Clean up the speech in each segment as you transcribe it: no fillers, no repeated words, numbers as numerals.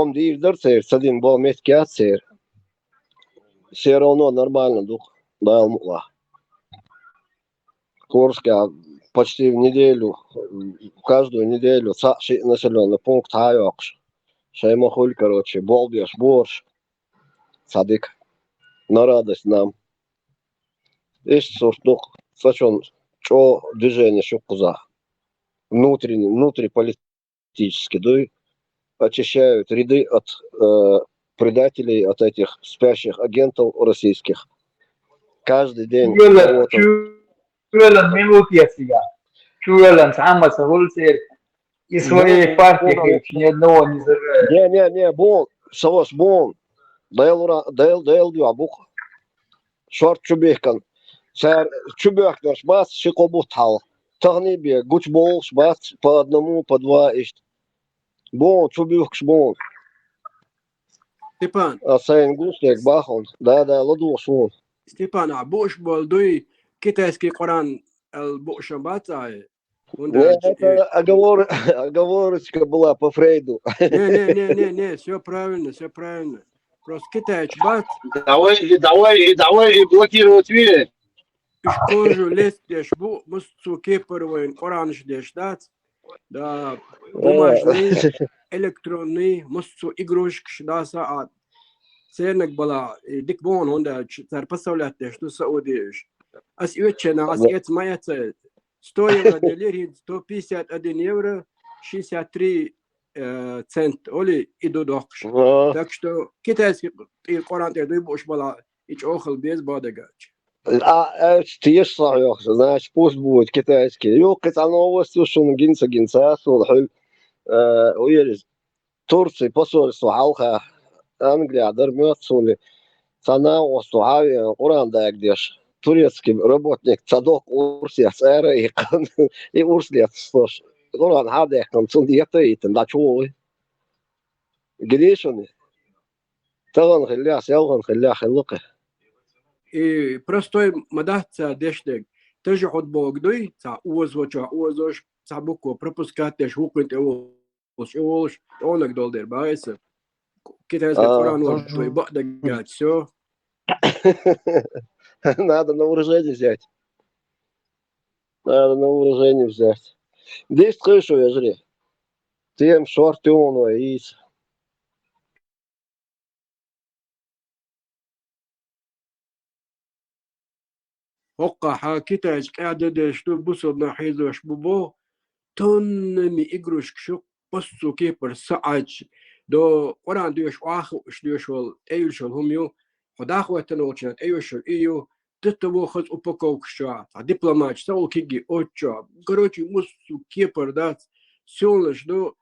Бом дивдер цер, садин бом меткя цер. Все равно нормально дух дал мула. Курска почти в неделю, каждую неделю населенный пункт Хайокш. Шаймахуль, короче, Болдеш, Борш, Садик. На радость нам. Есть дух, сачон, что движение шукуза. Внутриполитически, да, очищают ряды от предателей, от этих спящих агентов российских. Каждый день. Чуэлэн минут ясига. Чуэлэн самма сагульсер. И своей партии ни одного не зажали. Не, бон, савос, бон. Дайл дюабух. Шорт чубехкан. Сэр чубехнаш бас шикобутал. Тагнибе гуч болш бас по одному, по два ишт. Бон, чубехш бон. Степан. А сайн гуслек бахон. Да, ладуш вон. Степан, а бош бол дуй китайский Коран al-Бошам бацай. Это оговорочка была по Фрейду. Не, все правильно. Просто китайч бац. Давай блокировать вид. Ишкожу лестеш бу мусцу кепарвайн Коранш деш дац. Да, бумажный, электронный, мусцу игрушкш да саат. Ценник была дикбон онда цар поставлять что саудиш. Ас ючена, ас ец моя цель. 100 евро делили, 151 евро, 63 цент, оли иду дохш. Так что китайский Коран ты бош была, ич охал без бадагач. Ты ешь صحيح, значит, пусть будет китайский. Юкет новостью, что он гинца, сулхуль. Уерез. Турция, посольство, Алха, Англия, Дармет, Сули. Цана, Остухави, Уран, да, гдеш. Турецкий работник, цадок, урсец, и урслец, слушай. Уран, хадек, там, цундиета, и там, да, чулы. Гриш он? Таган хилях, ялган хилях, хилука. И простой мадахца дештег. Ты же ход богдуй, ца уозвош, ца буко пропускать, ты ж хукнет его, он их долдер байся. Китайский Коран, вот, твой бадагать, все. Надо на вооружение взять. Здесь крышу я жри. Тем шорты он и Хока китайч قاعدة دشتو بوسو نحيزوش بوبو تونمي إجروش شو بسو كيبر ساعج دو قران ديوش واخوش ديوشول أيوشول هميو خداخوة تنوشنات أيوشول إيو تتبو خز أبوكوك شوات дипломат ساول كيجي أوتشو короче мусу كيبر دات سيولش دو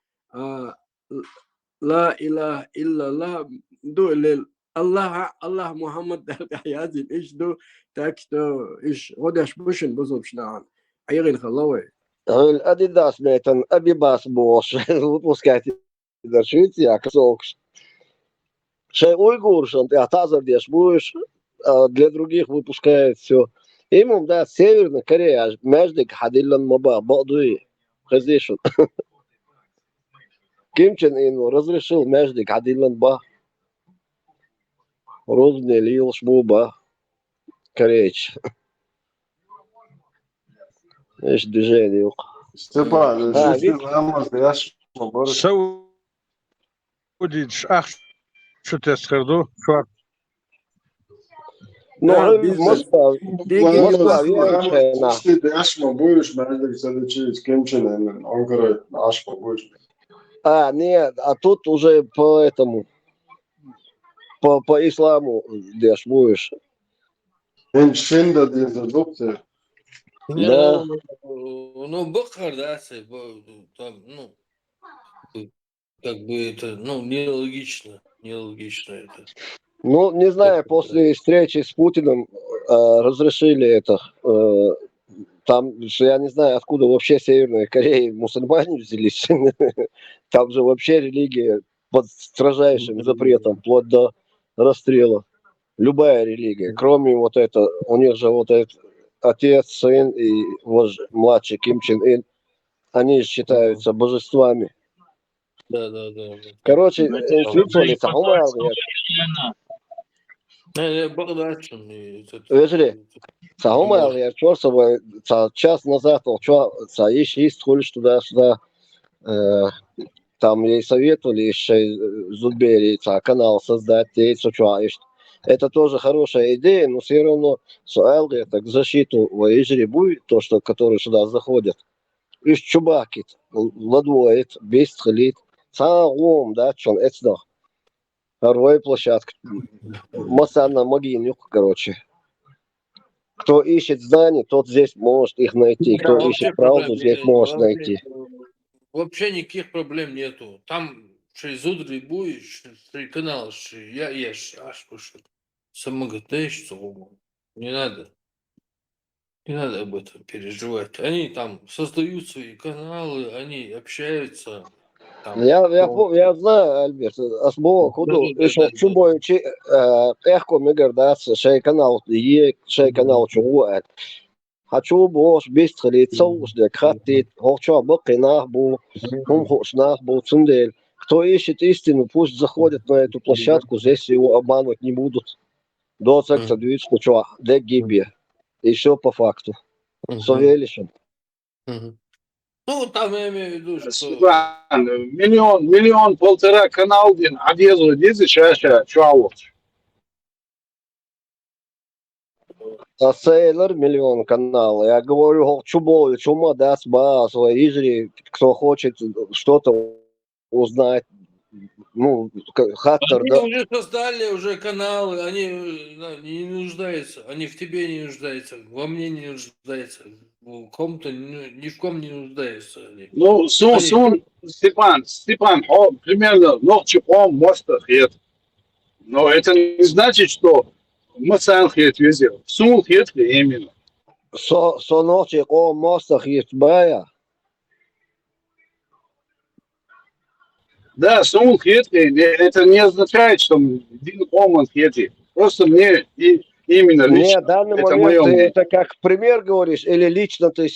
لا إله إلا الله دو الله محمد يازن إيش دو تاكتو إيش وداش بوشن بزوبش نعم عيغين خلوي الأديداس ميتن أبي باس بوش выпускать из Швеции, ксокш. Шей уйгурш, он тазер деш будешь, для других выпускает все. Ему да Северная Корея, между хадиллан маба, бадуи, хазишун. Ким Чен Ын разрешил между хадиллан ба. Розный лил шбуба. Корейч. Есть движение. Степан, Саудич, ах, что ты сходу, шорт. Ну, Москва, Если ты ашма будешь, надо следующий с кем он говорит, ашма будешь. Нет, а тут уже по этому, по исламу дешь будешь. Иншинда дезадукция. Да. Ну, Бахар, да, там, ну, как бы это, ну, нелогично это. Ну, не знаю, после встречи с Путиным разрешили это. Там, я не знаю, откуда вообще в Северной Корее мусульмане взялись. Там же вообще религия под строжайшим запретом, вплоть до расстрела. Любая религия, кроме вот это, у них же вот этот отец, сын и вот младший Ким Чен Ын, они считаются божествами. Да. Короче, Значит, инфицолица, умалгает. Богдачен. Özür умалгает, что собой, час назад, что, ищи, сколько туда-сюда, там ей советовали еще Зудбери, канал создать, что это тоже хорошая идея, но все равно суалги, так защиту воежри будет, то, что, которые сюда заходят. Иш чубакит, ладвоет, бестхалит, сам да, чон эцдох. Орвой площадка. Масана могильник, короче. Кто ищет знания, тот здесь может их найти. Кто ищет правду, здесь может найти. Вообще никаких проблем нету. Там зудрый будешь, канал, я ешь, аж пошел. Самогатейш, не надо. Не надо об этом переживать. Они там создают свои каналы, они общаются. Там, Я знаю, Альберт, асбо куду, еще в чубой, эхко мигардаться, шей канал, шей канал чугуат. Хочу бош быстро соус для хатит, хочу бакинах бу, хумхушнах бу цундель. Кто ищет истину, пусть заходит на эту площадку, здесь его обманывать не будут. До секса движку, что, де гиби. И все по факту. Совелишем. Ну, там я имею в виду, что... Степан, миллион, полтора канал, один, одежду, дизи, чаще, чуалот. Сейлор миллион канал. Я говорю, чубой, чума даст бас, изри, кто хочет что-то узнать. Ну, хаттер, Они да. уже создали уже каналы, они не нуждаются, они в тебе не нуждаются, во мне не нуждаются, в ком-то, ни в ком не нуждаются они. Ну, Степан, примерно, чипом, моста, хет. Но это не значит, что мы сам хет везде. Сун хет именно. Соночек о мостах есть бая. Да, сун хет, это не означает, что один оман хети. Просто мне именно Не, лично. в данный Это момент мое ты мнение. это как пример говоришь, или лично ты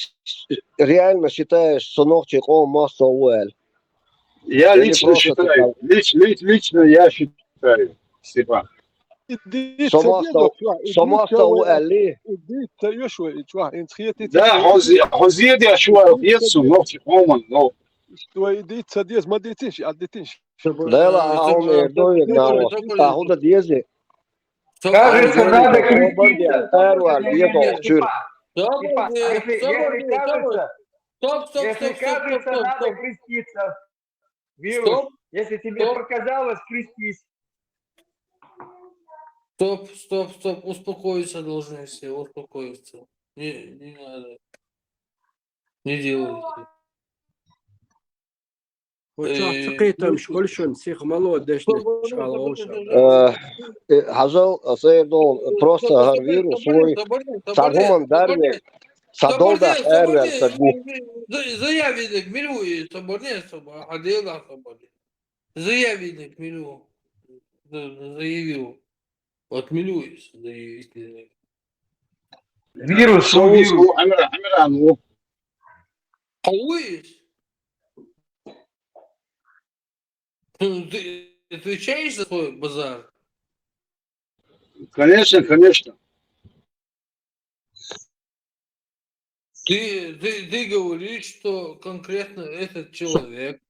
реально считаешь соночек о моста уэль? Я Или лично просто ты считаю, лично я считаю, Степан. Somasta uэлли? Да, Хозед я шуал пьесу, оман, но Дела, а он ердой на ахуда диези. Кажется, надо Соборден, креститься. эрвар, диезол, чур. Степан, если кажется, если кажется, надо Стоп, креститься. Вирус, стоп, если тебе стоп, показалось, крестись. стоп, успокоиться должны все, успокоиться. Не надо, не делайте. وتشوف ثقيتها مش كل شون سيخ مالو داش نشغل غوشة Хажал, сейдон, просто гарвиру свой, сагуман дарвер, садолда эрвер, сагу. Заявленник милует, одела соборне. Заявленник милу. Заявил. Вот милует, заявитель. Вирус, соус, вирус. Амиран, Хауис? Ты отвечаешь за свой базар? конечно. Ты говоришь, что конкретно этот человек.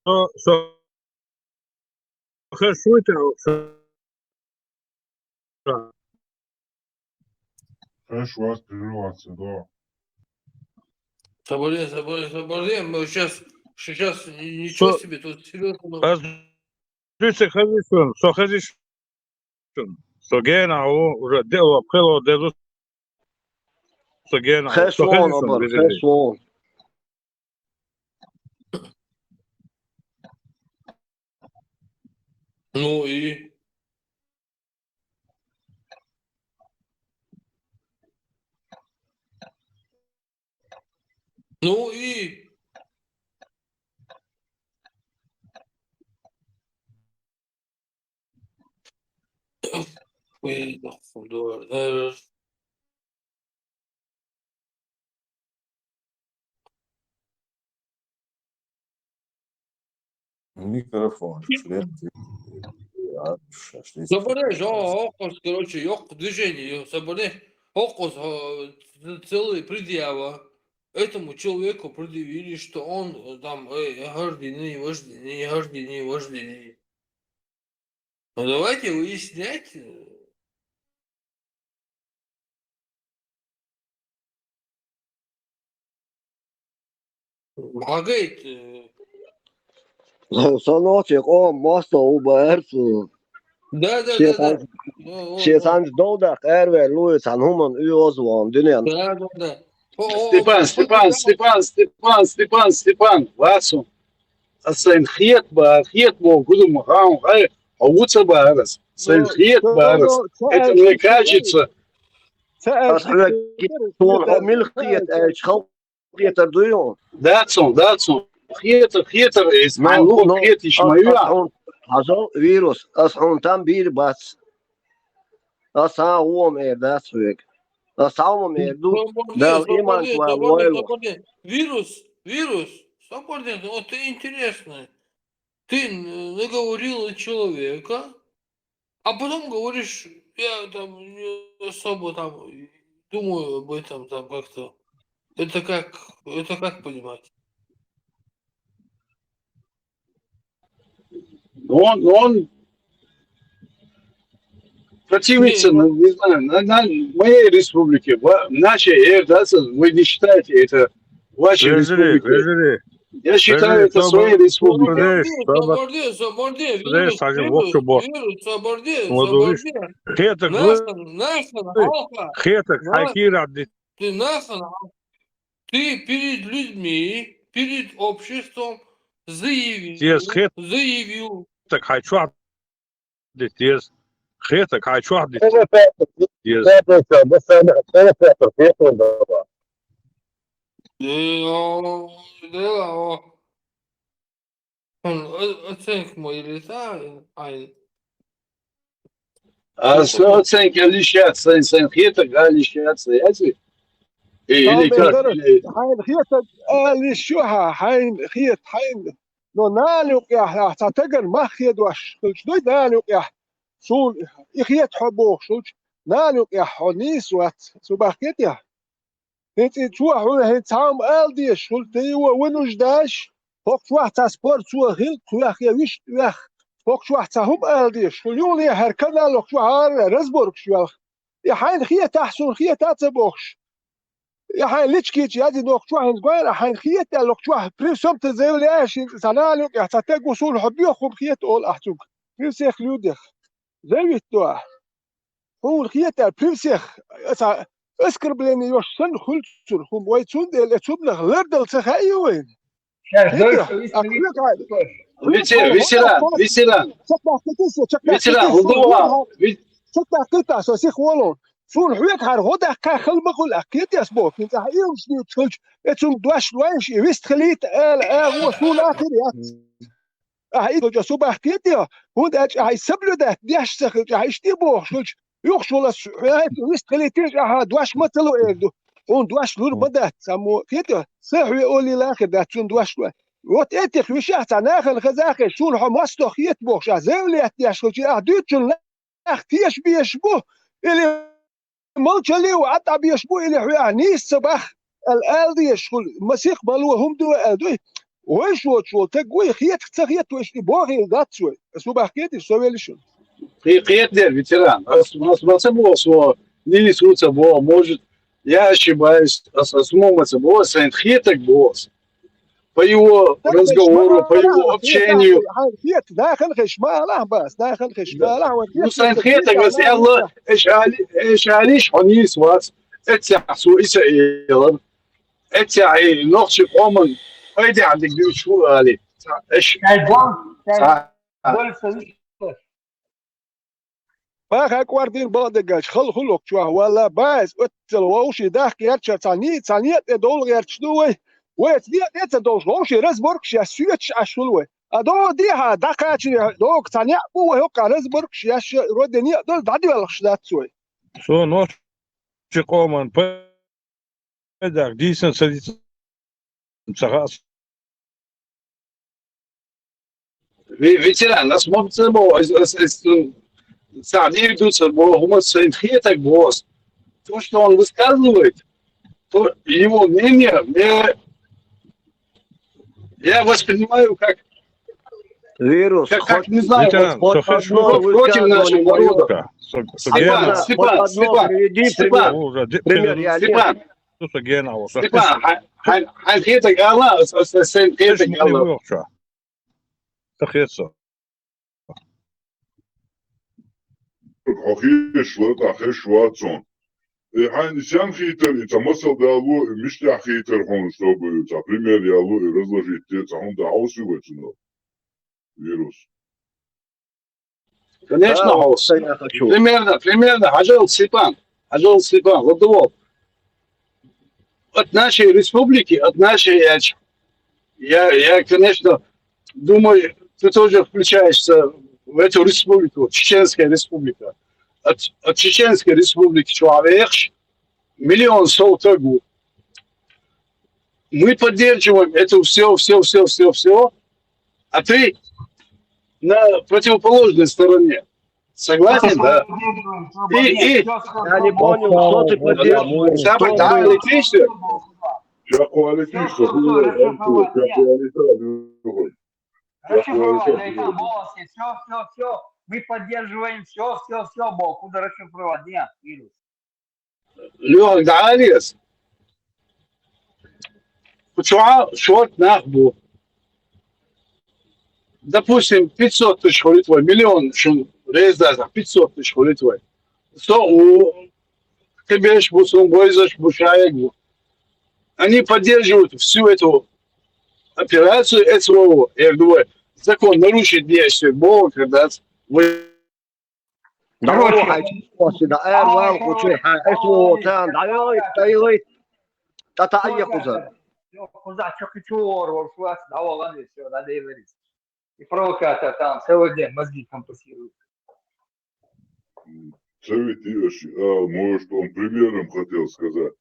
Хорошо, восприниматься, да. Соболезную, мы сейчас ничего себе, тут серьезно. Разлюся хазишун, согена, уже дело, пхело, дезу, согена, Хешвон, обар, хешвон. Ну и? Ну и? Ой, да, Микрофон. Соборешь, окос, короче, ёк движение, соборешь, окос, целый предъява. Этому человеку предъявили, что он там гражданин, вождение, гражданин, вождение. Ну давайте выяснять. Говорит, Sanotiek, o, mosto uberts. да. Šietans Dodak, Erver, Luis, an Human, Uozvan, Dunian. Да. Степан, Васу. Sein Giet mo gudum raum, а лучше барас. Sein Giet барас. Это мне кажется. Toen milchiet, schalkiet er dujon. Датсон. Giet is mijn loop giet is maar ja. Hazo, virus, as hun tam bir bats. As ha uom das weg. As haum du, dal iman kwa loylo. Вирус, свободен, вот интересно. Ты наговорил человека, а потом говоришь, я там не особо там думаю об этом там как-то. Это как понимать? Он противится, не знаю, на моей республике, в нашей РДАС, вы не считаете это вашей республикой. Я считаю это своей республикой. Соборди, ты перед людьми, перед обществом заявил. Так хочу детес. Хета хочу Оценка моя лета, А что оценки лишатся, хета лишатся, ясно? Или как? حين خيط اللي شوها حين خيط حين نو نالوك يا تعتقر ما خيط واش قلت دوي نالوك يا شو يخيط حبوك شو نالوك يا حنيس وات سو بخيط يا انت شو هو تعام الدي شو تي ونوش داش فوق شو تاسبور شو هيل شو يا ويش يا فوق شو تاهم الدي شو يولي هركنا لك شو هار رزبورك شو يا حين خيط تحسن خيط تاتبوكش يا حين ليتشكيتش هذه نوقتوا عند قوير حين خيت لوقتوا بريسوم تزيل ايش سنالك يحتاج وصول حبيه خب خيت اول احتوك بريسيخ لودخ زي التوا هو الخيت بريسيخ اسكر بلاني يوش سن خلصر هم ويتسون ديل تشوبنا لردل تخايوين Ветеран, شكا قطع سوسيخ ولون شون حويك هار غدا كاخل مقول اكيد يسبوك انت حقيقي شنو تخلش اتسم دواش لويش يوست خليت هو شون اخر يا هاي جو سوبا حكيت يا هو ده هاي سبلو ده ديش سخل هاي شتيبو شلش يخشوا لس يوست خليت دواش متلو ايدو اون دواش لور بدات سمو كيت صح يقول لي لاخر ده شون دواش لوي وات اتخ وشات ناخل خزاخ شون حماستو خيت بوخ زاولي اتياش خلش دوتشن اختيش بيشبوه اللي مالشلي وعطى بيشبوه اللي حياه نيس صباح الالدي يشغل مسيخ بالو هم دو ادوي وش وش تقوي خيت خيت وش بوغي ذات شوي صباح كيت سوي لي شو Привет, ветеран. У нас было, что не случится, может, я ошибаюсь, осмоматься было, Сент-Хетек было. По его разговору, по его общению. داخل خشماله بس داخل خشماله Ну, Сент-Хетек, بس يلا إيش عليش حنيس واس اتسعسو إسرائيل اتسعي نقش قومن أيدي عندك دي شو عليه إيش باخ كواردين بادجاش خلق شو ولا باز اتل ووشي داخل يرتش ثانية دول يرتش دوي ويت دي دول ووشي رزبورك يا سويتش اشولوي ادو ديها داكاتش دوك ثانية هو هوك رزبورك يا رودني دول دادي والخش دات سوي سو نوش قومان بدك ديسن سديس مسخاص ветеран, нас может соответствуется гомосексуалитет голос. То, что он высказывает, то его мнение я воспринимаю как Вирус, как не знаю, Ветеран, хоть одно против нашего высказывание народа. мое. Степан, приведи пример. Я Степан, Ханхета Гала, Ханхета Гала. أخيش لا أخيش واتسون يعني سان خيتر إنت مثل دالو مش تاع خيتر هون شو بيو تاع بريمير يالو رزلجي تاع هون دعوسي وتشنو فيروس Конечно, хаос. Примерно, Хажал Степан, вот его. От нашей республики, я, конечно, думаю, ты тоже включаешься в эту республику, Чеченская республика. От Чеченской республики человек 1 миллион солтагу. Мы поддерживаем это все, а ты на противоположной стороне. Согласен, да? Я не понял, что ты поддерживаешь. Да, электричество. Я коалиция, что Все. Мы поддерживаем все, Бог. Куда расшифровать? Нет, вирус. Лёг, да, Алис. Шорт нахбу. Допустим, 500 тысяч твой, миллион, что резать, 500 тысяч твой. Что ты берешь бусом, бойзаш, бушаегу. Они поддерживают всю эту операцию СВО. Я говорю, закон нарушит действие Бога, когда вы... Короче, да, اسمه تام دعوي تتعيق وزر. Куда чокичор, что давал они все, да, доверились. И провокатор там целый день мозги компрессируют. Советуешь, может, он примером хотел сказать.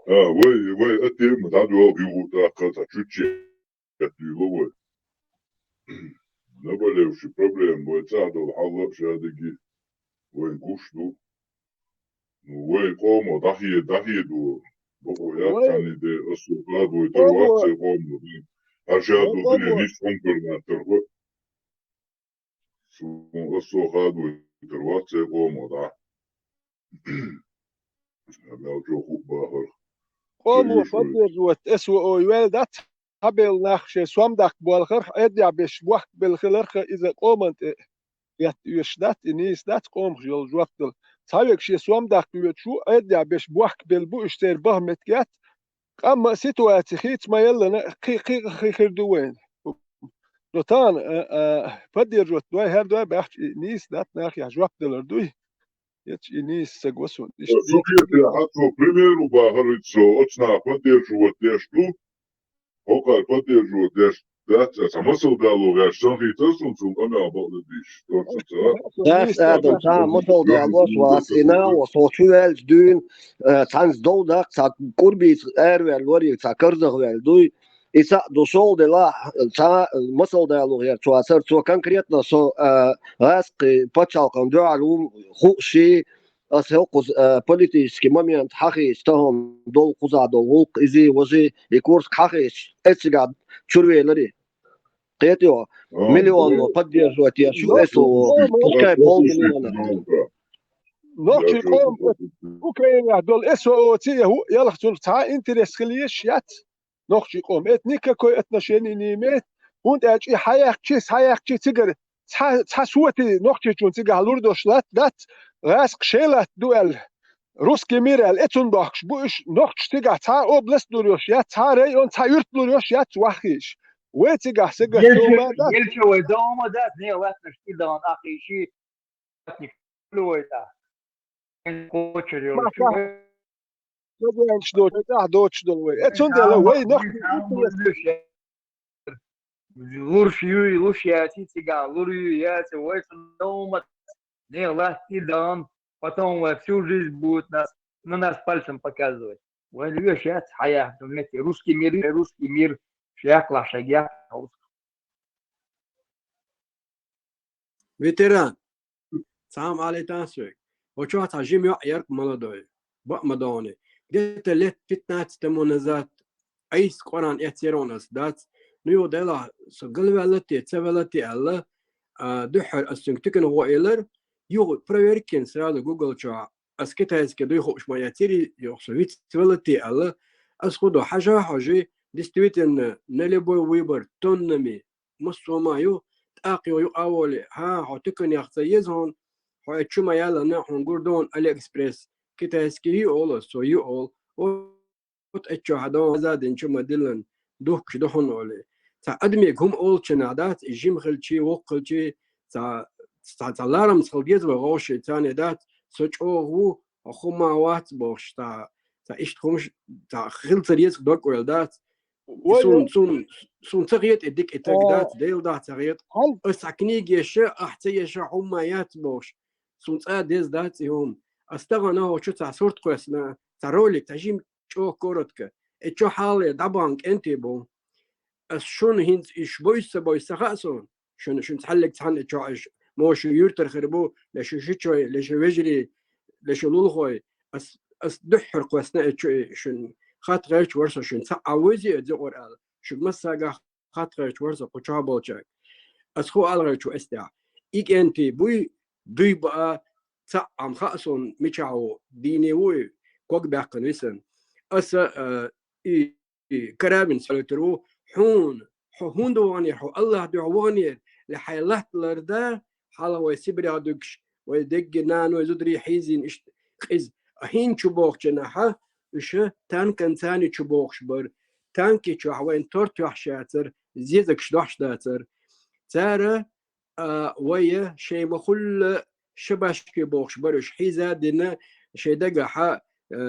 Вы, это да, его так, чуть-чуть, это наболевший проблем, вы цадал, халаб, шадыги, вы кушну, вы комо, дахиду, я цани, де, осукладу, тервакция, комо, ашаду, не спонкорна, терво, осукладу, тервакция, комо, да. Я джоху бахар. قوموا فضلت اسوء يولدت قبل نخش سوامدك بالخر ادع بش وقت بالخلرخ اذا قومت يشدت نيس دات قوم جل جوقت صايك شي سوامدك شو ادع بش وقت بالبوشتر بهمت جات اما سيتواتي خيت ما يلا خي خردوين روتان فدير جوت دوي هر دوي بحث نيس دات ناخ يا جوقت لردوي يتش نيس سغوسون Слушайте, а что, к примеру, говорится, отсна поддерживать дешту, около поддерживать дешту, да, смысл диалога, что ты тестил, она обладаешь, Das Adam tā motel dialogos vācinā, sočuvēls dūn, tans doldak, tā kurbīts ērvēl varīg, tā kardzahvēl dūj, и tā do solde la, tā motel dialogi ar to acer, to konkrētno so āski pačalkam duālum, huši, أسهقز politiski moment حقيش تهم دول قزا دول ولق إزي وزي يكورس حقيش أتسقى شروي قيتيو مليون وقدر جواتي شو اسو بوكاي بول مليون نوتشي قوم اوكرانيا دول اسو تي هو يلا خصو تاع انتريس خليش يات نوتشي قوم اتنيكا كو اتنشيني نيمت und اجي حياك تيجر تاع سوتي نوتشي جون تيجا لوردوش لات راسك شيلات دوال روسكي ميرال اتون باخش بوش نوتش تيجا تاع اوبلس دوريوش يات تاع ري اون تاع يورت دوريوش يات واخيش ويتيجا سيجا Ельчевой дома, да, не латно штида он ахиши, не флуита. Кочерю. Nobel Schnot, Deutsch Dolwe. Etsun de la way noch. Луршью, луршья, титига, лурью, яйца, войсом дома. Не латки дан. Потом всю жизнь будут нас пальцем показывать. Ой, любишь, я хая, русский мир, шляк лашагя. فيتران سام علي تاسويك وشو تعجيم يعيرك ملدوي بق مدوني قلت لت فتنات تمونزات ايس قران اعتيرونس دات نيو دلا سقل والتي تسولتي الله دحر السنتكن هو إيلر يو проверкин сразу Google ча аскетайски духу шмаятири يخسويت تسولتي الله أسخدو حاجة действительно на любой выбор тоннами مصومايو تاقيو يو أولي ها حتكن يختيزهن حيتشما يلا نحن قردون علي إكسبريس كتايسكي يو سو يو أول وتأتشو هدون زادن شما دلن دوك دهن أولي تا أدمي هم أول شنادات جيم خلشي وقلشي تا لارم تخلجيز وغوشي تاني دات سوچ هو أخوما وات بوش تا إيش تخمش تا خلطريز دوك ولدات سون تغيت إديك إتاقدات ديل دات تغيت أسعكني جيشة أحتي يشا حمايات بوش سون تقاديز دات يوم أستغنى هو شو تا صورت قوسنا تا روليك تجيم شو كورتك إتشو حالي دبانك أنتي بو شون هنت إيش بويس خاصون شون تحلق تحن إتشو موش يورتر خربو ليش شيء ليش وجري ليش لولخوي أس دحر قوسنا إتشو شون خات غيرش ورثة شون تعوزي أدور على شو مساقة خات غيرش ورثة قطعة بولشك أسخو على غيرش أستع إيك أنتي بوي بقى تعم خاصون ميشاو ديني وي كوك باقن ويسن أس كرابن سلترو حون دوانير حو الله دوانير لحيلات لردا حالا ويسبري عدوكش ويدق نان ويزدري حيزين إز هين شبوخ جناحه إيش تان كان ثاني شبوخش بر تانكي شو حوين تورت وحشاتر زيدك شدوحش داتر تارا ويا شيء مخل شباشكي بوخش برش حيزا دينا شيء دقا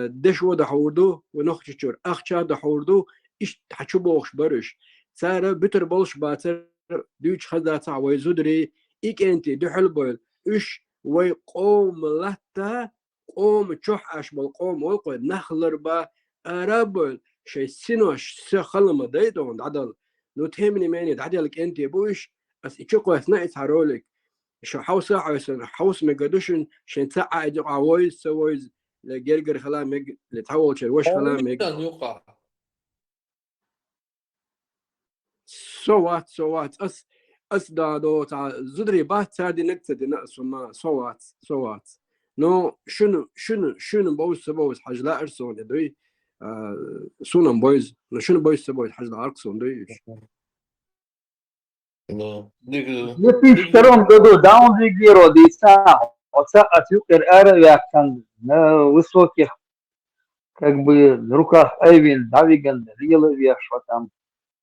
دش ودا حوردو ونخشور أخشى دا حوردو إيش تحشو بوخش برش تارا بتر بولش باتر دوش خزاتا ويزدري إيك أنتي دحل بول إيش ويقوم لتا قوم تشوح أشبال قوم ويقود نخلر با أرابل شيء سينوش سخلما دايدون عدل لو تهمني ماني دعدلك أنتي بوش بس إيشوكو أثناء تهرولك شو حوس عايسن حوس مقدوشن شن ساعة يدق عوايز سوايز لجرجر خلامك لتحول شر وش خلامك يوقع سوات أس دادو تاع زدري بات سادي نكتة نقص ما سوات نو شنو بوز حاجة لا أرسون دوي سونم بوز شنو بوز حاجة لا أرسون دوي Если сторон году даун региро дица, отца отюкер эрвякан на высоких как бы в руках Эйвин, Давиган, Риловия, что там.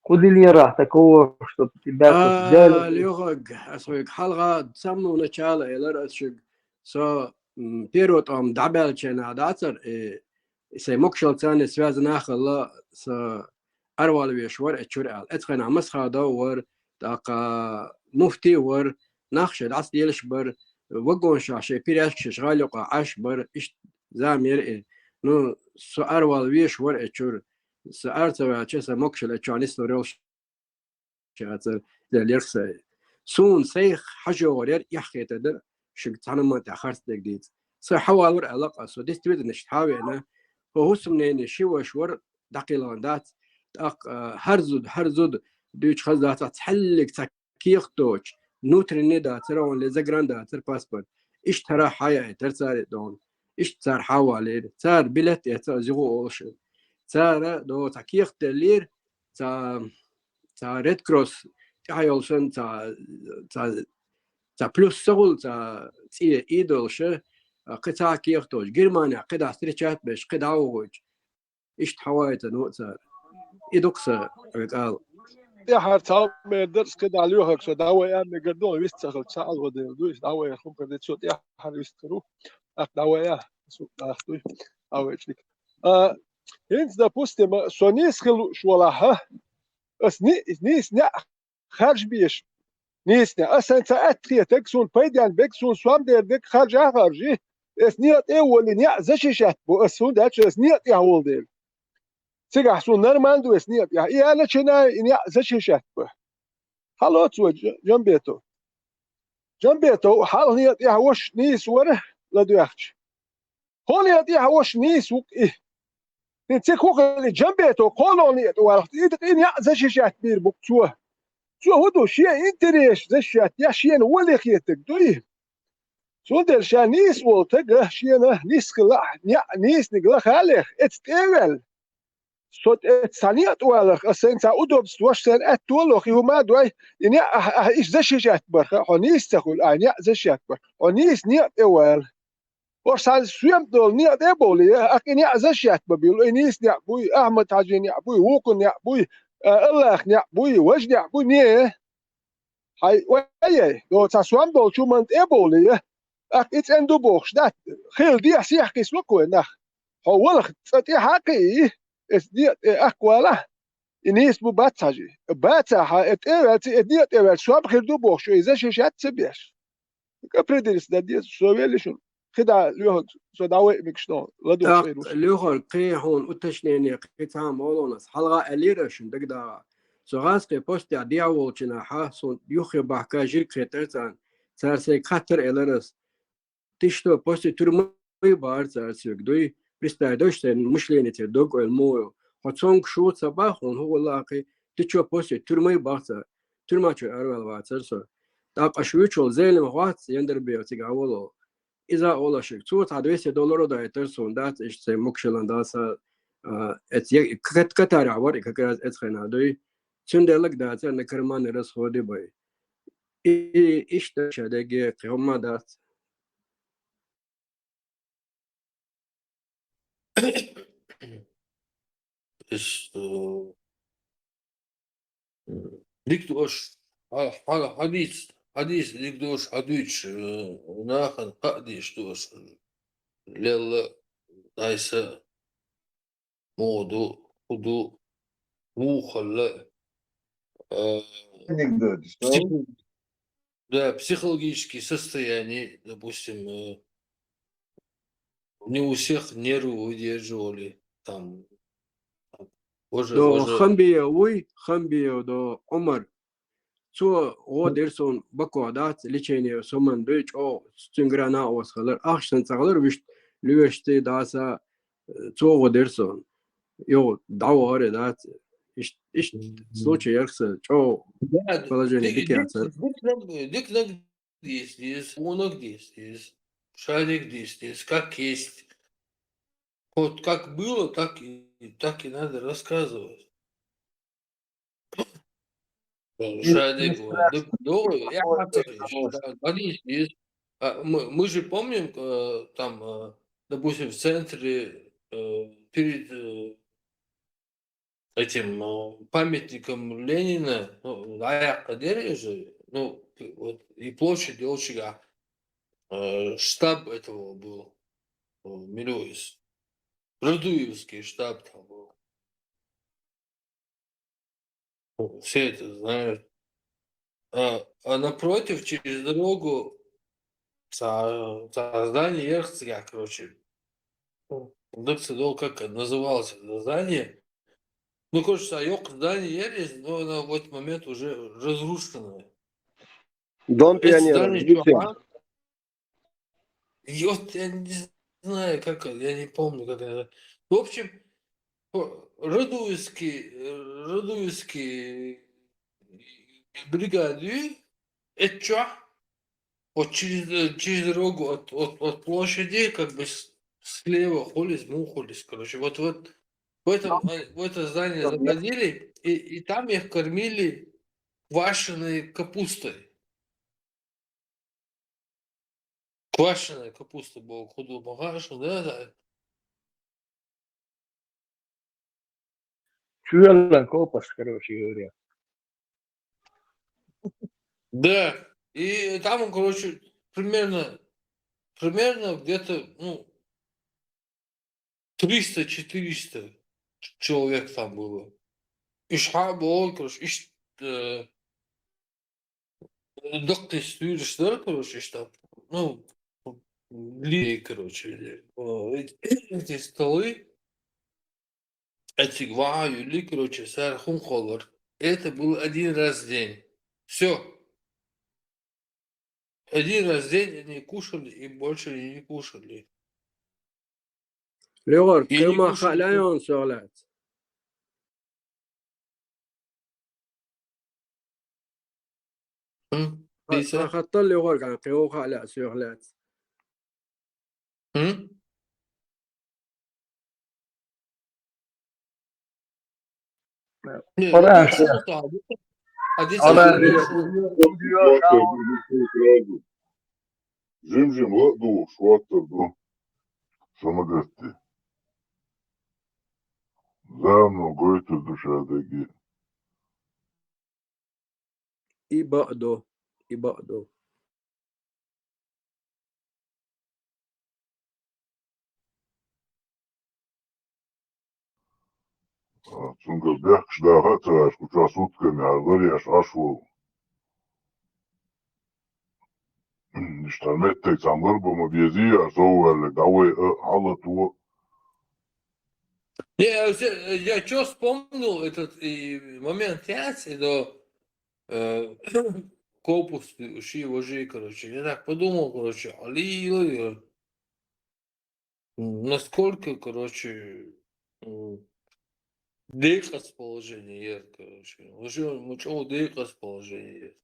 Кудильера такого, что тебя тут взяли. اليوغ أسويك حلقة سمنو نشالة إلى رأسك سو بيروت دعبال شنا داتر سي مكشل تاني سوازن آخر س أروال بيشور أتشورال أتخن عمسخا دور تاقا مفتي ور نخشد عصد يلشبر وقون شاشي بيراشك شغاليقا عشبر إش زامير نو سو أروال بيشور أتشور سأرتوا تشيسا مكشل أتشانيس نوريلش شاتر دليرسا سون سيخ حاجة ورير يحكي تدر شق تعلم تأخرت جديد سحوالور علاقة سو ديستويد نشتحاوي أنا هو سمنين شيء وشور دقيلان دات أق هرزود دوش خزات تحلق تكيخ دوش نوترني داتر وان لزجران داتر باسبورت إيش ترى حياة ترسال دون إيش تار حوالي تار بلت يتزغو أوش تار دو تكيخ تلير تا ريد كروس تحيولشن تا بلوس سغول تا إيدولش قطع كيختوش جرمانيا قطع ستريتشات بش قطع ووج إيش تحوايت نوتر إيدوكسا قال يا حرتاو مدرس كده عليها كسو دعوة يعني قردون ويستخل ساعة ودين دويس دعوة يخون كده تشوت يا حر يسترو دعوة يا سو أخذوي أو إيشليك هنز ده بوستي سونيس خلو شوالها أس نيس نع خارج بيش نيس نع أس أنت أتري تكسون بيدان بكسون سوام دير خارج خارجي أس نيت أول نع زشيشات بو أسون داتش أس نيت يهول دير سيجا حسون نرماندو أس نيت يا إيه أنا شنا نع زشيشات بو هلو تو جنبيتو جنبيته حال يا وش نيس وره لدوخش هون يا وش نيس وك إيه نتيك وك اللي جنبيته كولوني وقت إيه يا زشيشات بير بكتوه شو هدو شيء إنتريش زشيات يا شيء ولا خيتك دويه شو دل شان نيس والتك شيء نيس كلا نيس نقلا خالخ اتتقبل صوت ثانية والخ أسين سأودب سواش سن أتولخ يوما دوي يعني إيش زشيش أكبر حنيس تقول يعني زشيش أكبر حنيس نية أول وصل سويم دول نية أبولي أكين يا زشيش أكبر بيقول إنيس نية بوي أحمد حاجي نية بوي وكن نية بوي الله نية بوي وجه نية بوي نية هاي ويا دو تسوام دول شو من أبولي أك إتس أندو بوخش ده خيل دي أسيح كيسلوكو نخ هو الخ تي حقي اس دي أكوالا إنيس بو باتاجي باتاها اتنيت اول شو بخير دو بوخ شو إذا شيشات سبيش كبرديس دا دي سويلشون خدا ليهود سو داوي مكشنو لدو شيروس ليهول قي هون أتشنيني قيتها مولونس حلقة أليرشن دقدا سوغاس قي بوستي دياولشنا حاسون يوخي بحكا جير كريترتان سارسي كاتر إلرس تشتو بوستي ترمي بار سارسيك دوي بريستايدوشتن مشلينيتي دوغ المو هتسونك شو صباحون هو لاقي تشو بوستي ترمي بارتا ترماتشو أروال واترسو تاق أشويتشو زيلم وات يندر بيوتيك أولو إذا أولا شك توت $200 دا يترسون دات إيش سي مكشلان داسا ات كتار عبر كراز اتخنا دوي تندلك دات نكرمان رس خودي باي إيش تشادجي قهما دات ist liegt durch حديث liegt durch حديث ناخن قديش durch ليلا دايسا موضوع خدو مو خلا да, психологические состояния, допустим, не у всех нервы выдерживали, там, دو خنبيه دو عمر سو هو درسون بكو دات ليشيني سومن دويش او ستنغرانا او سخلر اخشن سخلر ويش لويشتي داسا سو هو درسون يو دعوة هوري دات ايش случай يرسل او положение дикиатсер дик где здесь, он где здесь, шарик где здесь, как есть. Вот как было, так и надо рассказывать. Шарик, мы же помним, там, допустим, в центре перед этим памятником Ленина, ну, Аяқ-Кадерия же, ну, вот, и площадь Олчига, штаб этого был, Милюис. Радуевский штаб там был. Все это знают. А напротив, через дорогу, здание Ерцога, короче, как называлось это здание. Ну, короче, здание есть, но оно в этот момент уже разрушенное. Дом пионеров. И вот я не знаю, как я не помню, как это. В общем, Радуевский бригаде, это вот через дорогу от площади, как бы слева мухолис, короче, вот в это здание заходили, и там их кормили квашеной капустой. Квашеная капуста была худо-багажная, да. Чуяла копаш, короче говоря. Да, и там, короче, примерно где-то, ну, 300-400 человек там было. И шхабо, короче, доктор стюрштер, короче, штаб, ну, ли, короче, эти столы, эти гваю, короче, сархун холор. Это был один раз в день. Все. один раз в день они кушали и больше не кушали. لغور И не كما кушали. خلايون سؤالات Лиса? خط لغور كان قيو خلا سؤالات Не, Пора это всех. что-то. А Ona десятый diyor Şuatır bu Jim la du şuatır du. Sana göster. Zaten götür dışarıdaki. يبقدو Çünkü bir kişi daha hatırlar. Kuça sutkami ağlaryaş aşvu. İşte mettek zamlar bu mu biyeziya soğuverle davay halatı. Не, я что вспомнил этот момент яйца до корпус ши вожи, короче. Я так подумал, короче, насколько, короче, дикое положение, короче. Уже мучил дикое положение.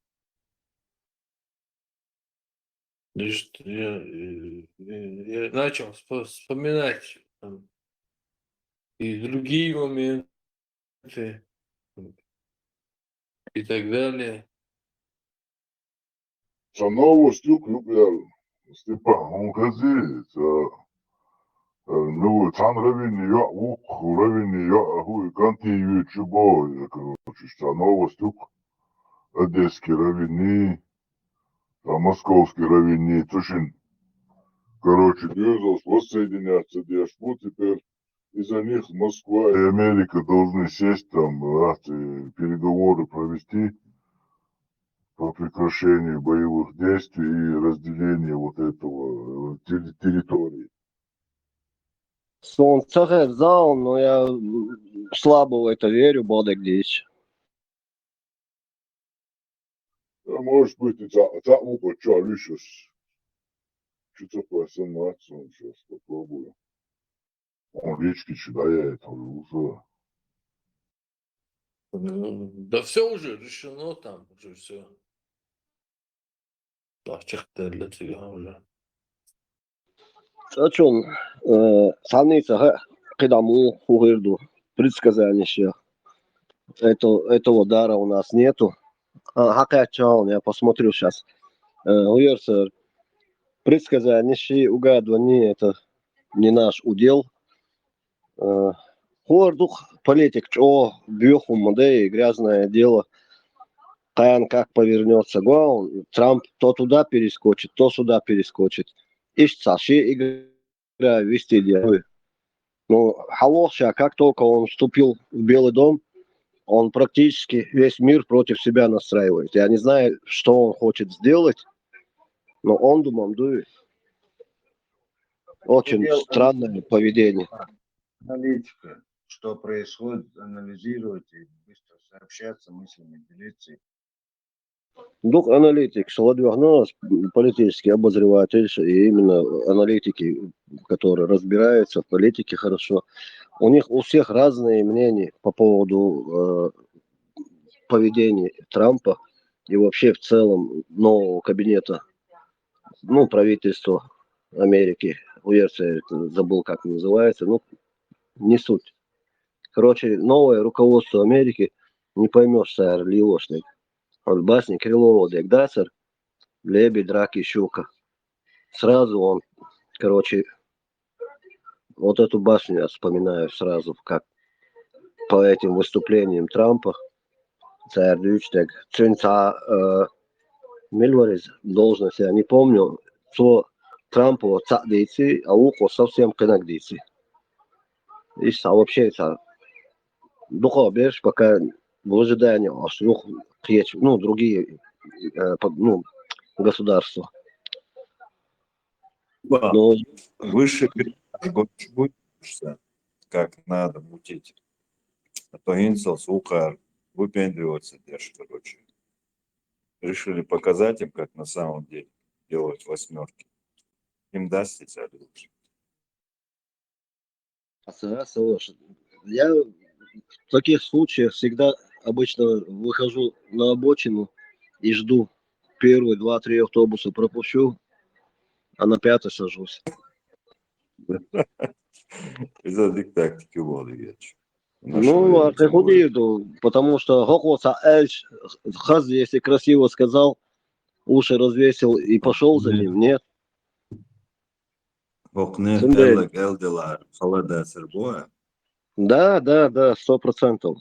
Я начал вспоминать и другие моменты и так далее. Sa новостью клюклял. Степа, он газет. Ну, там равини я, равини я, хуй, канти ючубо, короче, sa новостью. Одесский равини, московский равини, Тушин. Короче, двигался воссоединяться, держбу теперь. Из-за них Москва и Америка должны сесть там, переговоры провести по прекращению боевых действий и разделению вот этого территории. Солнце зал, но я слабо в это верю, Бодек Дич. Может быть, это опыт, что, лишь что такое сомневаться, он сейчас попробую. Он речки читает, уже. Да все уже решено там, уже все. Да, для тебя уже. Açın sanıysa кидаму угирду предсказания еще. Этого дара у нас нету. Хакачал, я посмотрю сейчас. Уверсер, предсказания, угадывание, это не наш удел. Хордух политик, о, бьеху модей, грязное дело. Каян как повернется, Трамп то туда перескочит, то сюда перескочит. Ищется, игра вести дело. Ну, Халоша, как только он вступил в Белый дом, он практически весь мир против себя настраивает. Я не знаю, что он хочет сделать, но он думает. Очень странное поведение. Аналитика, что происходит, анализировать и быстро сообщаться, мыслями делиться. Дух аналитик, Солодвигнос, политический обозреватель, и именно аналитики, которые разбираются в политике хорошо, у них у всех разные мнения по поводу поведения Трампа и вообще в целом нового кабинета, ну, правительства Америки. Версия, забыл, как называется, ну, не суть. Короче, новое руководство Америки, не поймешь, сэр, лилошник. Басни Крилова, Дегдасер, Лебедь, Драки, Щука. Сразу он, короче, вот эту башню я вспоминаю сразу, как по этим выступлениям Трампа, царь Дючтег, Цинца Мильварис, должность, я не помню, что Трампу цадейцы, а ухо совсем канагдейцы. И вообще, духа бежишь, пока в ожидании, ну, другие ну, государства. Но... Выше будешь, как надо мутить. А то Инсел, Сухар, выпендриваться держит, короче. Решили показать им, как на самом деле. делать восьмерки. Им даст эти лучше. Я в таких случаях всегда обычно выхожу на обочину и жду. Первые 2-3 автобуса пропущу, а на 5-й сажусь. Из-за тактики воды вечер. Ну, а ты худи, потому что гохоца эльч, хаз, если красиво сказал, уши развесил и пошел за ним, нет. Окне элделар, холода сербоя. Да, 100%.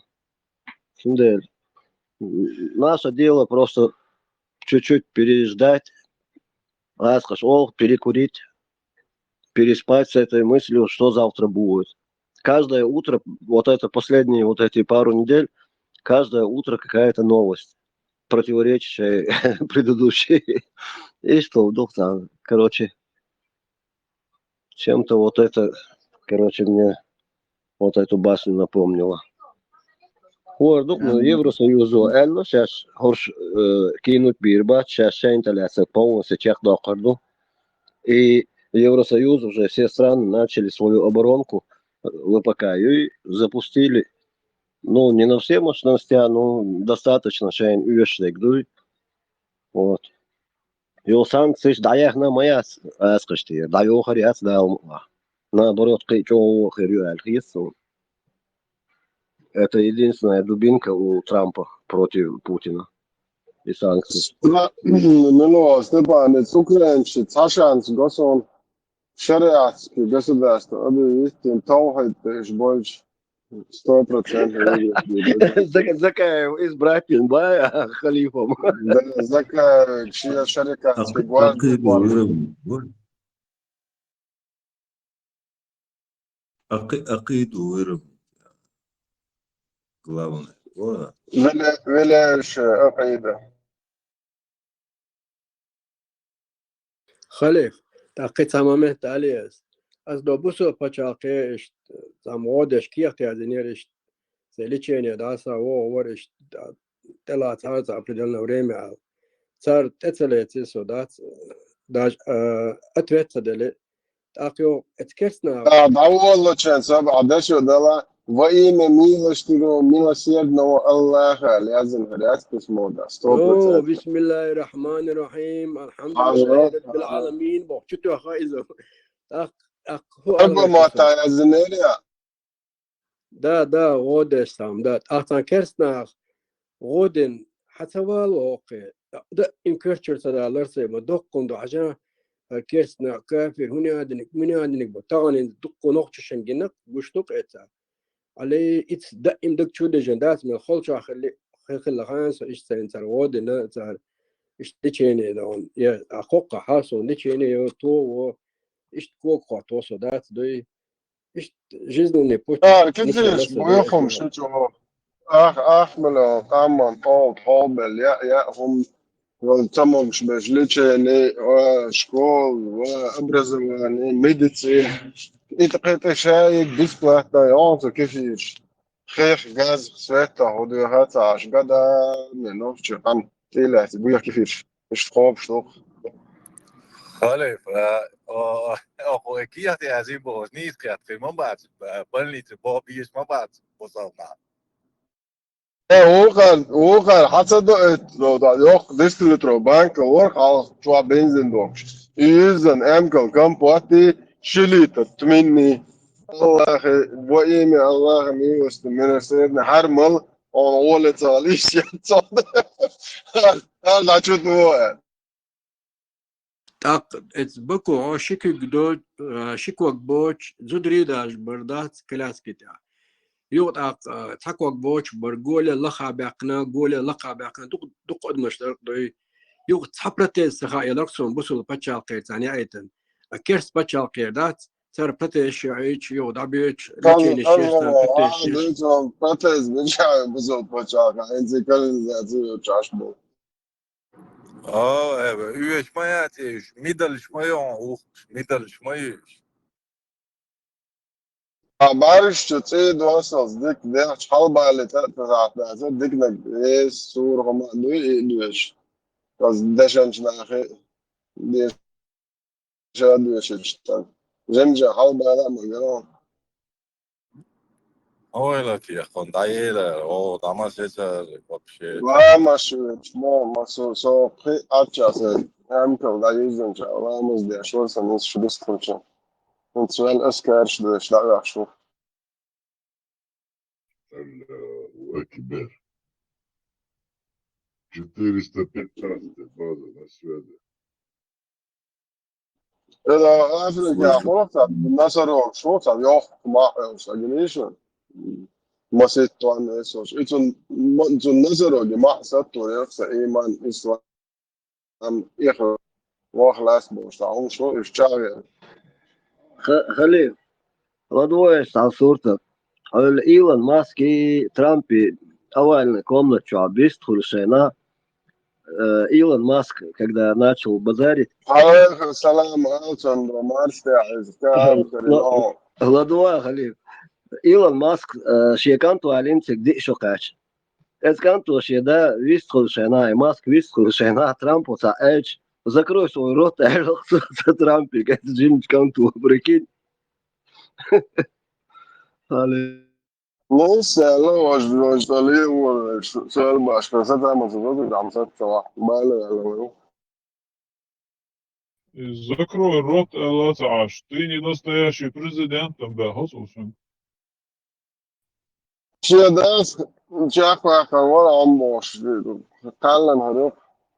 Синдель. Наше дело просто чуть-чуть переждать, перекурить, переспать с этой мыслью, что завтра будет. Каждое утро, вот это последние вот эти пару недель, каждое утро какая-то новость, противоречащая предыдущей. И что вдруг там, короче, чем-то вот это, короче, мне вот эту басню напомнило. Вдруг на Евросоюзу элло, сейчас хорш кинуть бирбат, сейчас шейнталяться полностью чех докарду. И Евросоюз уже все страны начали свою оборонку ВПК и запустили, ну, не на все мощности, но достаточно шейн уештег дуй. Вот. И санкции даях моя скажите, даю харяц дал. Наоборот, кичо харю альхису. Это единственная дубинка у Трампа против Путина и санкций. Ну, Степанец, украинцы, цашанцы, госон, шариатские государства, объявили, толхать, больше 100%. Закаев избратель, да, халифом. Закаев, чья шарикатская гвардия. Акиду вырым. Главное. Веляющая Акида. خليف تاقي تمامه تاليس از دوبوسو پچاقه زمودش کیخ تیازنیرش سلیچینه داسا و ورش تلات هارز افریدل نوريمي صار تتلاتي سودات داج اتويت دلي تاقيو اتكسنا والله كان 17 دولار وإيمة ميلوشترو ميلوشيرنو الله لازم هريات كسمودا 100%. بسم الله الرحمن الرحيم الحمد لله رب العالمين بوشتو خايزو هو ما تايزنيريا دا غودش سام دا احسن كرسنا غودن حتى والوقي دا انكرتشر تدالر سي بدقون دو عشان كرسنا كافر هنا ادنك من ادنك بتاعن دقو نقطه شنجنك بوشتوق اتا علي اتس دائم دكتور دجندات من خلش اخلي خلي خانس ايش سنتر غودن تاع ايش تشيني دون يا اخوق حاسو نتشيني تو ايش كوكو تو صدات دوي ايش جزني بوت كيفاش بويخهم شتو احمل قام طول يا هم تمام مش بجلتشيني شكول وابرزواني ميديسين إتقيت شايك بسبلاتنا يونسو كيفاش خيخ غاز سويتا ودو هاتا عش قدا منوفش قام تيلات بويا كيفاش مش تخوب شتوق خالف اخو اكيد از این باز نیست که ما بعد بلنیت با بیش ما بعد بصالنا وقال حتى لو دا يوق ديستلترو بانك ورق على شو بنزين دوكش يزن امكل كم بواتي شليت تمني الله وإيمي الله ميوست من سيدنا حرمل on all تعليش يتصاد هذا شو تقول تاق اتبكو شكوك بوش زدري داش بردات كلاس كتا يوت تحكوك بوش برقولة لقا باقنا قولة لقا باقنا دق مشترك دوي يوت تحبرتي السخاء يلقصون بسول بچال يعني ايتن كيرس بچال قيردات صار بتش يعيش يوت عبيش لكن الشيشتان بتش بتش بيجا بسول بچال انزي كل ذاتي وچاشبو üyeş mayatiş midalış mayon midalış mayış بعرف شو تصير وصل ديك ده حلبة اللي تتعطى ديك نك إيه صور هم دوي دويش بس دشان شناخي Жадующий. Земжа халбала мыгро. Ой, лаки, хондаира, о, дамас это вообще. Vamos, vamos, so pre atchas. Amkel da yüzünce. Vamos diye şorsanız şu diskurçu. Intuel ösker şu şlaga şu. الله أكبر 415 база на связи. Это Африка, Хорта, Насаро, Шота, Йох, Сагинишн. Масит туан эсош. Итун Насаро, Гема, Сатур, Эйман, Исва, Ихр, Вахлас, Бош, он шо, Ишчари. خليل غدوة على صورتك إيلون ماسك Трампи овальной комнате что быстро шейна Илон Маск, когда начал базарить, عليكم السلام عليكم Марс تعز كام كريم غدوة خليل إيلون ماسك شيكانتو علينتك دي شقاش كانتو شيدا выстро шейна и Маск выстро шейна Трампу саэч закрой свой рот и Трампи как джинч канту прикинь. لسه لا مش طالع سؤال مش كاسات مظبوط عم صح بالغ Закрой рот, Латаш. Ты не настоящий президент, тогда послушай. شيء ده جاك واخر ولا عم boş تعلم هروب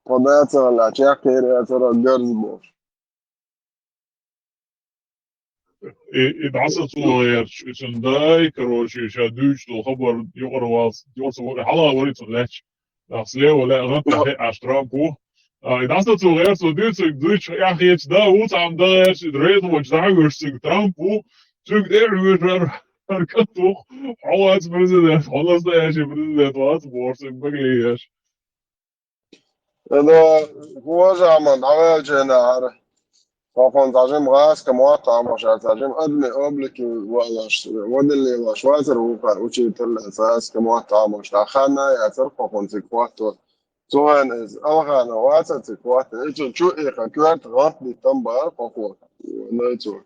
قضيت ولا جاك يا ترى جرز boş اتعصت صغير شنداي كروشي شادوش الخبر يقرواز يوصل حلا وريت لاتش أصلي ولا غطى هي أشتراكو اتعصت صغير صديق دوش يا أخي يتش دا وص عم داش دريت وش دعوش ترامبو شوك دير وير هركتو حواس بريزيدنت خلاص ده يا شي بريزيدنت وات بورس بقيش هذا هو زمان عمل جنار فكون تعجم غاز كمواقع مش تعجم أدنى أبلك ولا ودلي ولا شواتر وقع وشي تل أساس كمواقع مش تخنا يا ترى فكون تكواتو سواء إز ألغانا واتر تكواتو إيش شو إيه كوات غلط لتنبار فكون نيتو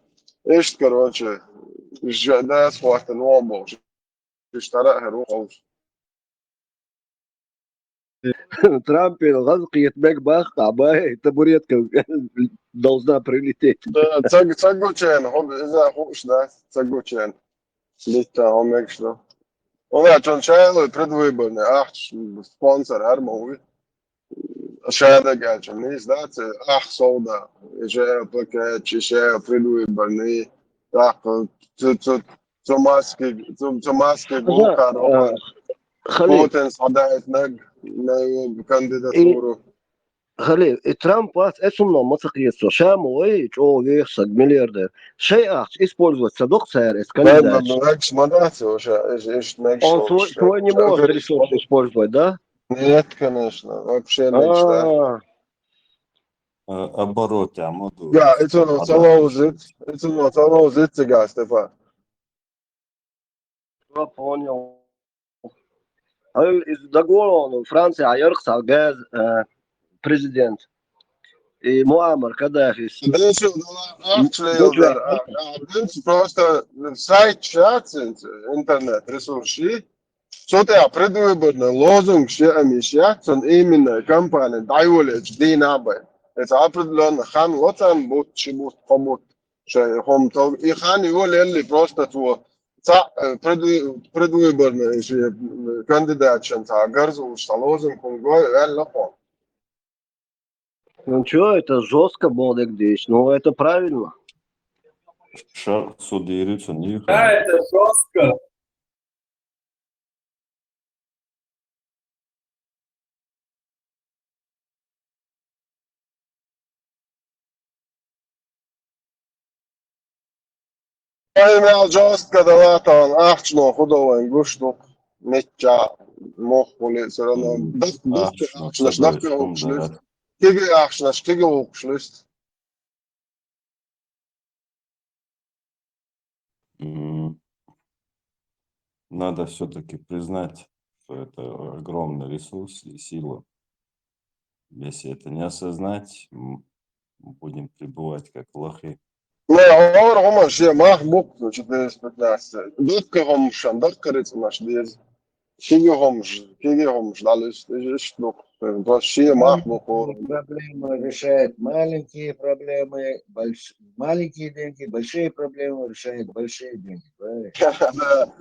إيش كروتشي إيش ناس وقت نومو اشترى هروح Трампе غزق يتباك باخ عباية табуретка должна прилететь. تسقوشين هم إذا خوش ده تسقوشين ليتا هم إكشلو ولا جون شايلو предвыборный ах спонсор армовый шайда гачем не знать ах солда же пока чеше предвыборный так Томаски Гулкар خليل Путин صدقت نج كاندидатуру خليل Трамп اسمه منطقي يسو شام ويج او يخسق ملياردير شيء использовать садок царь из ладно кандидат. نجش مدرسة وش إيش نجش Он твой не может ресурс использовать, да? Нет, конечно, вообще нечто. Обороты, амоду. Ja, это ну того зицига, Стефан. Понял. Из договора Франция يرخص газ президент. И Муаммар Каддафи. Да что, actually, просто сайт шатсинц, интернет ресурсы, что-то предвыборный лозунг, что амишьят, он именно компания дайволич динабай. Это определенно хан лотан бут чебут помут, что хом то и хан его лели просто то предвыборный кандидат, что гарзу что лозунг он говорит, лохо. Ну что, это жестко было здесь, но это правильно. Шар судируется, не Да, это жестко. Primär just kada vaatan ahtsno hudoen gustuk mitja mohkuli serana ahtsnas dafke hoogslust. Kige ahtsnas kige hoogslust. Надо все-таки признать, что это огромный ресурс и сила. Если это не осознать, будем пребывать как лохи. Не, هم شيء ما بوقت جديس بتناس دكهم شن دكرت مش ديز كيجي هم دالس إيش نوك بس شيء ما بوقور Маленькие проблемы решает маленькие проблемы, маленькие деньги, большие проблемы решают большие деньги. Правильно?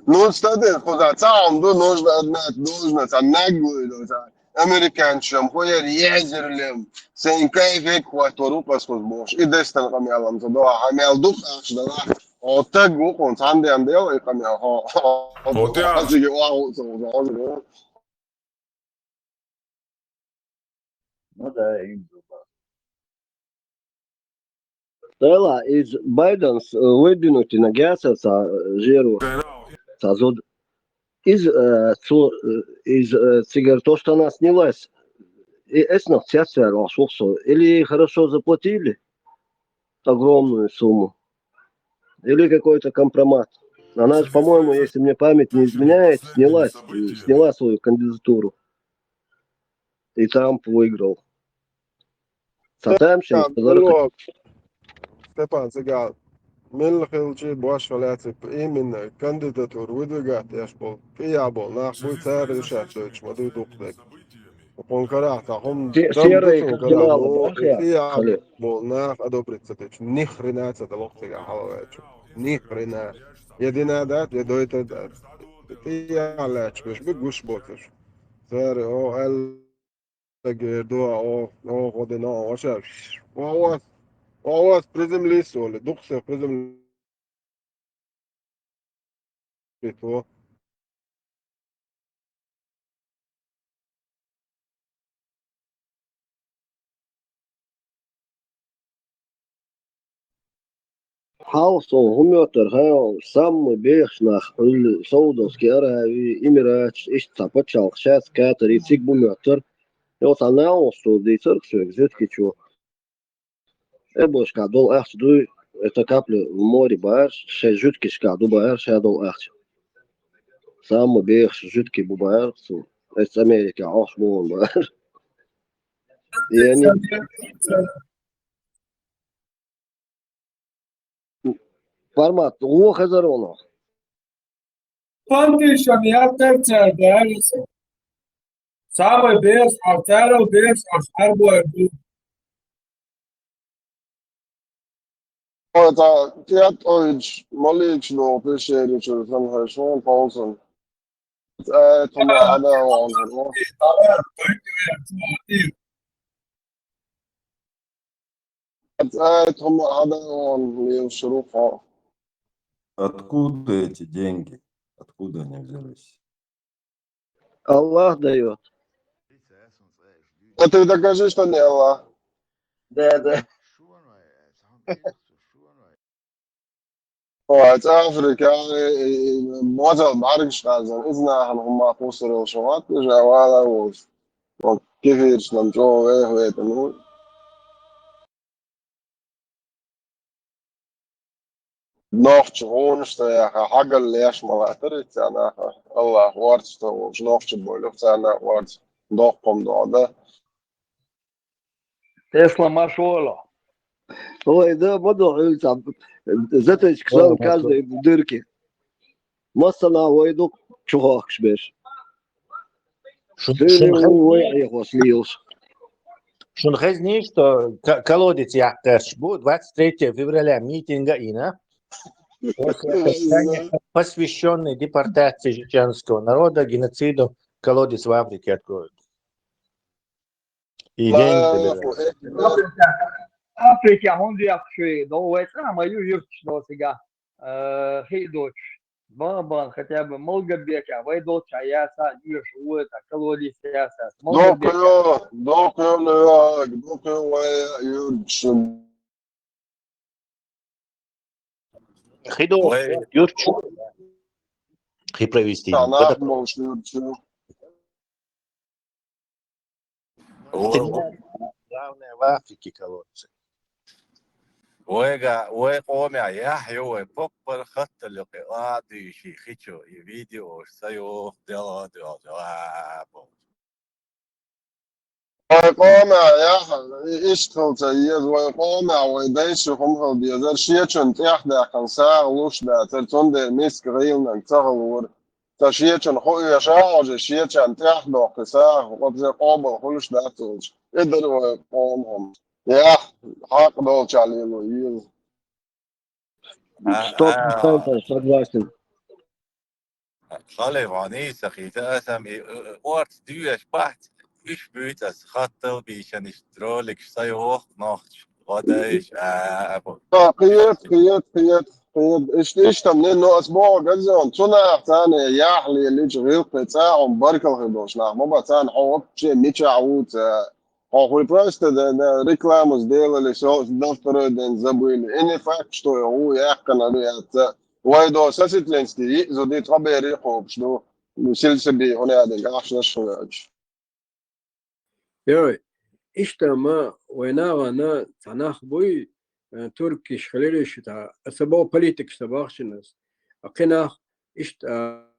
Ну стади خدا تعم دو نوجد أدنات نوجد تنقل دو تا أمريكان شم خويا رياجر لهم سين كيف هيك واتورو بس خذ إذا استنقم يعلم تدوها عمل دوخ أخش دلا أو تجو كون عندي عندي أو يقم يا ها أزيج واو زو Ну да, им зуба. Tēlā iz Baidens lidinoti na gēsēsā žieru sazud. Из цигарто, что она снялась, эсно цяцеру шухсо, или хорошо заплатили огромную сумму, или какой-то компромат. Она же, по-моему, если мне память не изменяет, сняла свою кандидатуру. И Трамп выиграл. Сатамшин, كله Степан Цигал من الخلجي باش فلاتي من كانديداتور ودقات يشبل فيابل ناخ بو تاري شاتوش مدو دوقدك وقون كراحتا هم серые دم кардиналы, كراحو бахя, فيابل Халид. ناخ ادوبريت ستوش نخرنا تدلوقتك حلواتشو نخرنا يدينا دات يدويتا دات فيالاتش بش بقوش بوتش ساري او دو او غدنا او شاف وهو приземлился ли духсе приземлito Халсо, гумётер, хайл, самый бешнах, Саудовский Аравии, Эмират, ишта, почал, сейчас, Катар, и цик бумётер. И вот она что дейцер, все, экзотки, чё. Эбошка, дол ахч, дуй, это капли в море, баэр, шесть жутки шка, баэр, ша дол ахч. Самый беш, жутки, баэр, это Америка, аш, мон, баэр. И они, формат, лох хазаронов. Foundation yaptıkça değerlisi. Самый бес, авторов бес, арбой. это Тиатович молично пишет через Анхайшон Паулсон это هذا он это هذا он الشروق Откуда эти деньги? Откуда они взялись? Аллах дает. это ты докажи что не Аллах Да. وقت أفريقيا معظم معركش غازن إذنا هم قصر وشوات جوالا وكيف يرسلم جو إيه ويتنو نوخش غونش يا حق اللي يشمل أتريت أنا الله وارتش وش نوخش بولوخ أنا وارتش دوقهم دودا Тесла Машола. Ой, да, буду там, заточки сам каждый в дырке. Массана войду, чувак шбеш. Ты ой, его слился. Шунхезни, что колодец Яхташ будет 23 февраля митинга ИНА, посвященный депортации чеченского народа, геноциду, колодец в Африке откроют. И деньги добирают. Африка, он якши, да, это мою юрчного сега. Хейдоч, бабан, хотя бы Молгобека, Вайдоч, Аяса, Юж, Уэта, колодец Аяса, Молгобека. Хидо, Юрч, и провести. Главное в Африке колодцы. ويجا وقومع يحيو بوبر خط اللقاء دي شي خيتشو فيديو سيو ديلا ديلا ويقومع يا يشتغل تيز ويقومع ويديش خمخل بيزر شيء تحدى كان ساعة وش ده ترتون ده مسك غيلنا تغلور تشيء خو يشاوج شيء تحدى كساعة وقبض قابل كلش ده تولج إدر ويقومهم يا حق دول عليه ويل ستوب سنتنس advising. خالي واني سخيت اسم وارت دوش بحت ايش بيت از خاطر بيشان اشترولك سيوخ ناخش غدايش قيد ايش تمنين نو اسبوع جزون صنع ثاني يحلي اللي شغيل قطاع بركة الخدوش نعم ما بتان حوط شيء ميتشا عود هو البرايس ده ريكلامز ديل اللي سو دفتر دين زبويل اني فاكش تو هو يحكي عليه وايدو ساسيت لينستي زو دي طبيعي خوب شنو سلسبي هنا هذا عشان شو يوي إشتا ما ويناغنا تناخ بوي تركيش خليلش تا سبو بوليتكس تباخشنس أقناخ إشتا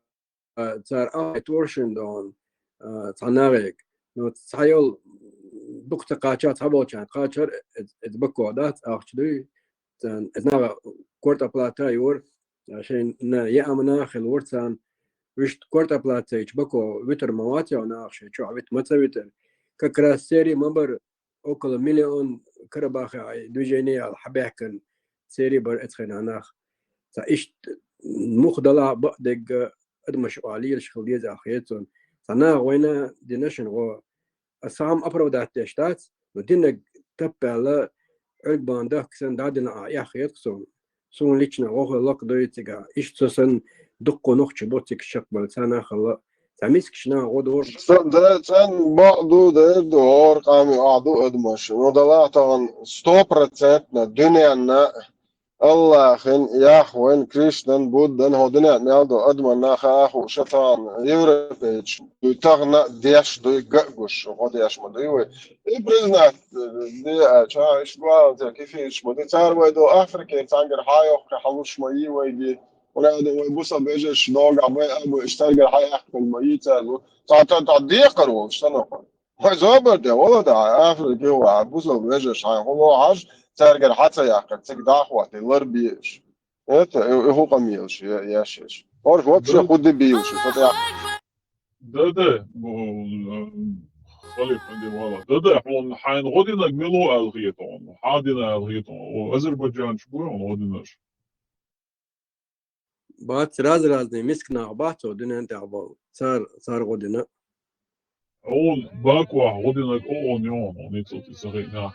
تار تورشن دون تناغيك نو تسايل بوقت قاچات هبوچان قاچر ادبكو دات اخشدي تناغ كورتا بلاتا يور عشان يا امنا خلورتان ويش كورتا بلاتا يبكو ويتر مواتي وناخش شو عبيت متويتر ككراسيري مبر اوكل مليون كرباخ دوجيني على حباكن سيري بر اتخن اناخ تا ايش مخدلا بقدق ادمش علي الشخليه اخيتون تناغ وين دينشن غو السام أبرو ده تشتات ودينك تبع عقبان ده كسن دادنا يا أخي يقصون سون ليشنا وهو لق دويتجا إيش تسن دقو نخش بوتك شقبل سنة خلا تعميسك شنا غدور ده سن بعضو ده دور قامي قعدو ادمش ودلا طبعا 100% الدنيا الله خن يا اخوين كريشتن بودن هو دنيا نالدو ادمن ناخا اخو شطان يوريبيج تغنا ديش دو يققش هو ديش مدوي برزنا دي ايش بقى كيف ايش مدي تار ويدو افريكا تانجر هايو كحلوش مي ويدي ولا ده ويبوسا بيجش دوغ ابو ابو اشتاجر هاي احكي الميته تا ديقرو شنو هاي زوبر ده والله ده افريكا وابوسا بيجش هاي هو عاج ترجع حتى يا أخي تقدر أخوات الربيش إنت هو قميص يا شيش أعرف وقت شو خد بيوش فتى ده خليف عندي والله ده احنا حين غدنا جملوا الغيطون حادنا الغيطون وأذربيجان شبوه غدناش بات راز مسكنا باتو دنا انت عبال صار غدنا أول باكوا غدنا أونيون ونيتو تسرينا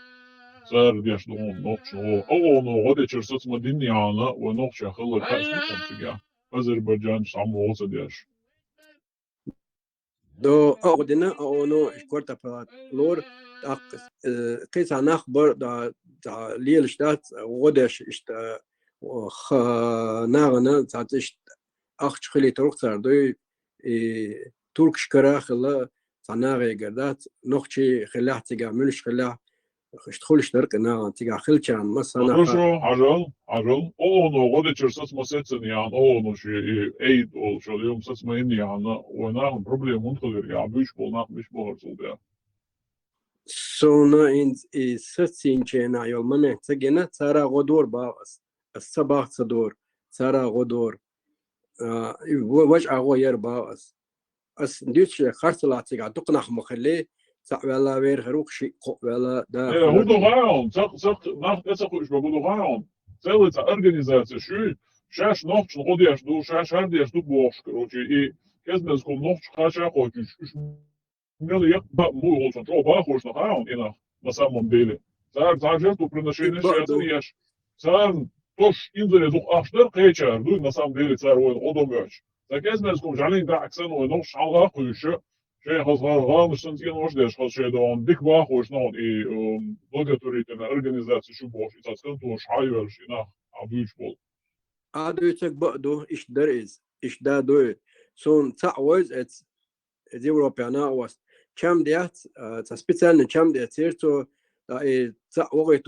صار ديش دون نوتش أو غدي شرسات مديني أنا ونوتش خلوا كاش نكون تجاه أذربيجان شامو غوص ديش دو غدنا او نو كورتا بلات لور تاقس قيس نخبر دا ليل شتات غدش اشتا وخ ناغنا تاتش اخش خلي تروح صار دوي تركش كراخلا صناغي قردات نوخشي خلاح تيجا ملش خلاح خشتخلش درك ناغ تيجا خلشان مثلا хорошо عجل أو غدي شرسات مسيتن يعني أو شيء أيد أو شو اليوم سات ما إني يعني وناهم بروبليم منتظر يعني بيش بولنا مش بهرسل ده سونا إن ستين جينا يوم ما تجينا ترى غدور باس الصباح صدور ترى غدور وجع غير باس أس ديش خرطلاتي قاعد تقنح مخلي ولا غير هروك شيء ولا ده هو دغاون سق ناخد اسق إيش بقول دغاون سويت أورجانيزاتيا شاش نوتش غديش دو شاش هرديش دو بوش كروتشي إيه كذا كل نوتش خاشة خوتش ميل يق مو غلطان ترو باخوش دغاون إنا مثلا مبيلي صار جرتو приношение شيء صار توش إنزل دوخ أشتر قيشر دو مثلا مبيلي صار وين أدومش فكذا كم جالين دا أحسن ونوش على قيشة شيء خاص مش تنتين وش ديش خاص شيء دون ديك باخوش نون إيه благотворительная организация شبوش إذا كنت وش حايرش إنا عبيش بول عادويتك بقدو إيش دريز إيش دا دوي سون تعوز ات Европеана was كم ديات تسبيتالن كم ديات تيرتو دا تعوغي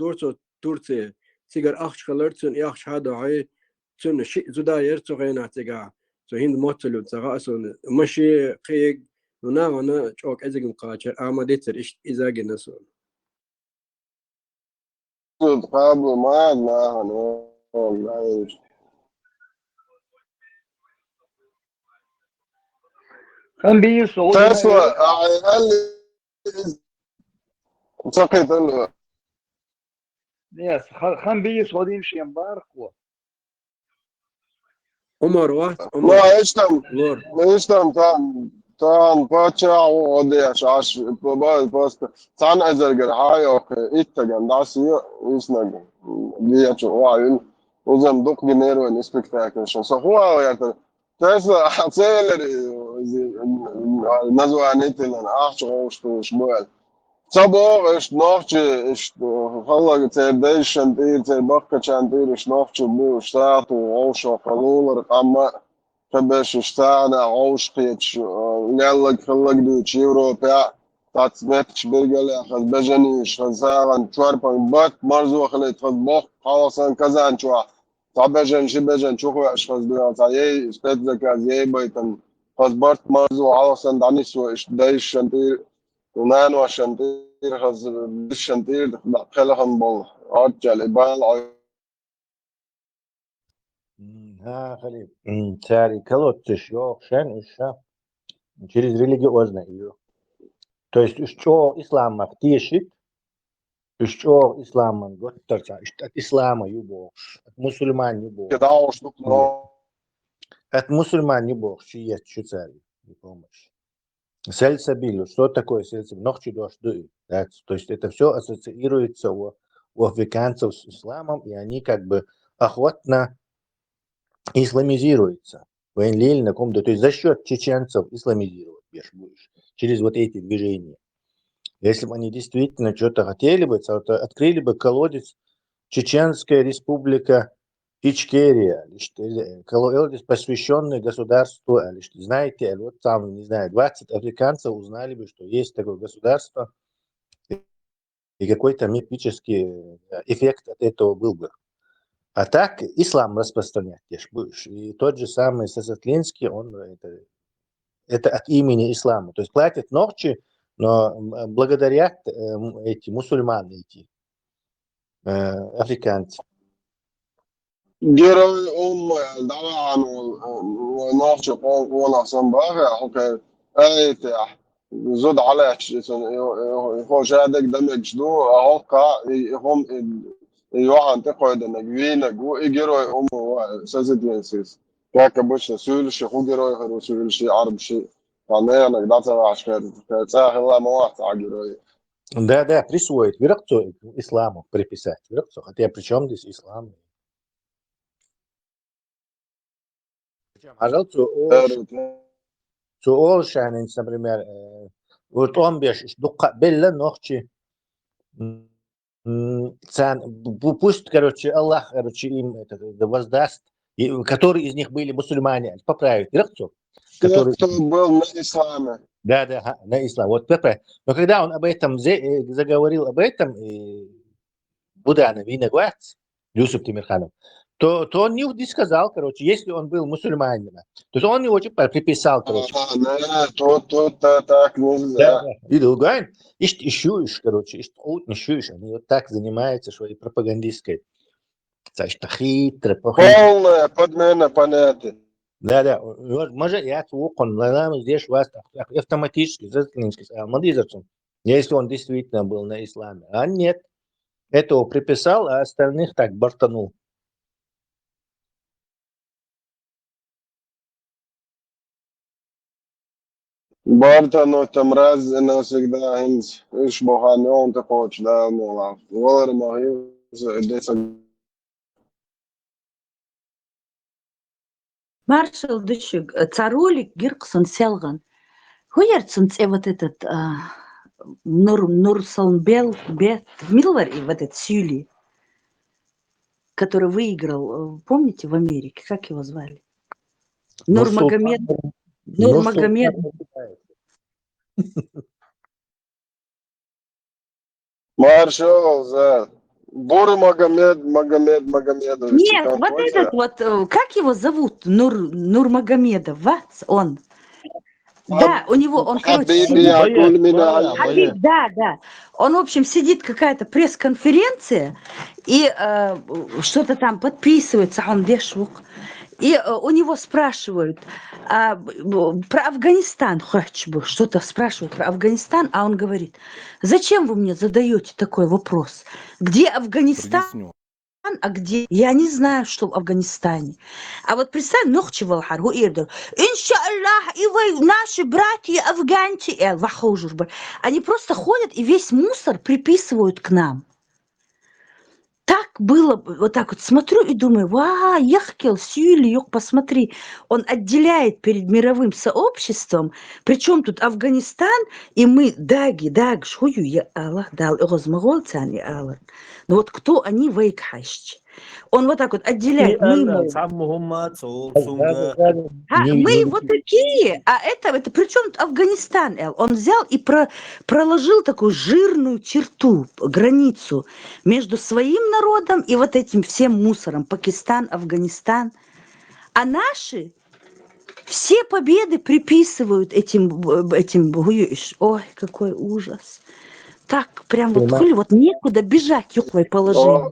تورتي تيجر أخش خلرتون يخش هذا عي تون شيء زدا يرتو غينا تيجا تو هند موتلو تغاسون مشي قيق وانا çok ezegim kaçar ama deter işte izage nasıl. قبل ما معنا والله كان بيسعود تسلا هل سقيت له يس خان بيسعود يمشي امبارح Omar var. ما Omar. اشتم Lord. ما اشتم تان باتشا ودي عش باست تان ازرقر هاي اوكي اتجن داسي يسنق بياتشو وايل وزن دوق جنيرو ان سبيكتاكل so هو يعني تسلا حسيلري نزوى نيتلن اخشو شمول صباح ist nachtje ist hallag ter shantir ter bakka shantir ist nachtje bu staat و عوشة قلولر اما تبش اشتانا عوش قيتش نالك خلق دوش يوروبيا تاتسمتش برقل اخذ بجنيش خزاغن تشاربن بات مرزو خليت خذ بوخ خلاصن كزان شوا تابجن شبجن شوخو اشخاص دوان تايي استدزك از يي بيتن خذ بارت مرزو خلاصن دانيسو اش دايش شانتير ونانو الشنطير خز الشنطير دخلهم بول رجال إبان ها Халид. Царь колодцы еще, шен еще. Через религиозное ее. То есть, что ислам тишит, что ислам готовится, от ислама юбок, от мусульман юбок. كده штук От мусульман юбок, есть что царь, не помощь. Сельсабилу, что такое сельсабилу? Ночью дождь дует. То есть, это все ассоциируется у африканцев с исламом, и они как бы охотно исламизируется. То есть за счет чеченцев исламизировать будешь через вот эти движения. Если бы они действительно что-то хотели бы, то открыли бы колодец Чеченская республика Ичкерия, колодец, посвященный государству, знаете, вот там, не знаю, 20 африканцев узнали бы, что есть такое государство, и какой-то мифический эффект от этого был бы. А так ислам распространять будешь. И тот же самый Сасатлинский, он это от имени ислама. То есть платят ночи, но благодаря эти мусульмане, эти африканцы. Герой طبعا ونافش قونا صنباغ اوكي ايت زود على يخوش هذاك دمج دو اوقع هم يوعن تقعد انك فينا جو جيروي سازدينسيس كاكا بوش سول شي خو جيروي خرو سول شي عرب شي فانا انك داتا عشان تساهل الله ما واحد جيروي Да, присвоить. Вероятно, исламу приписать. Вероятно, хотя при чем здесь ислам? سؤال شان например, вот он бежит, дука белла ночи, пусть, короче, Аллах, короче, им это воздаст, которые из них были мусульмане, поправить, который был на исламе. Да, на ислам. Вот поправить. Но когда он об этом заговорил об этом, Будана Виногвац, Юсуф Тимирханов, то он не сказал, короче, если он был мусульманином. То есть он не очень приписал, короче. Тут так нельзя. Да. И другой, ищешь, короче, ищешь. Они вот так занимаются своей пропагандистской. Значит, хитро, полная подмена понятия. Да. Может, я твой здесь вас автоматически, если он действительно был на исламе. А нет. Этого приписал, а остальных так бортанул. Бортану там раз навсегда يشبه عن يوم تقوش ده موضوع غير ما هي Маршал Дышик, царолик Гирксон Селган. Хуярцун вот этот Нурсалбел Милвар и вот этот Сюли, который выиграл, помните, в Америке, как его звали? Нурмагомед. Маршал Магомедович. Нет, вот этот вот, как его зовут? Нурмагомедов, он. Да, у него, он, короче, حبيبي сидит. يا كل من Хабиб, да, да. Он, в общем, сидит, какая-то пресс-конференция, и что-то там подписывается, он дешвук. И у него спрашивают про Афганистан, что-то спрашивают про Афганистан, а он говорит, зачем вы мне задаете такой вопрос? Где Афганистан? А где? Я не знаю, что в Афганистане. А вот представь, нохчевал харгу ирдер. Иншаллах, и вы, наши братья афганцы, они просто ходят и весь мусор приписывают к нам. Так было, вот так вот смотрю и думаю, ехкел, сюли, посмотри, он отделяет перед мировым сообществом, причем тут Афганистан, и мы, шую, я Аллах дал, но вот кто они, вейкхащ. Он вот так вот отделяет, мы вот такие, а это при чем тут Афганистан, он взял и проложил такую жирную черту, границу между своим народом и вот этим всем мусором, Пакистан, Афганистан, а наши все победы приписывают этим, ой, какой ужас. Так, прям вот некуда бежать, юхвой положение.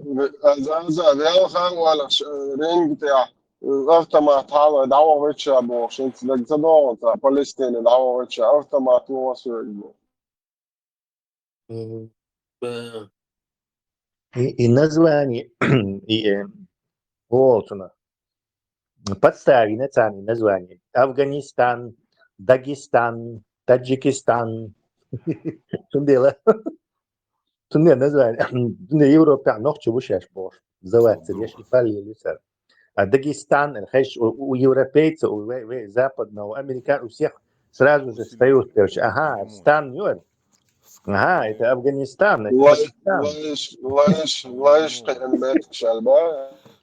автомат хава дава веча бо шинц легзадо за Палестина дава веча автомат лосу. И название и Уолтона подставили название. Афганистан, Дагестан, Таджикистан. Тундело. Тунде название. Европа нохчу вышаш бош. Заваться, лишь и палили сэр. А Дагестан, у европейцев, у западного, у американцев, у всех сразу же встают, короче, ага, стан, ага, это Афганистан, это Пакистан.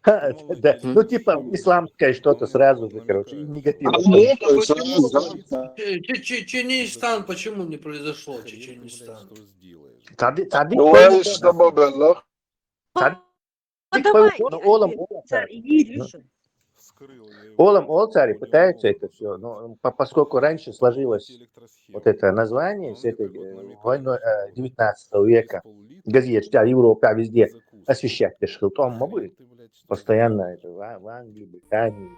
Да, ну типа исламское что-то сразу же, короче, негативно. Чеченистан почему не произошло? Чеченистан. Олам Олцари пытаются это все, но поскольку раньше сложилось вот это название с этой войной 19 века, газет, Европа везде освещать Пешхилтом, мы будем постоянно это в Англии, Британии.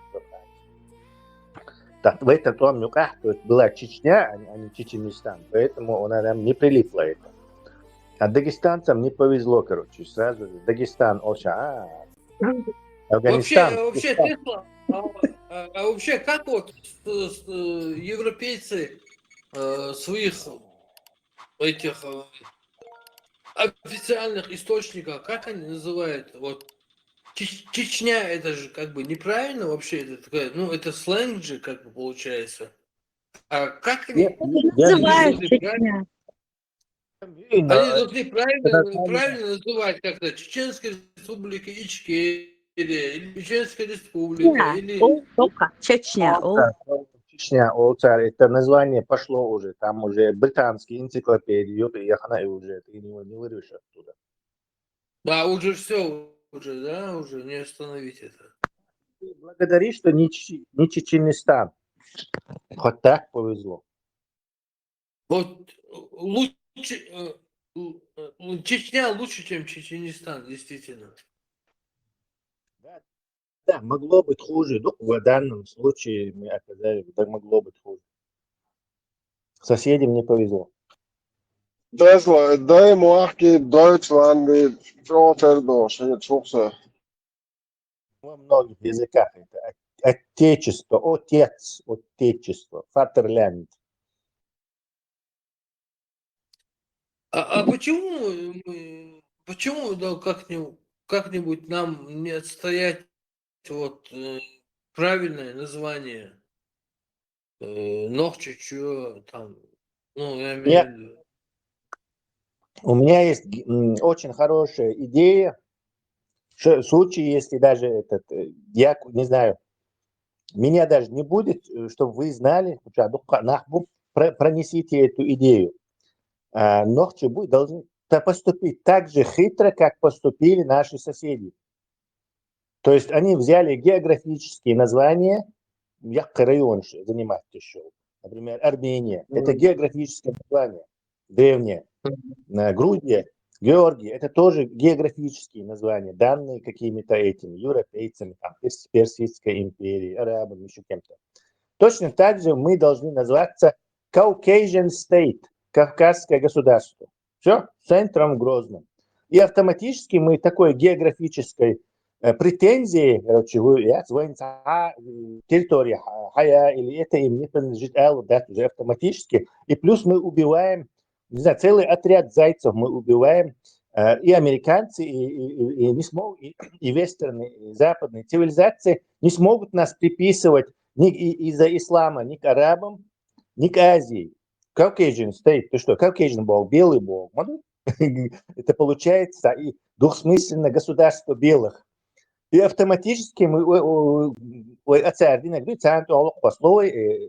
Так, в этом том мюках была Чечня, а не Чеченистан, поэтому она нам не прилипла это. А дагестанцам не повезло, короче, сразу же Дагестан, Афганистан. Вообще, вообще, как вот европейцы своих этих официальных источников, как они называют? Вот Чечня, это же как бы неправильно вообще, это такая, ну это сленг же как бы получается. А как они называют Чечня? Они должны правильно называть как-то Чеченская республика Ичкерия, или Чеченская республика, или... Чечня. Чечня, Олцарь, это название пошло уже, там уже британские энциклопедии, и уже, ты не вырвешь оттуда. Да, уже все, уже не остановить это. Благодари, что не Чеченистан. Хоть так повезло. Вот лучше, Чечня лучше, чем Чеченистан, действительно. Да, могло быть хуже. Ну, в данном случае мы оказались, да, могло быть хуже. Соседям не повезло. Дай муахки Deutschland Во многих языках это отечество, отец, отечество, Vaterland. А почему да, как-нибудь нам не отстоять вот правильное название Нохчичу там, ну, я имею в виду. У меня есть очень хорошая идея. В случае, если даже я не знаю, меня даже не будет, чтобы вы знали, пронесите эту идею. Нохчибуй должны поступить так же хитро, как поступили наши соседи. То есть они взяли географические названия, Якка район занимать еще. например, Армения. Это географическое название, древнее. Грузия, Георгия, это тоже географические названия, данные какими-то этими европейцами, там, Персидской империей, арабами, еще кем-то. Точно так же мы должны называться Caucasian State, Кавказское государство. Все, центром Грозным. И автоматически мы такой географической претензии, короче, территория Хая, или это им не принадлежит, да, уже автоматически. И плюс мы убиваем, не знаю, целый отряд зайцев мы убиваем, и американцы, и не смогут, и вестерны, и западные цивилизации не смогут нас приписывать ни из-за ислама ни к арабам, ни к Азии. Caucasian State, ты что, Caucasian бог, белый бог. Это получается и двухсмысленно государство белых. И автоматически мы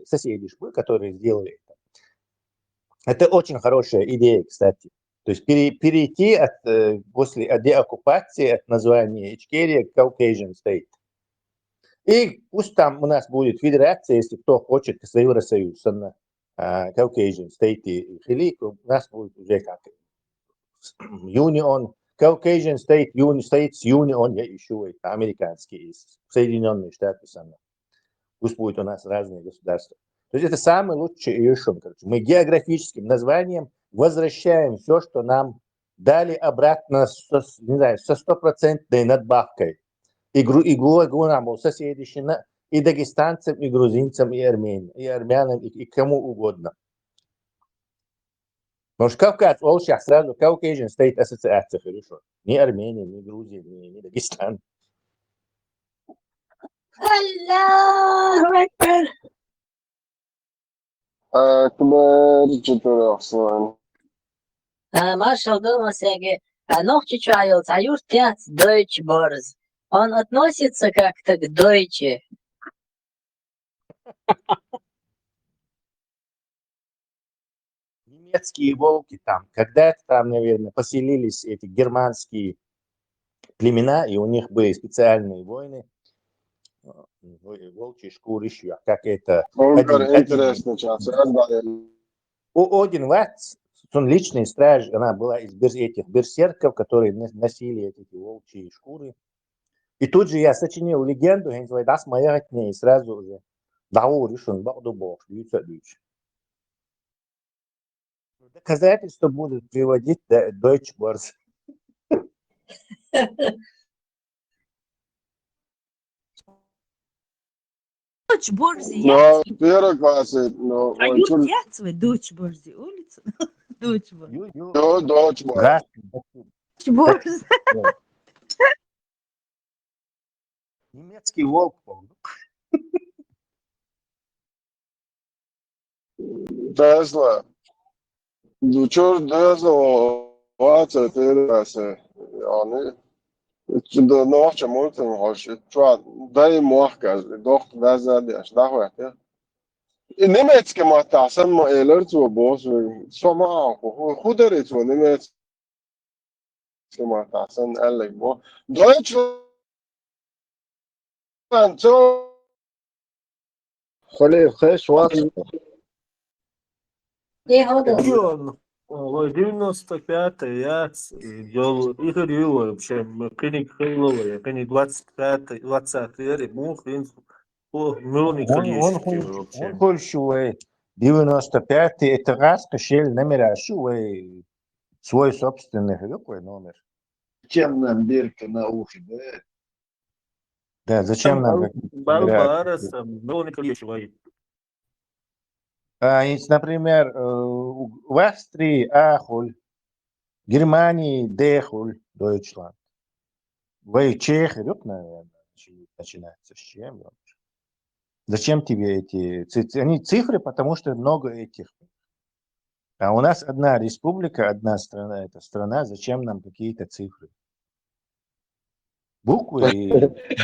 соседи, которые сделали это. Это очень хорошая идея, кстати. То есть перейти после деоккупации от названия Ичкерия к Caucasian State. И пусть там у нас будет федерация, если кто хочет Евросоюз на Caucasian State и Хилик, у нас будет уже как Union, Caucasian State, States Union, я ищу это американские, Соединенные Штаты сами. Пусть будет у нас разные государства. То есть это самый лучший решен. Мы географическим названием возвращаем все, что нам дали обратно со 100% надбавкой. И нам соседи, и дагестанцам, и грузинцам, и армянам, и кому угодно. Потому что Кавказ, он сейчас сразу Caucasian State ассоциация, хорошо. Ни Армения, ни Грузия, ни Дагестан. Аллаху Акбар. أكبر جتر أحسن. Маршал Думасяге, noch чичайот, аюр 5 Deutsch Börse. Он относится как-то к Deutsche. Немецкие волки там, когда-то там, наверное, поселились эти германские племена, и у них были специальные войны. Волчьи шкуры еще, как это... Один Ватц, он личный страж, она была из этих берсерков, которые носили эти волчьи шкуры. И тут же я сочинил легенду, я называю, das моя от ней, сразу же. Доказательства будут приводить Deutsche Börse. Deutsche Börse, No, первый класс, но... Deutsche Börse, улица. Deutsche Börse. Deutsche Börse. Deutsche Börse. Немецкий волк. Tesla. Duçur Tesla Vācija tirāsē. Yani da nohça multum hoş. Çuat dayı muhakkaz. Doch vezad yaş. Dahvet ya. Nemetski mahtasan ma elertu boz. Soma خuderitu nemetski mahtasan elek bo. Deutschland so خليه خيش واصل. Регион. 95-й, я Игорь Юлов, вообще, Кеник Хейлова, я Кеник 20-й, Мух, Милоник вообще. Он большой. 95-й, это раз кошель номера, свой собственный какой номер. Чем нам бирка на ухе, да? Да, зачем нам? Барбарас, Милоник Ильичевой. Например, в Австрии Ахуль, в Германии Дехуль, Deutschland. В Чехии, наверное, начинается с чем? Зачем тебе эти цифры? Они цифры, потому что много этих. А у нас одна республика, одна страна, это страна, зачем нам какие-то цифры? Буквы и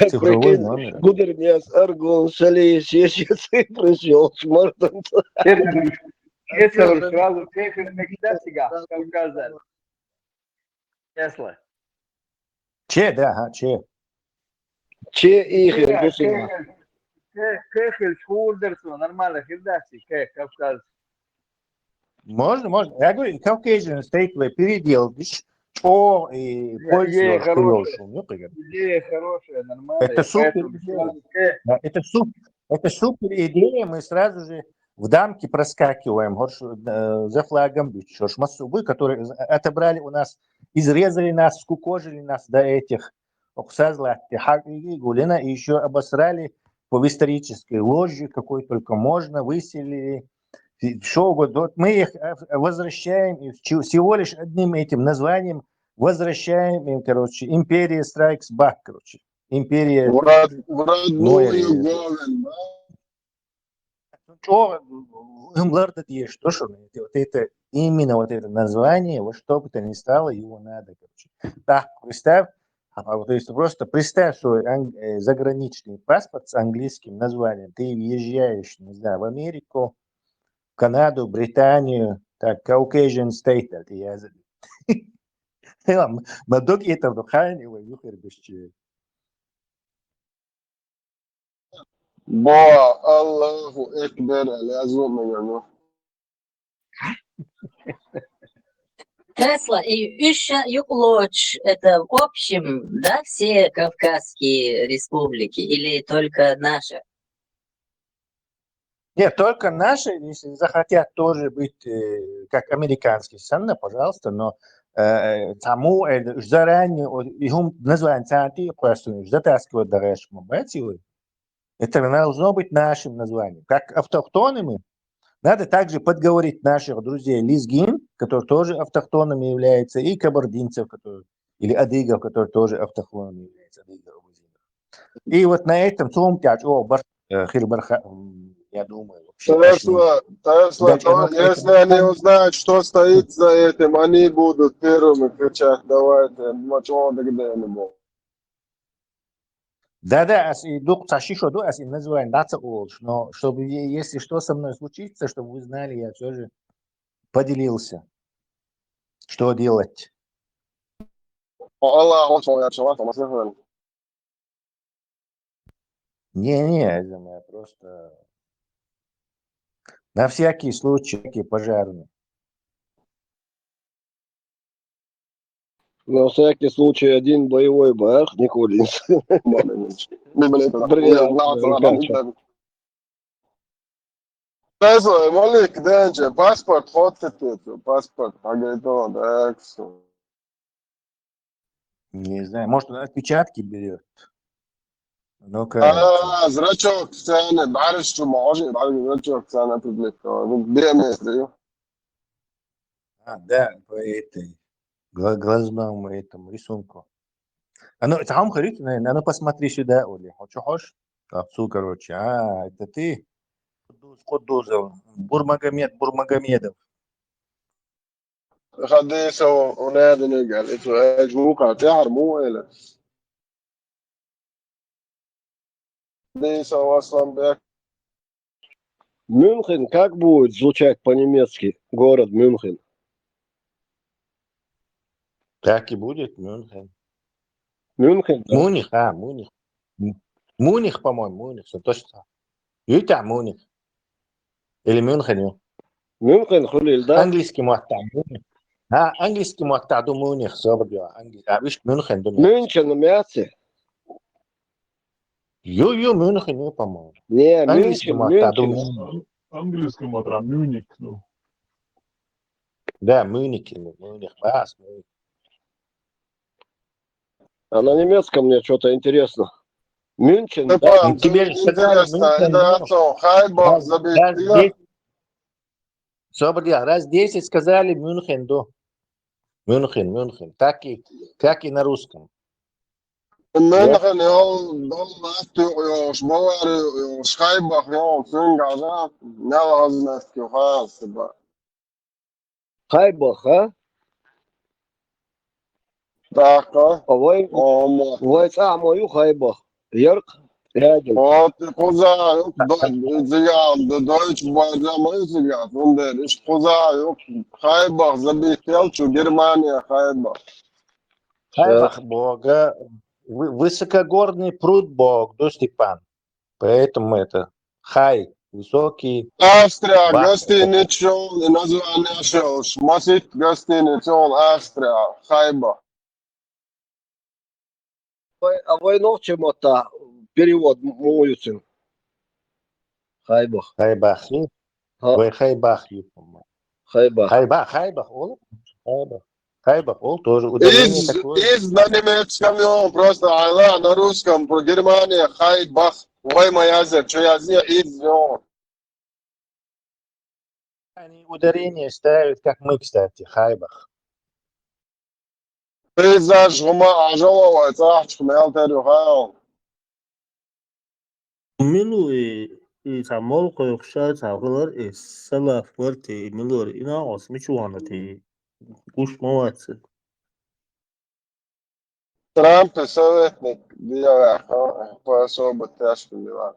цифровой номер. Гудерняс, Аргон, Шалей, Шеши, цифры, Шелш, Мартон. Это сразу цифры на себя, Кавказа. Тесла. Че, да, че. Че их, Кехель, Шхурдерсу, нормально, Хирдаси, Кавказ. Можно. Я говорю, Caucasian state вы переделать, что и Идея пользоваться хорошая. хорошим. Ну, примерно. Идея хорошая, нормально. Это супер Поэтому идея. сразу Да, это супер идея. Мы сразу же в дамки проскакиваем. За флагом быть. Вы, которые отобрали у нас, изрезали нас, скукожили нас до этих Гулина, и еще обосрали по исторической ложи, какой только можно, выселили. Вот мы их возвращаем, и всего лишь одним этим названием возвращаем им, короче, Империя Strikes Back, короче. Империя... В родную Говен, Что Лорд есть, что вот это именно вот это название, вот что бы то ни стало, его надо, короче. Так, представь, то есть просто представь свой заграничный паспорт с английским названием, ты въезжаешь, не знаю, в Америку, Канаду, Британию, так, Caucasian State, это я забыл. Мадок это вдохание, вы юхербищи. Боа, Аллаху Экбер, Алязу Магану. Тесла и еще Юклоч, это в общем, да, все Кавказские республики или только наши? Нет, только наши, если захотят тоже быть как американские страны, пожалуйста, но тому заранее, их называем центри, просто затаскивают до решма, это должно быть нашим названием. Как автохтонами, надо также подговорить наших друзей лезгин, которые тоже автохтонами являются, и кабардинцев, которые, или адыгов, которые тоже автохтонами являются. И вот на этом я думаю, Тесла, если они узнают, что стоит за этим, они будут первыми кричать, давайте, мочо тогда не будет. Да, называем, но чтобы, если что со мной случится, чтобы вы знали, я все же поделился, что делать. Не, я просто на всякий случай пожарный. На всякий случай один боевой БР, Николинс. Тесла, Малик, Денче, паспорт, фоткайте, паспорт, агайтон, эксу. Не знаю, может он отпечатки берет. Ну-ка. Зрачок цены, бариш, что может, зрачок цены публиковал. Где место? Да, по этой глазному этому рисунку. Там говорит, ну посмотри сюда, Оля. Хочешь? Отцу, короче. Это ты? Кудузов. Бурмагомедов. خديسه ونادي قال اجموك تعر مو إلى خديسه اصلا بك. Мюнхен как будет звучать по-немецки? Город Мюнхен. Так и будет Мюнхен. Мюнхен? Да? Муних. Муних, по-моему, Муних, все точно. Юта Муних. Или Мюнхен. Мюнхен, Хулиль, да? Английский муаттар Муних. Английский муаттар до Муних, собрал. Вишь, Мюнхен до Мюнхен, мясо. Мюнхен, по-моему. Не, Английский муаттар до Мюнхен. Муних. Английский муаттар Мюних. Да, Мюних. А на немецком мне что-то интересно. Мюнхен, да? Тебе же сказали, раз 10 сказали Мюнхен, до. Мюнхен. Так и на русском. München, Schreibach, Zünga, Хайбах, а? Так, Вой самую Хайбах. Ярк, рядом. вот, куза, Deutsch, Bayzamaiziga, Wunderlich, куза, Хайбах, Забихтелчу, Германия, Хайбах. Хайбах Бога, высокогорный пруд Бог, до Степан. Поэтому это хай высокий, Австрия, бах. гостиница, название шелш. Масит гостиница, Австрия, Хайба. А войнов чем-то перевод муюцин. Хайбах. Хайбах. Ой, хайбах. Хайбах. Хайбах. Хайбах. Ол тоже ударение такое. Из на немецком, просто айла на русском, про Германия, Хайбах. Ой, моя язык, что я знаю, из Они ударение ставят, как мы, кстати, хайбах. Пейзаж, ажалова, цахчик, мелтерю, хайл. Милу и самол койокша цагылар салаф варти милур ина осмичуана ти куш моватсы. Трамп и советник, диалях, по особо тяжким делам.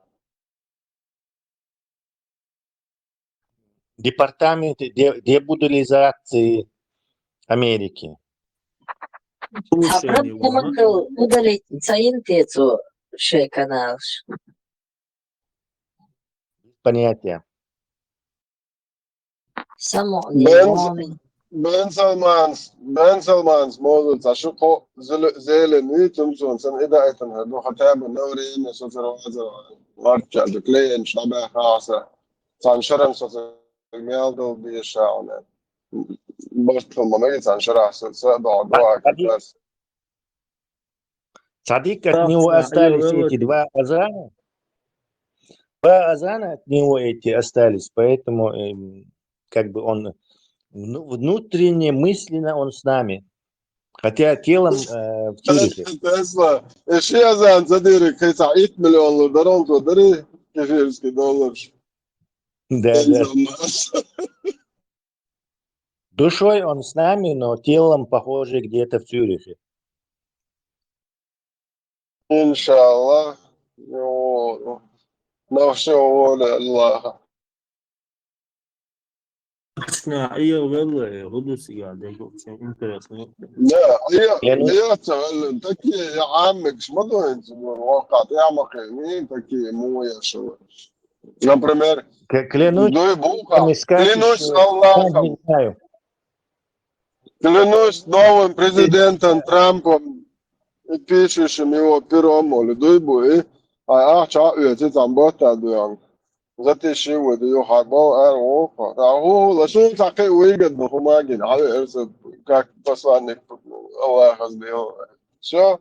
Департамент дебудализации Америки. А проблема удалить цаинтецу шей канал. Понятие. Само Ben Salmans موضوع عشقه زيلني تمسون سن إذا أتنا هدو حتى بنورين سوتر وازر وارجع دكلين شبه خاصة عن شرم سوتر ميالدو بيشاعنا برضو ما ميت عن شرح سأضع دواء كبس Садик, от него остались эти два азана. Два азана от него эти остались, поэтому как бы он внутренне, мысленно он с нами. Хотя телом в Цюрихе. Тесла, еще азан задирик, хотя 8 миллионов дорог, то дари кефирский доллар. Да. Душой он с нами, но телом, похоже, где-то в Цюрихе. Иншаллах. На все воля Аллаха. صناعية ولا هدوسي قاعد يقول انترستنج. لا هي تعلم تكي يا عمك شو ما انت واقع تعمل قيمين تكي مو يا شو например ну бука клянусь Аллахом клянусь новым президентом Трампом и пишущим его пером или дуйбу а ча это там бота дуян Затиши with you harbor and walk. هو لشو تعقي ويجد هما جن على إرسل كاك посланник الله خزبيه شو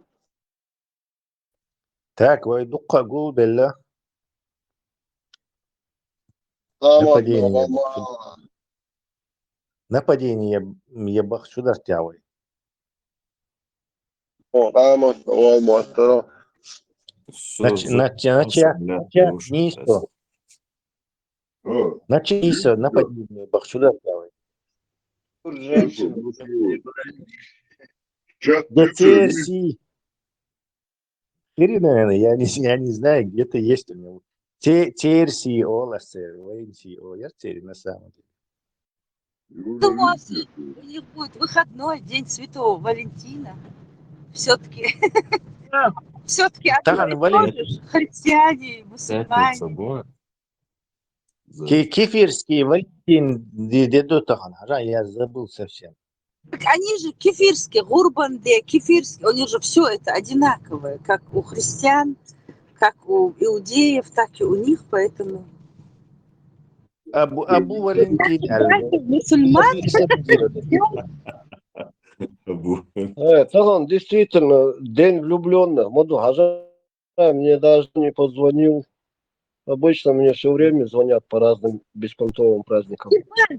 Так, войдука гул белла. Нападение ебах чудартявый. Начисто. Начисто нападение ебах чудартявый. Терси. Наверное, я не знаю, где-то есть у него. Терси оласе, венси о, я терси на самом деле. Думаю, у них будет выходной, День Святого Валентина. Все-таки христиане и мусульмане. Кефирский Валентин, я забыл совсем. Так они же кефирские, гурбанде, кефирские, у них же все это одинаковое, как у христиан, как у иудеев, так и у них, поэтому... Абу Валентин. Он действительно день влюбленных. Моду Хажа мне даже не позвонил. Обычно мне все время звонят по разным беспонтовым праздникам.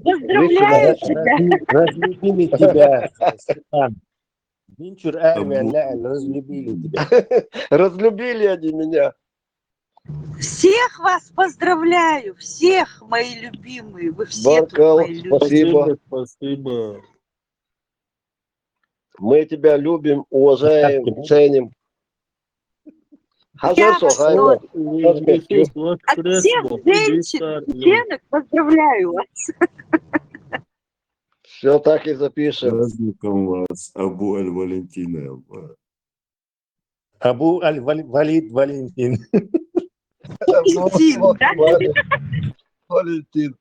Поздравляю тебя! Разлюбили тебя, Степан. Винчур разлюбили тебя. Разлюбили они меня. Всех вас поздравляю, всех, мои любимые. Вы все Баркал, мои спасибо. Спасибо. Мы тебя любим, уважаем, ценим. От всех женщин, девчонок поздравляю вас. Все так и запишем. Праздником вас, Абу Аль-Валентина. Абу Аль-Валид Валентин. Валентин, да? Валентин.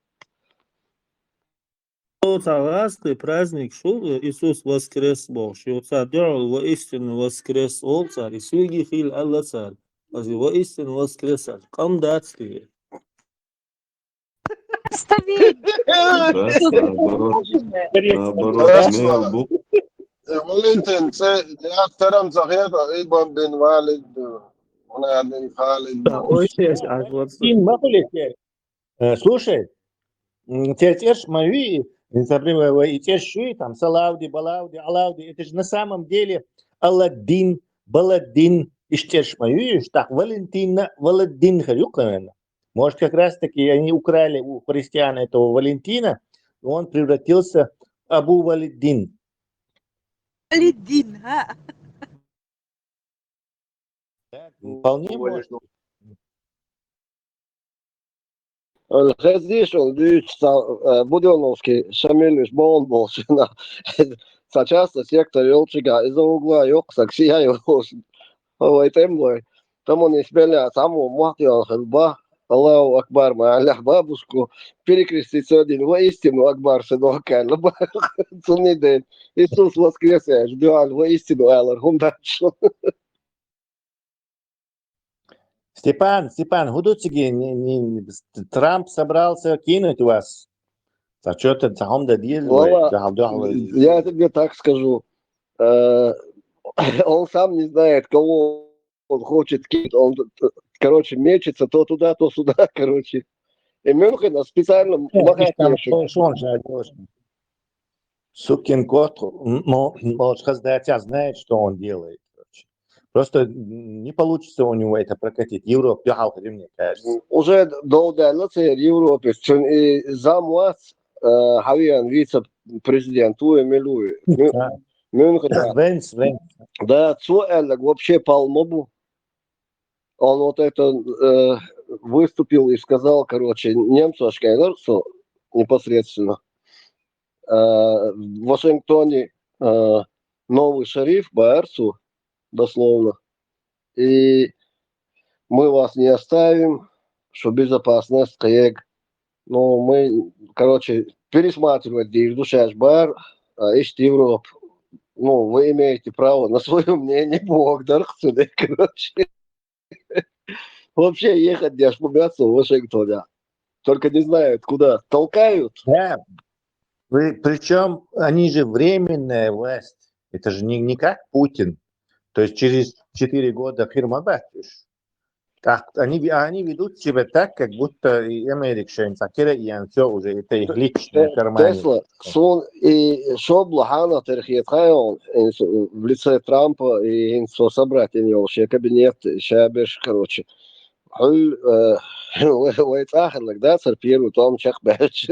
Согласный праздник шел, Иисус воскрес Бог. И делал воистину воскрес Ол царь, и слуги хил Алла царь. Воистину воскресал. Камдатский. наоборот, Мел Бук. Валентин, я втором захеду, Ибн бин Валид, Унадин Халид. Слушай, теперь мои, и те там Салауди, Балауди, Алауди, это же на самом деле Алладдин, Баладдин, иштерш мою, так Валентина, Валаддин Харюкана. Может, как раз таки они украли у христиан этого Валентина, и он превратился в Абу Валиддин. Валентин, а? Вполне можно. Здесь он Буденовский Шамилевич Бонболшина. Сейчас сектор Елчига из-за угла Йоксак сияет. Ой, темлой. Там он испеля саму Махтион Хазба. Аллаху Акбар, моя бабушку. Перекреститься один. Воистину Акбар Сидока. Цуниден. Иисус воскресе. Ждуаль. Воистину Аллах. Хумдачу. Степан, гудуцigi, Трамп собрался кинуть вас. А что-то там Я тебе так скажу. Он сам не знает, кого он хочет кинуть. Он, короче, мечется то туда, то сюда, короче. И Мюнхен специально махать Сукин кот, может, Хаздатя знает, что он делает. Просто не получится у него это прокатить. Европа бежал, мне кажется. Уже долдалится Европе. И замуаз Хавиан вице-президент Уэмилуи. Венс. Да, Цуэллак вообще полмобу. Он вот это выступил и сказал, короче, немцу Ашкайнерсу непосредственно. В Вашингтоне новый шериф Баэрсу, дословно. И мы вас не оставим, что безопасность, каег. Но мы, короче, пересматривать душаш бар, ищет Европу. Ну, вы имеете право на свое мнение, Бог, да, короче. Вообще ехать где шпугаться в Вашингтоне. Только не знают, куда. Толкают. Да. Причем они же временная власть. Это же не как Путин. То есть через 4 года фирма батюш. Так, они ведут себя так, как будто и Америка все уже, это их личное кармане. Тесла, сон и Шоблахана Терхиетхайон в лице Трампа и инсо собрать его кабинет, шабеш, короче. Вайтахарлак, да, царпирует, он чахбэч.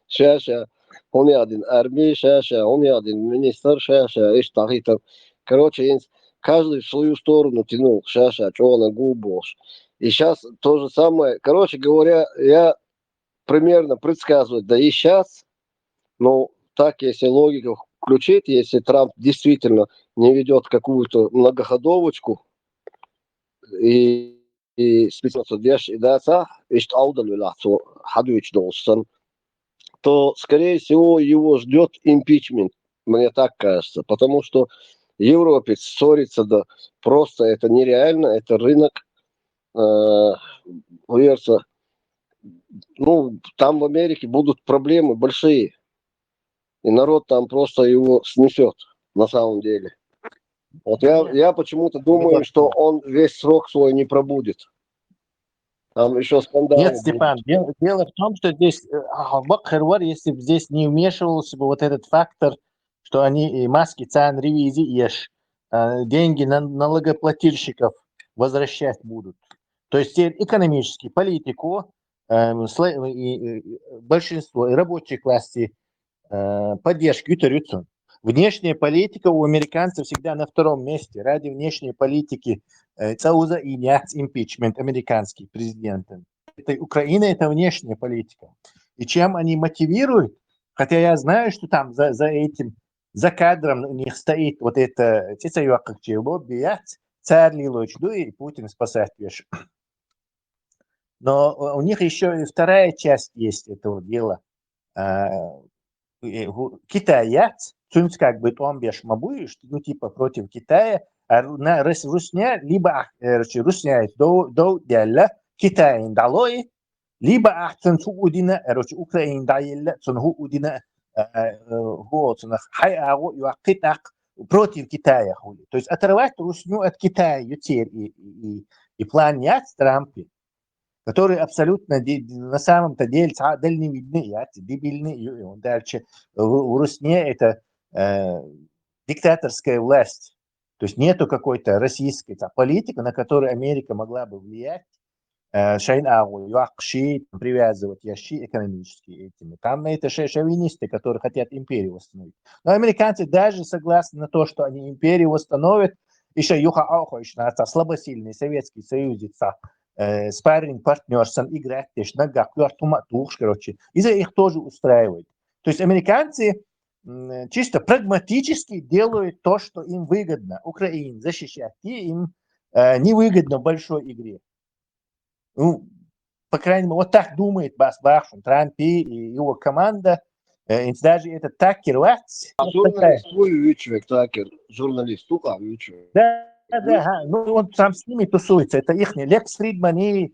Шаша, он и один армии, шаша, он и один министр, шаша, иш тахитан. Короче, каждый в свою сторону тянул, шаша, чего на губу. И сейчас то же самое. Короче говоря, я примерно предсказываю, да и сейчас, ну, так, если логику включить, если Трамп действительно не ведет какую-то многоходовочку, и специально дешь, и да, то, скорее всего, его ждет импичмент, мне так кажется, потому что европец ссорится, да, просто это нереально, это рынок, верится, ну, там в Америке будут проблемы большие, и народ там просто его снесет, на самом деле. Вот я почему-то думаю, что он весь срок свой не пробудет. Там еще скандал. Нет, Степан, дело в том, что здесь, если бы здесь не вмешивался бы вот этот фактор, что они маски цен ревизии деньги налогоплательщиков возвращать будут. То есть экономически, политику, большинство и рабочей классы поддержки ютарются. Внешняя политика у американцев всегда на втором месте. Ради внешней политики Цауза и нет импичмент американский президентом. Украина это внешняя политика. И чем они мотивируют, хотя я знаю, что там за этим, за кадром у них стоит вот это царь Лилович, и Путин спасать вещь. Но у них еще и вторая часть есть этого дела. Китаец, как бы он беш мабуешь, ну типа против Китая, на Русня либо Русня до дела Китай далой, либо ахтен суудина, Украин дайла, цунху удина, вот, хай агу юакитак против Китая хули. То есть оторвать Русню от Китая и план Трампе, который абсолютно на самом-то деле дебильный, он дальше в Русне это диктаторская власть, то есть нету какой-то российской политики, на которую Америка могла бы влиять, привязывать ящи экономически этими. Там это шовинисты, которые хотят империю восстановить. Но американцы даже согласны на то, что они империю восстановят, еще слабосильный Советский Союз, спарринг партнер, играть, короче, из-за их тоже устраивает. То есть американцы чисто прагматически делают то, что им выгодно. Украину защищать, и им невыгодно в большой игре. Ну, по крайней мере, вот так думает Бас Бахшин, Трамп и его команда. Даже это Такер Ватс. Такер, журналист, Да, ну он сам с ними тусуется. Это их Лекс Фридман и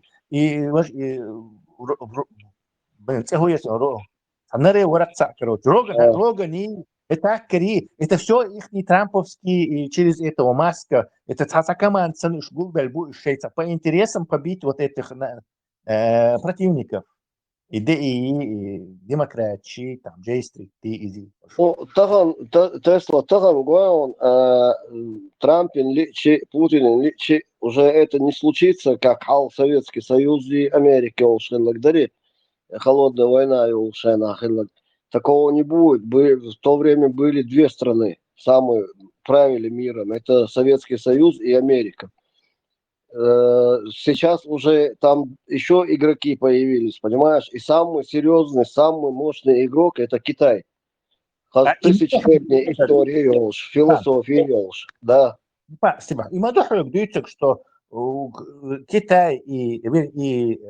Роган, это все их не трамповские через этого Маска. Это команда по интересам побить вот этих противников. И демократии, там, Джейстрит, и Тесла, Трампин личи, Путин личи, уже это не случится, как Советский Союз и Америка ушли, холодная война и ушли. Такого не будет. В то время были две страны, самые правили миром. Это Советский Союз и Америка. Сейчас уже там еще игроки появились, понимаешь? И самый серьезный, самый мощный игрок это Китай. Тысячелетняя история, философия, да. Спасибо. И Мадухов говорит, что Китай и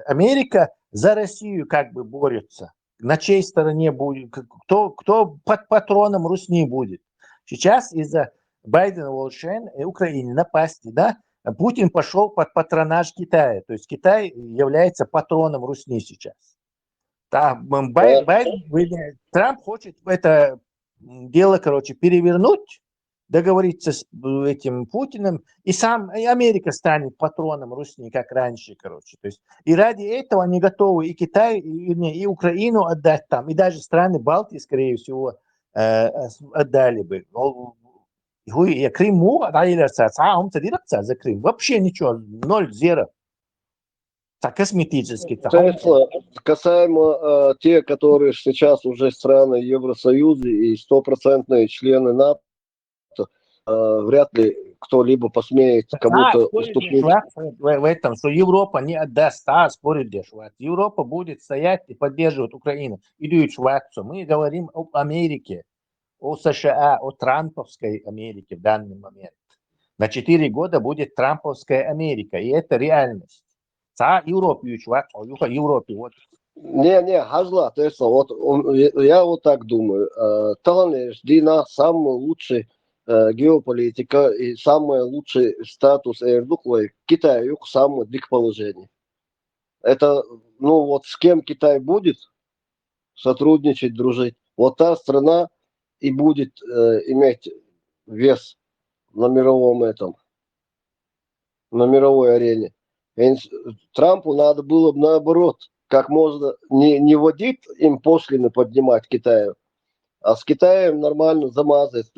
Америка за Россию как бы борются. На чьей стороне будет, кто под патроном Русни будет. Сейчас из-за Байдена, Волшен и Украины напасти, да, Путин пошел под патронаж Китая. То есть Китай является патроном Русни сейчас. Трамп хочет это дело, перевернуть, договориться с этим Путиным, и Америка станет патроном Русни, как раньше, То есть, и ради этого они готовы и Китай, и Украину отдать там, и даже страны Балтии, скорее всего, отдали бы. Крым за Крым. Вообще ничего, 0-0. Косметически. Касаемо тех, которые сейчас уже страны Евросоюза и 100% члены НАТО, вряд ли кто-либо посмеет кому-то уступить. В этом, что Европа не отдаст, спорит Дешват. Европа будет стоять и поддерживать Украину. Мы говорим об Америке, о США, о трамповской Америке в данный момент. На 4 года будет трамповская Америка, и это реальность. Европе. Не, Хазла, я вот так думаю. Таланеш Дина самый лучший геополитика и самый лучший статус Эрдуклой Китаю самое дик положение. Это, с кем Китай будет сотрудничать, дружить, вот та страна и будет иметь вес на мировой арене. Трампу надо было бы наоборот, как можно не вводить им пошлины поднимать Китаю, а с Китаем нормально замазать,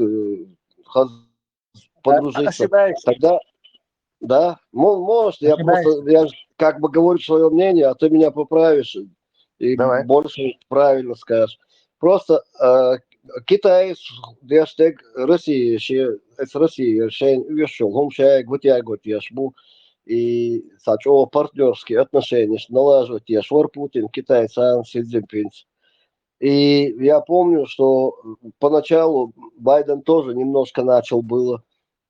подружиться. Тогда, да, может, я как бы говорю свое мнение, а ты меня поправишь и больше правильно скажешь. Просто Китай, Россия, и партнерские отношения налаживать Путин, Китай, сам Си Цзиньпин. И я помню, что поначалу Байден тоже немножко начал было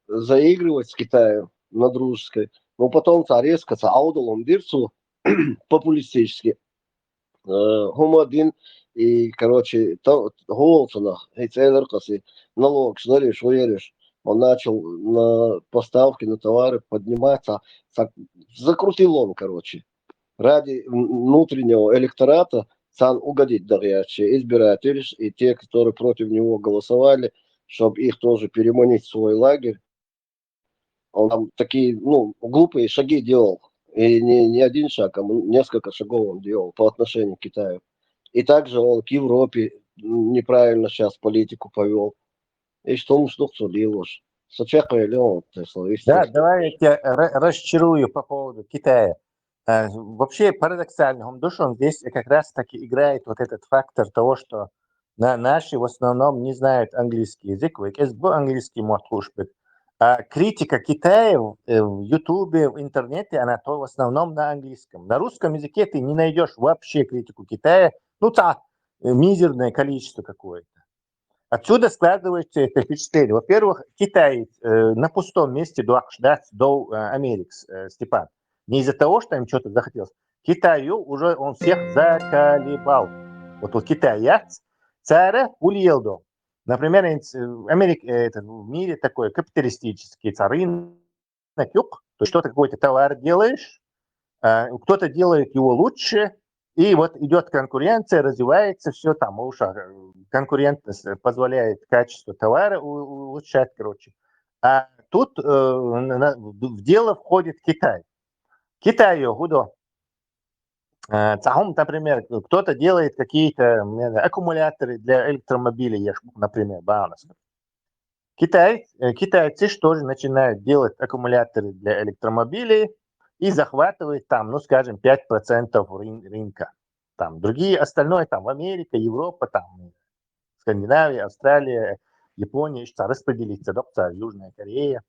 заигрывать с Китаем на дружеской, но потом резко аудалом дирцу популистически. Гум-1 и, короче, Голцена, и Цейлеркас, налог, смотришь, веришь, он начал на поставки, на товары подниматься, закрутил он, короче, ради внутреннего электората, сам угодить горячие избиратели и те, которые против него голосовали, чтобы их тоже переманить в свой лагерь. Он там такие, ну, глупые шаги делал. И не один шаг, а несколько шагов он делал по отношению к Китаю. И также он к Европе неправильно сейчас политику повел. И что мы что судил уж. Да, давай я тебя расчарую по поводу Китая. Вообще парадоксально, он душом здесь как раз таки играет вот этот фактор того, что наши в основном не знают английский язык, английский может быть. А критика Китая в Ютубе, в интернете, она то в основном на английском. На русском языке ты не найдешь вообще критику Китая, ну так, мизерное количество какое-то. Отсюда складывается это впечатление. Во-первых, Китай на пустом месте ждать до Америки, Степан. Не из-за того, что им что-то захотелось. Китаю уже он всех заколебал. Вот китаец царя улелдо. Например, Америка, в мире такой капиталистический рынок, то есть что-то какой-то товар делаешь, кто-то делает его лучше, и вот идет конкуренция, развивается все там, конкурентность позволяет качество товара улучшать, короче. А тут в дело входит Китай. Китай, например, кто-то делает какие-то аккумуляторы для электромобилей, например, китайцы тоже начинают делать аккумуляторы для электромобилей и захватывают там, ну, скажем, 5% рынка. Там другие, остальное там Америка, Европа, там Скандинавия, Австралия, Япония, распределится, Южная Корея.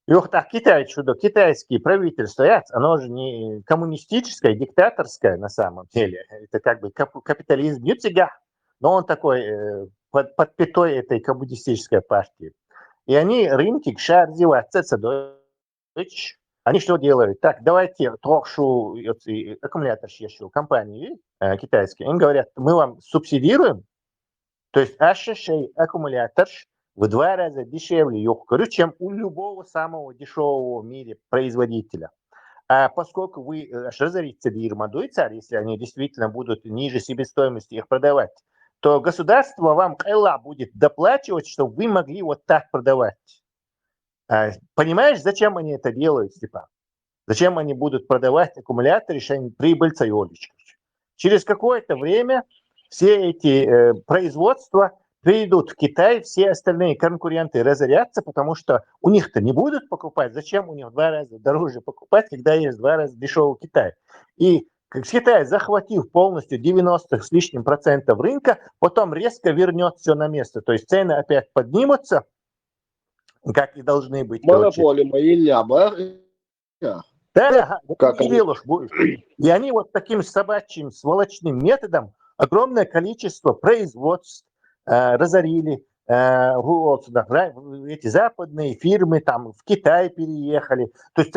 И вот так китайские правительства, оно же не коммунистическое, диктаторское на самом деле. Это как бы капитализм Ютига, но он такой под пятой этой коммунистической партии. И они рынки они что делают? Так, давайте токшу аккумуляторщики компании китайские. Им говорят, мы вам субсидируем, то есть аккумулятор в 2 раза дешевле, чем у любого самого дешевого в мире производителя. А поскольку вы разорите если они действительно будут ниже себестоимости их продавать, то государство вам будет доплачивать, чтобы вы могли вот так продавать. Понимаешь, зачем они это делают, Степан? Зачем они будут продавать аккумуляторы, если они прибыль цаёлечка? Через какое-то время все эти производства придут в Китай, все остальные конкуренты разорятся, потому что у них-то не будут покупать. Зачем у них в 2 раза дороже покупать, когда есть в 2 раза дешевый Китай? И Китай, захватив полностью 90 с лишним процентов рынка, потом резко вернет все на место. То есть цены опять поднимутся, как и должны быть. Монополия Да, и они вот таким собачьим, сволочным методом огромное количество производств разорили. Эти западные фирмы там в Китай переехали. То есть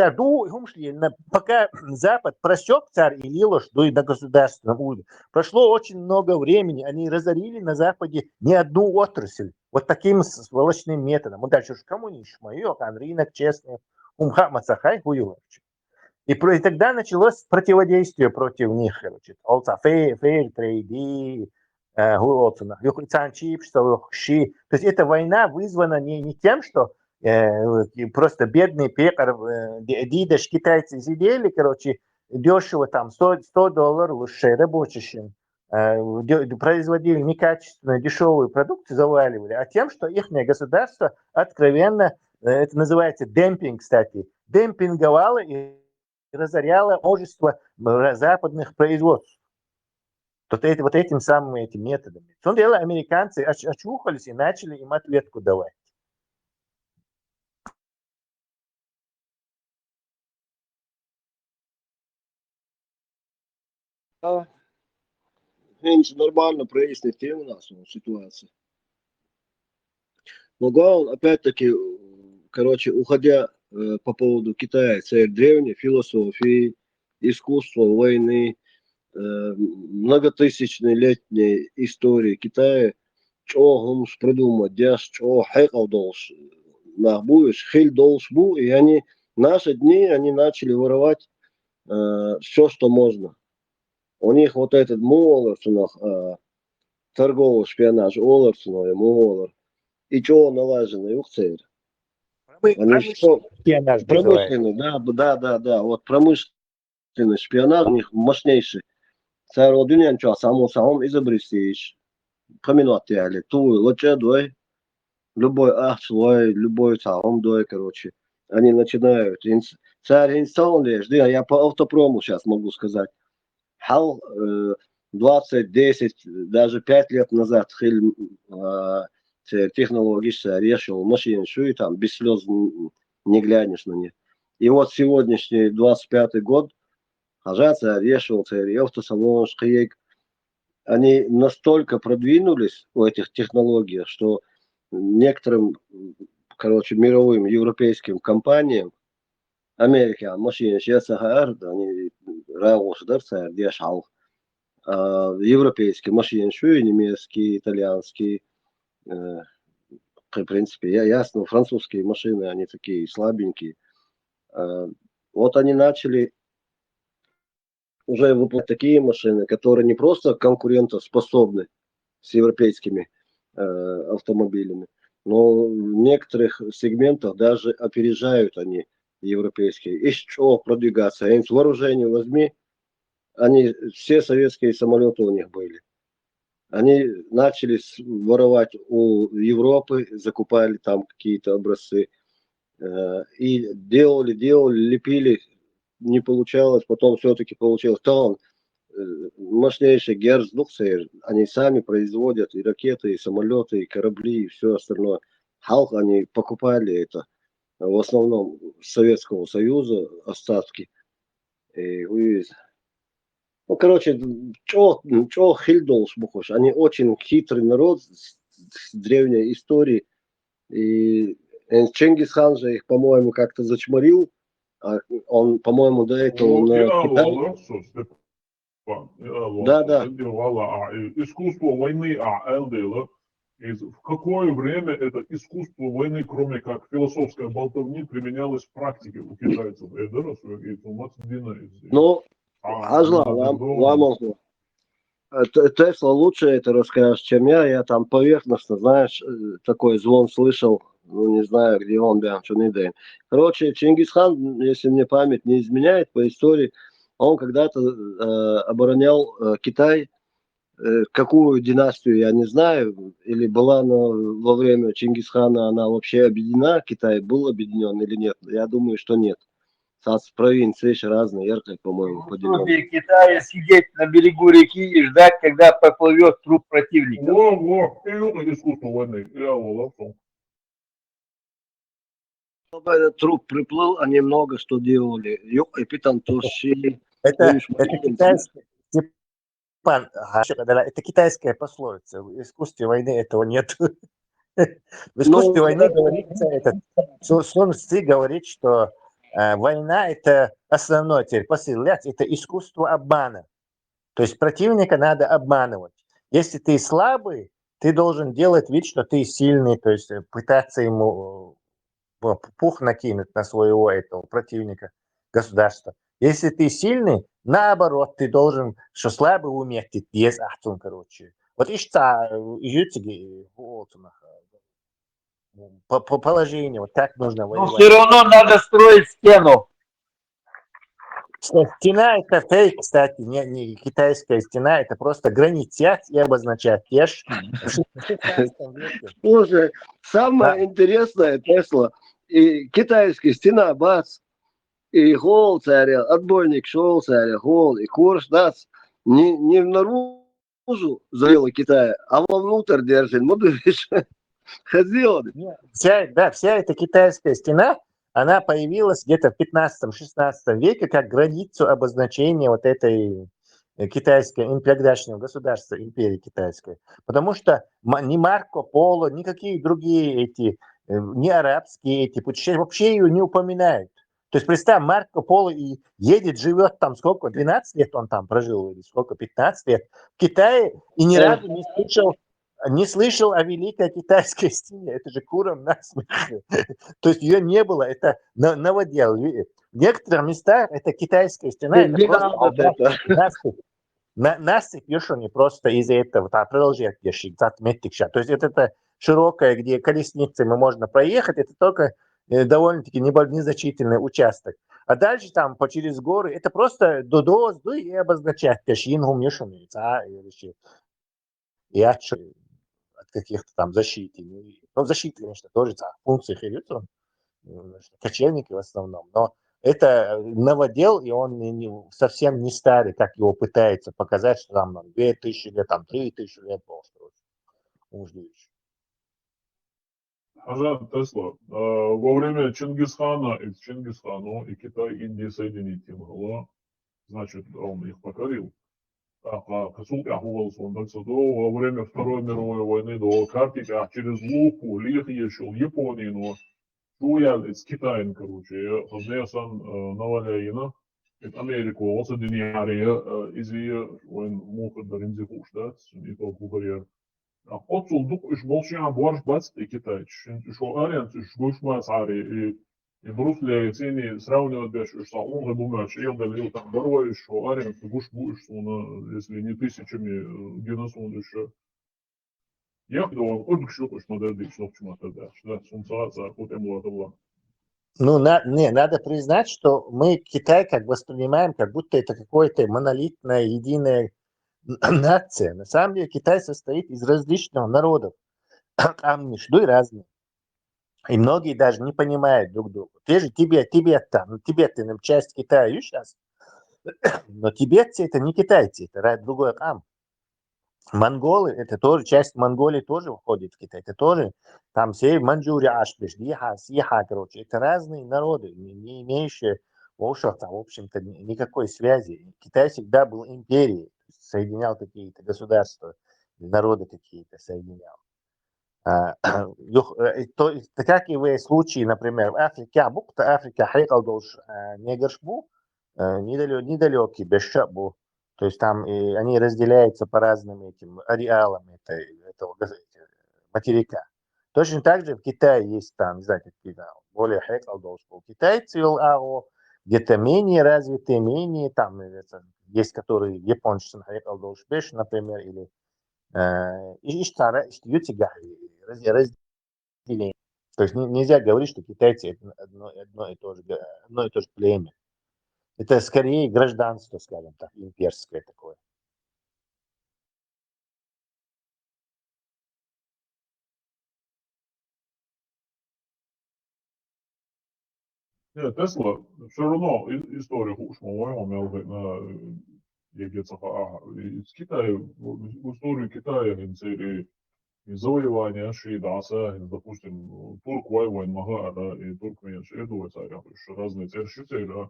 пока Запад просек царь и лилош на государственном уровне, прошло очень много времени. Они разорили на Западе не одну отрасль. Вот таким сволочным методом. Вот дальше уж коммунизм, рынок честный, и тогда началось противодействие против них. Fair trade, то есть эта война вызвана не тем, что просто бедный пекарь, дидаш, китайцы сидели, дешево там $100 рабочим, производили некачественную дешевую продукцию, заваливали, а тем, что их государство откровенно, это называется демпинг, кстати, демпинговало и разоряло множество западных производств. Вот этим самым этим методами. В том деле американцы очухались и начали им ответку давать. Нормально прояснить тему нашу ситуацию. Но главное, опять-таки, уходя по поводу Китая, цель древней философии, искусства войны, многотысячной летней истории Китая, что гумш придумать, дяш, что хайкал долж, нахбуешь, хиль долж бу, и они, наши дни, они начали воровать все, что можно. У них вот этот муолер, торговый шпионаж, олер, муолер, и что налажено, юхцер. Они что, Шпионаж называется. промышленный, да, вот промышленный шпионаж у них мощнейший. Царь Дюнян, что, самым изобрести, поминать яли, ту, лучше дуй, любой ах свой, любой самым дуй, короче. Они начинают, царь инсталл лишь, да, я по автопрому сейчас могу сказать. Хал 20, 10, даже 5 лет назад хил технологически решил машин, что и там без слез не глянешь на них. И вот сегодняшний 25-й год, хажаться решил, автосалон, шкиек, они настолько продвинулись в этих технологиях, что некоторым, короче, мировым европейским компаниям, Америка, машины, сейчас они раус, да, держал, европейские машины, немецкие, итальянские, в принципе, ясно, французские машины, они такие слабенькие. Вот они начали уже выпускать такие машины, которые не просто конкурентоспособны с европейскими автомобилями, но в некоторых сегментах даже опережают они европейские. Из чего продвигаться? С вооружения возьми, они, все советские самолеты у них были. Они начали воровать у Европы, закупали там какие-то образцы. И делали, лепили, не получалось, потом все-таки получилось. То он, мощнейший Герцдуксейр, они сами производят и ракеты, и самолеты, и корабли, и все остальное. Халк, они покупали это, в основном Советского Союза, остатки. Ну, короче, чё Хильдолш Бухош, они очень хитрый народ с древней историей. И Чингисхан же их, по-моему, как-то зачморил. Он, по-моему, до этого на Китай. Да. Искусство войны, Элдела, в какое время это искусство войны, кроме как философская болтовни, применялось в практике у китайцев? Ну, Ажла, вам Тесла лучше это расскажешь, чем я. Я там поверхностно, знаешь, такой звон слышал. Ну, не знаю, где он, да, что не даем. Короче, Чингисхан, если мне память не изменяет по истории, он когда-то оборонял Китай. Какую династию, я не знаю, или была она во время Чингисхана, она вообще объединена, Китай был объединен или нет? Я думаю, что нет. Провинции еще разные, яркие, по-моему, поделены. В Китае сидеть на берегу реки и ждать, когда поплывет труп противника. Искусство войны. Чтобы этот труп приплыл, они много что делали. И питан тушили. Это китайское, Степан, это китайская пословица. В искусстве войны этого нет. В искусстве войны говорится, Сун Цзы говорит, что война – это основное теперь, посыл, это искусство обмана. То есть противника надо обманывать. Если ты слабый, ты должен делать вид, что ты сильный, то есть пытаться ему пух накинуть на своего этого противника, государства. Если ты сильный, наоборот, ты должен, что слабый уметь, есть ахтун, короче. Вот ищца, по положению, вот так нужно воевать. Но все равно надо строить стену. Стена – это фейк, кстати, не китайская стена, это просто гранитят и обозначать. Слушай, самое интересное, Тесла, и китайская стена, бац, и гол царя, отбойник шел царя, гол, и курс, дац, не наружу завела Китая, а вовнутрь держит, ну, видишь, ходил. Вся эта китайская стена, она появилась где-то в 15-16 веке как границу обозначения вот этой китайской, тогдашнего государства, империи китайской. Потому что ни Марко Поло, никакие другие эти, ни арабские эти путешествия вообще ее не упоминают. То есть, представь, Марко Поло и едет, живет там сколько, 12 лет он там прожил, или сколько, 15 лет в Китае, и ни разу не слышал о Великой Китайской стене. Это же куром насмех. То есть ее не было, это новодел. В некоторых местах это китайская стена, это просто насыпь еще не просто из-за этого, продолжать ешить, то есть это широкая, где колесницами можно проехать, это только довольно-таки незначительный участок. А дальше там через горы, это просто додоз, и обозначать пешингум ешуми, и от каких-то там защиты. Ну, защиты, конечно, тоже функции хилются, кочевники в основном, но это новодел, и он совсем не старый, как его пытается показать, что там 2000 лет, там 3000 лет был. Ажан Тесла, во время Чингисхана из Чингисхану и Китай, Индия соединить им было, значит, он их покорил. Во время Второй мировой войны до Карпика через Луку, Лих ешил Японию, но Шуял из Китая, короче, Хазнесан Наваляина, это Америку, Осадиньярия, Изия, он мухат Даринзихуш, да, и то Кухарьер. Отсулдук иш болшина борш бац и Китай. Шо ариант иш гушмас ари и Брусле цени сравнивать беш иш салон габумач и он далил там дорой шо ариант гуш буш сона если не тысячами геносун еще. Я думаю, он что уж надо что чему тогда. Что солнца за потом было. Ну, надо признать, что мы Китай как воспринимаем, как будто это какое-то монолитное, единое нация. На самом деле Китай состоит из различных народов. Там между и разные. И многие даже не понимают друг друга. Те же Тибет там. Ну, Тибет это часть Китая сейчас. Но тибетцы это не китайцы, это другой там. Монголы, это тоже часть Монголии тоже входит в Китай. Это тоже там все Маньчжурия, Ашбиш, Лиха, Сиха, короче. Это разные народы, не имеющие в общем-то, никакой связи. Китай всегда был империей, соединял какие-то государства, народы какие-то соединял. Как и в случае, например, в Африке, букта Африка, хайкалдош негашбу, недалекий, бешабу. То есть там они разделяются по разным этим ареалам этого материка. Точно так же в Китае есть там, не знаю, какие там, более хайкалдош. Китайцы, где-то менее развитые, менее там, есть которые японцы, хайкалдош беш, например, или разделение. То есть нельзя говорить, что китайцы это одно и то же племя. Это скорее гражданство, скажем так, имперское такое. Нет, Тесла все равно история уж, по-моему, из Китая, в историю Китая, завоевания Шиидаса, допустим, турк воевал Магара и туркмен Шииду, разные церкви,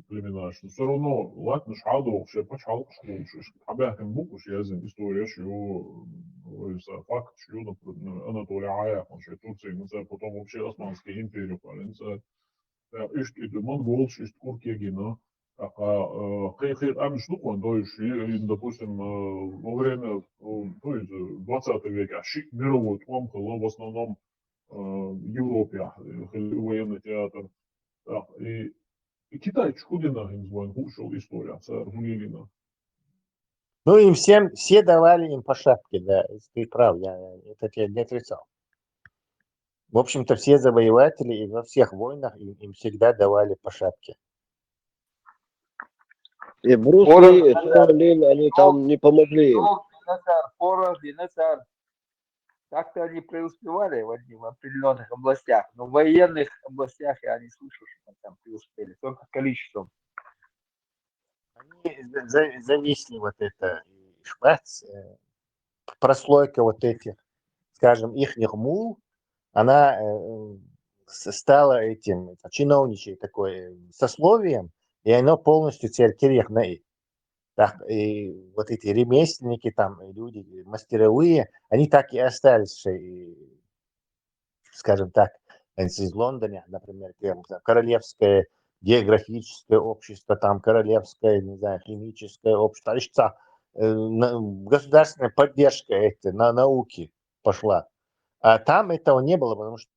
племена, что все равно латно шаду, вообще почал школу, حباهم بوكوش يازن история, что факт, что Анатолия Ая, он что Турция, потом вообще Османская империя, ist Монгол, ist Куркегина, Хейхер Амштукон, то есть, допустим, во время 20 века мировой томхала в основном Европе, военный театр. И Китай чудина гинзвон ушел история царь Гулилина. Ну, им все давали им по шапке, да, ты прав, я это не отрицал. В общем-то, все завоеватели и во всех войнах им всегда давали по шапке. И Брусли, и Шаолинь, они там не помогли им. Динацар. Как-то они преуспевали в определенных областях, но в военных областях я не слышу, что они там преуспели, только количеством. Они зависли вот это, шпац, прослойка вот этих, скажем, ихних мул, она стала этим чиновничьей такой сословием, и оно полностью церкерех на их. Так, и вот эти ремесленники, там, люди мастеровые, они так и остались, скажем так, из Лондона, например, Королевское географическое общество, там Королевское, не знаю, химическое общество, государственная поддержка на науки пошла. А там этого не было, потому что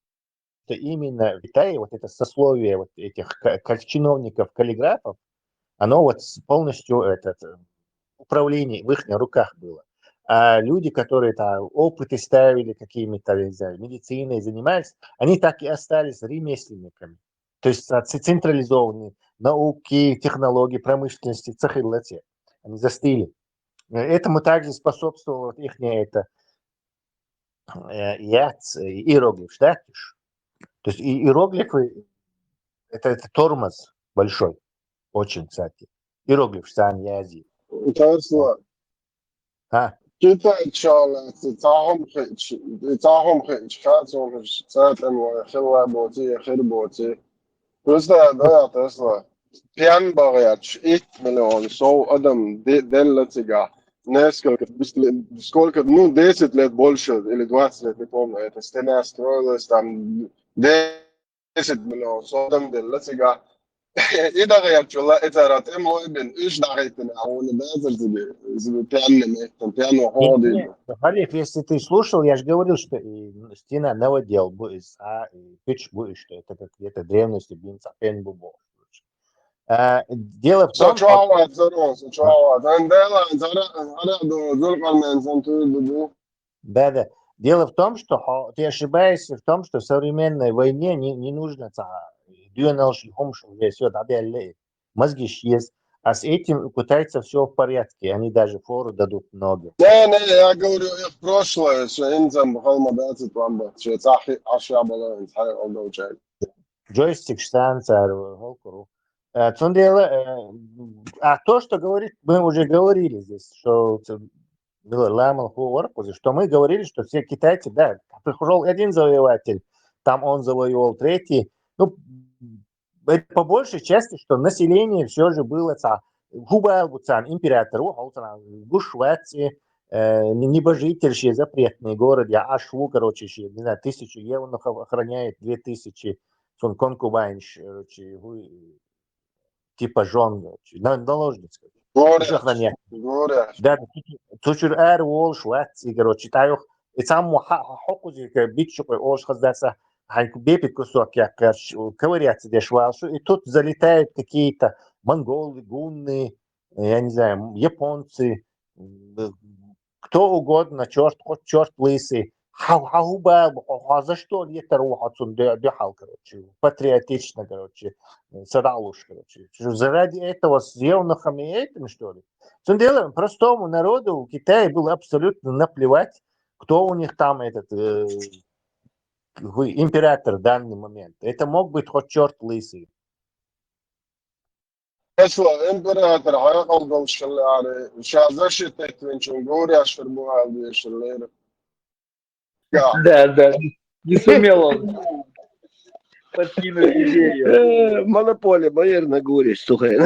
именно в Китае вот это сословие вот этих чиновников, каллиграфов, оно вот полностью управление в их руках было. А люди, которые там опыты ставили какими-то, не знаю, медициной занимались, они так и остались ремесленниками. То есть централизованные науки, технологии, промышленности, цехилати. Они застыли. Этому также способствовало вот их иероглиф, да? То есть иероглифы это тормоз большой, очень, кстати. Иероглиф сам язык. Tesla. Kita Charlotte, تعهم خاتم ساتن وخلابوتي خربوتي. Просто да, Tesla. Пьян баряч, 1 миллион, 100 адам делатига. Несколько, сколько, 10 лет больше или 20 лет, не помню, эта стена строилась, там 10 миллионов, 100 адам делатига. إذا غيرت والله إذا راتم وابن إيش دعيتنا أو نبذر زي بيانو هودي. Халиф, если ты слушал, я же говорил, что стена новодел будет, печь будет, что это как где-то древности, бинцапен бубо. Дело в том, да. Дело в том, что ты ошибаешься в том, что в современной войне не нужно мозги есть, а с этим у китайцев все в порядке, они даже фору дадут ноги. Не, я говорю их прошлое, что инзам бхалмадати памба, что цахи ашабала инсхай олдоучай. Джойстик штанцар холкуру. А то, что говорит, мы уже говорили здесь, что было ламал что мы говорили, что все китайцы, да, пришел один завоеватель, там он завоевал третий, по большей части, что население все же было император, Швеции, небожительщие, запретный город, я Ашву, короче, не знаю, 1000 евнухов охраняет, 2000 конкубайнш, типа жен, наложниц. Охраняет. Да, тучур вол Швеции, короче, таюх, и сам хокузи, битчукой, ош хаздаса, бепит кусок, я ковыряться дешвалшу, и тут залетают какие-то монголы, гунны, я не знаю, японцы, кто угодно, хоть черт лысый. За что лето рухаться дыхал, короче, патриотично, короче, садалуш, короче. Заради этого с евнухами этим, что ли? Тем делом, простому народу в Китае было абсолютно наплевать, кто у них там император в данный момент. Это мог быть хоть черт лысый. Tesla император, хайхал был шаляры, сейчас защитить венчун, говоря, что был шаляры. Да, не сумел он подкинуть идею. Монополия, наверное, говоришь, слухай.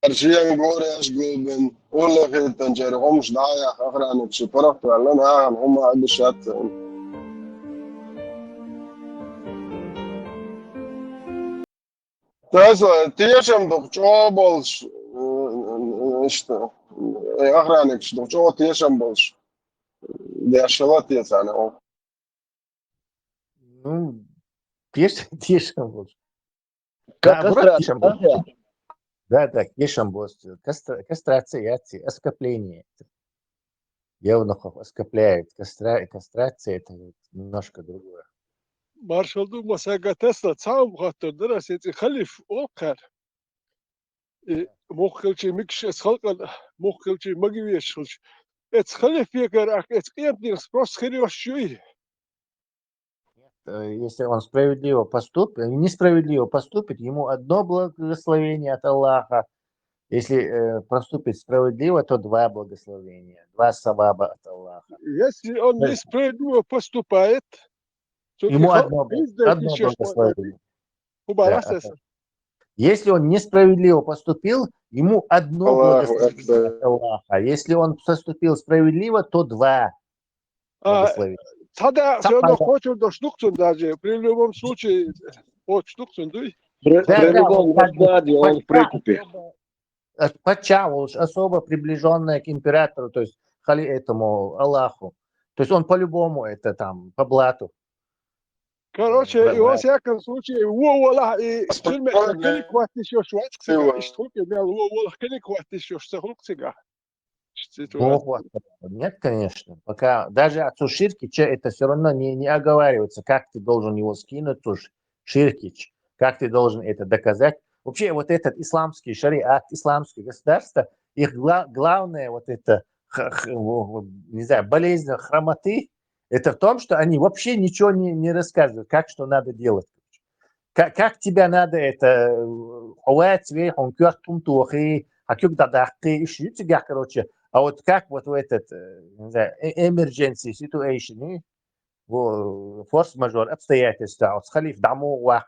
Арчиян говоряш губин, улахи танчер, хомш дая, охранник, шипарах, валана, хума адышат. Tesla, tiešām dokčo bols, что, охранник, dokčo tiešām bols. Дешево тесано. Тешам больше. Да, тешам больше. Кастрация, оскопление. Евнухов оскопляет. Кастрация это немножко другое. Маршал Дума сага Тесла цаум хатор дерас эти халиф окар. Мохкелчи микшес халкан, мохкелчи магивешулч. Это халиф егар, это клиентник спрос херёшчуй. Если он справедливо поступит, несправедливо поступит, ему одно благословение от Аллаха. Если поступит справедливо, то 2 благословения, 2 саваба от Аллаха. Если он несправедливо поступает, то ему одно благословение. Если он несправедливо поступил, ему одно благословение от Аллаха. Если он поступил справедливо, то 2 благословения. Тогда все равно хочет до штукцун даже. При любом случае, от штукцун, дуй. При любом раскладе он в прикупе. Патча особо приближенная к императору, то есть этому Аллаху. То есть он по-любому это там, по блату. Короче, и во всяком случае, والله и كل وقت еще шведского, и штуки имел والله كل وقت еще шведского. Нет, конечно. Пока даже от ширкич это все равно не оговаривается, как ты должен его скинуть, ширкич, как ты должен это доказать. Вообще вот этот исламский шариат, исламские государства, их главное вот это, не знаю, болезнь хромоты, это в том, что они вообще ничего не рассказывают, как что надо делать. Как тебя надо это, короче, а вот как вот в этот, не знаю, emergency situation, форс-мажор, обстоятельства, вот схалив домой,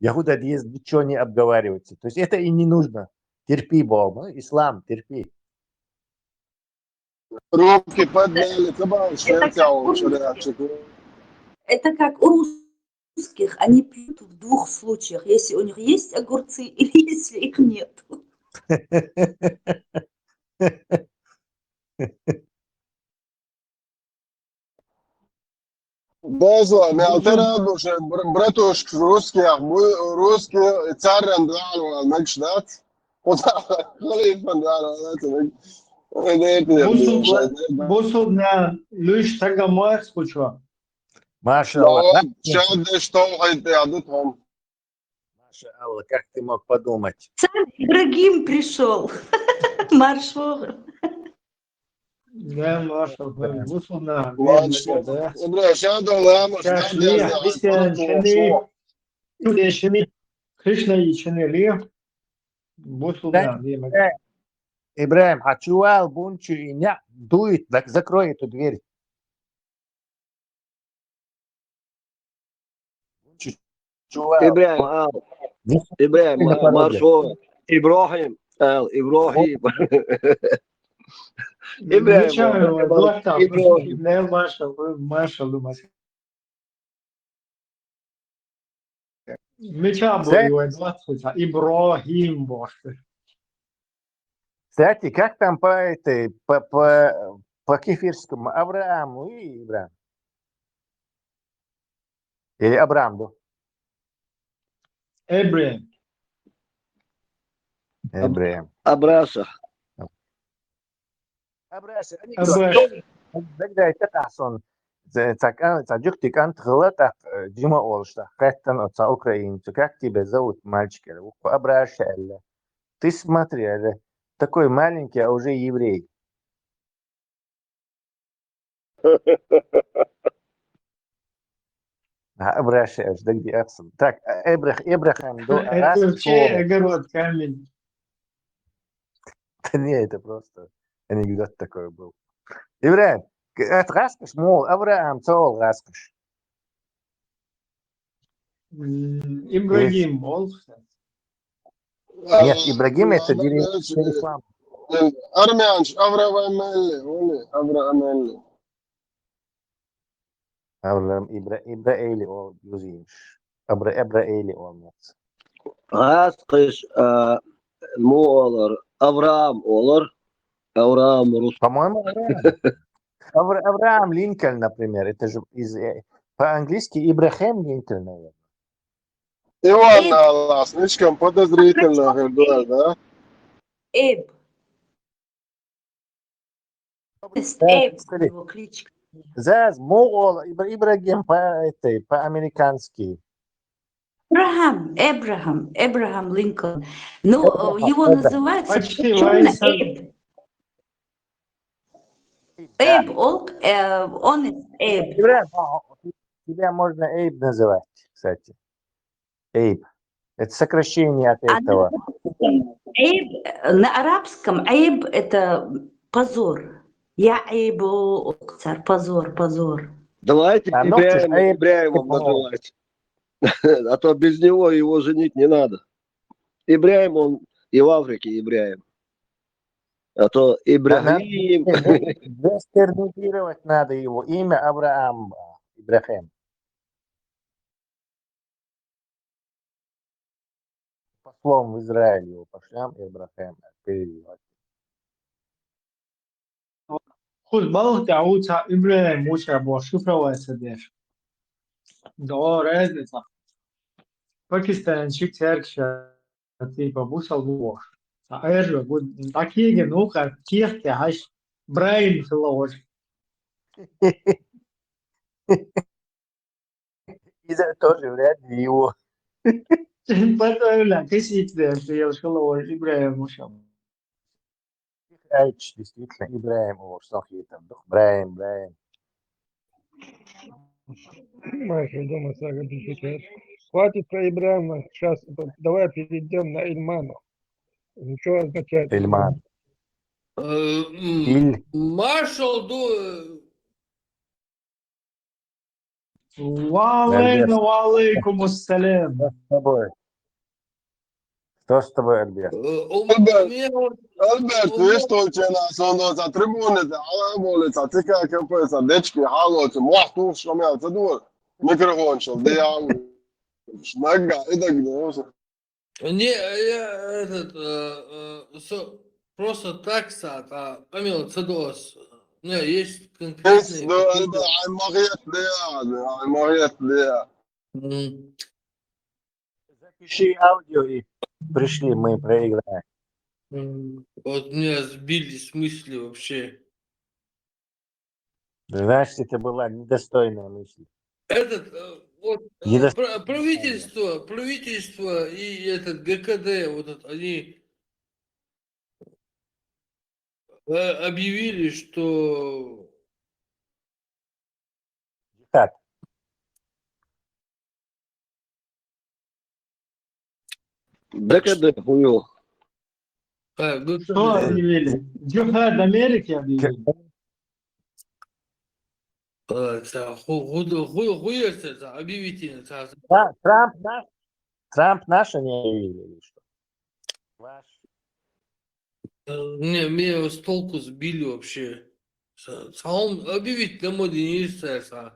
Яхуда диез ничего не обговаривается. То есть это и не нужно. Терпи, Бог, ислам, терпи. Руки подняли, это как у русских. Они пьют в двух случаях. Если у них есть огурцы или если их нет. Да, зло, я рад, что братушки русские царь Андрал, начнат. Вот халиф Андрал, Бусудна луч тагамар скучва. Маша Аллах. Что хотят, Маша Аллах, как ты мог подумать? Царь Ибрагим пришел. Маршал. Да, Маша, бусудна. Кришна и Ченели. Бусудна. Ибраим, Ачуал, Бунчу и Ня дует, закрой эту дверь. Ибраим, маршал, Ибрахим, Ибрахим. Ибрахим, кстати, как там по кефирскому Аврааму и Ибраим? Или Абрамду? Эбраим. Абраша. Абраша. Тогда это тасон. Таджуктик антхлата Дима Олшта. Хаттан отца украинцу. Как тебя зовут, мальчик? Абраша. Ты смотри, такой маленький, а уже еврей. Обращаешь, да где отсюда? Так, Эбрахам до Это вообще огород, камень. Не, это просто анекдот такой был. Ибраим, это раскаш, мол, Авраам, цол раскаш. Ибрагим, мол. Нет, Ибрагим это ислам. Армянш, Авраамелли. Avram İbraili o yüzeymiş. İbraili olmaz. Раскыш mu olur? Авраам olur. Авраам Рус. По-моему, Авраам Линкольн, например. Это же по-английски Ибрахим Линкольн, наверное. Иван Аллах, слишком подозрительно, да? Эб. Его кличка. Заз, Моол, Ибрагим по-американски. Эбрахам Линкольн. Ну, его называют Эб. Эб, он Эб. Тебя можно Эйб называть, кстати. Эйб. Это сокращение от этого. Эйб, на арабском Эйб это позор. Я Эйбу, царь, позор. Давайте Ибраимом называть. А то без него его женить не надо. Ибраим, он и в Африке Ибраим. А то Надо Ибрагим. дестерминировать надо его. Имя Авраам. Ибрахим. Послом в Израиль его пошлем, Ибрахим. Перевод. خود بالغ تعود إبراهيم موسى بوشفرة واسدش دعا رزقه باكستان شيك تركش تيبا بوصل بوش تعير بود دقيقة نوقع كيخ كهش براين في اللوج إذا тоже вряд ли его. Потом кисит في اللوج إبراهيم موسى Айч, действительно, Ибраим его, что там, Брайм. Маша, дома сага десять. Хватит про Ибрахима. Сейчас давай перейдем на Ильмана. Что означает Эльман. Иль. Маршал وعليكم السلام. Что с тобой, Альберт? Albert, istočenās ondos tribūnes, ābolīts, tikai kāpēc dečki halots, mohtus, šomēl, tad mikrofon šal, diāvu, šmegā, idagdos. Не, я просто так Камил Цедос. Не, есть конкретные... Запиши аудио и пришли, мы проиграем. Вот меня сбили с мысли вообще. Значит, это была недостойная мысль. Правительство и этот ГКД, они объявили, что... Так. ГКД, хуёв. Что объявили? Джихад Америки объявили. Объявите. Да, Трамп наш не объявили или что? Ваш. Не, меня с толку сбили вообще. Сам объявить на модернизация.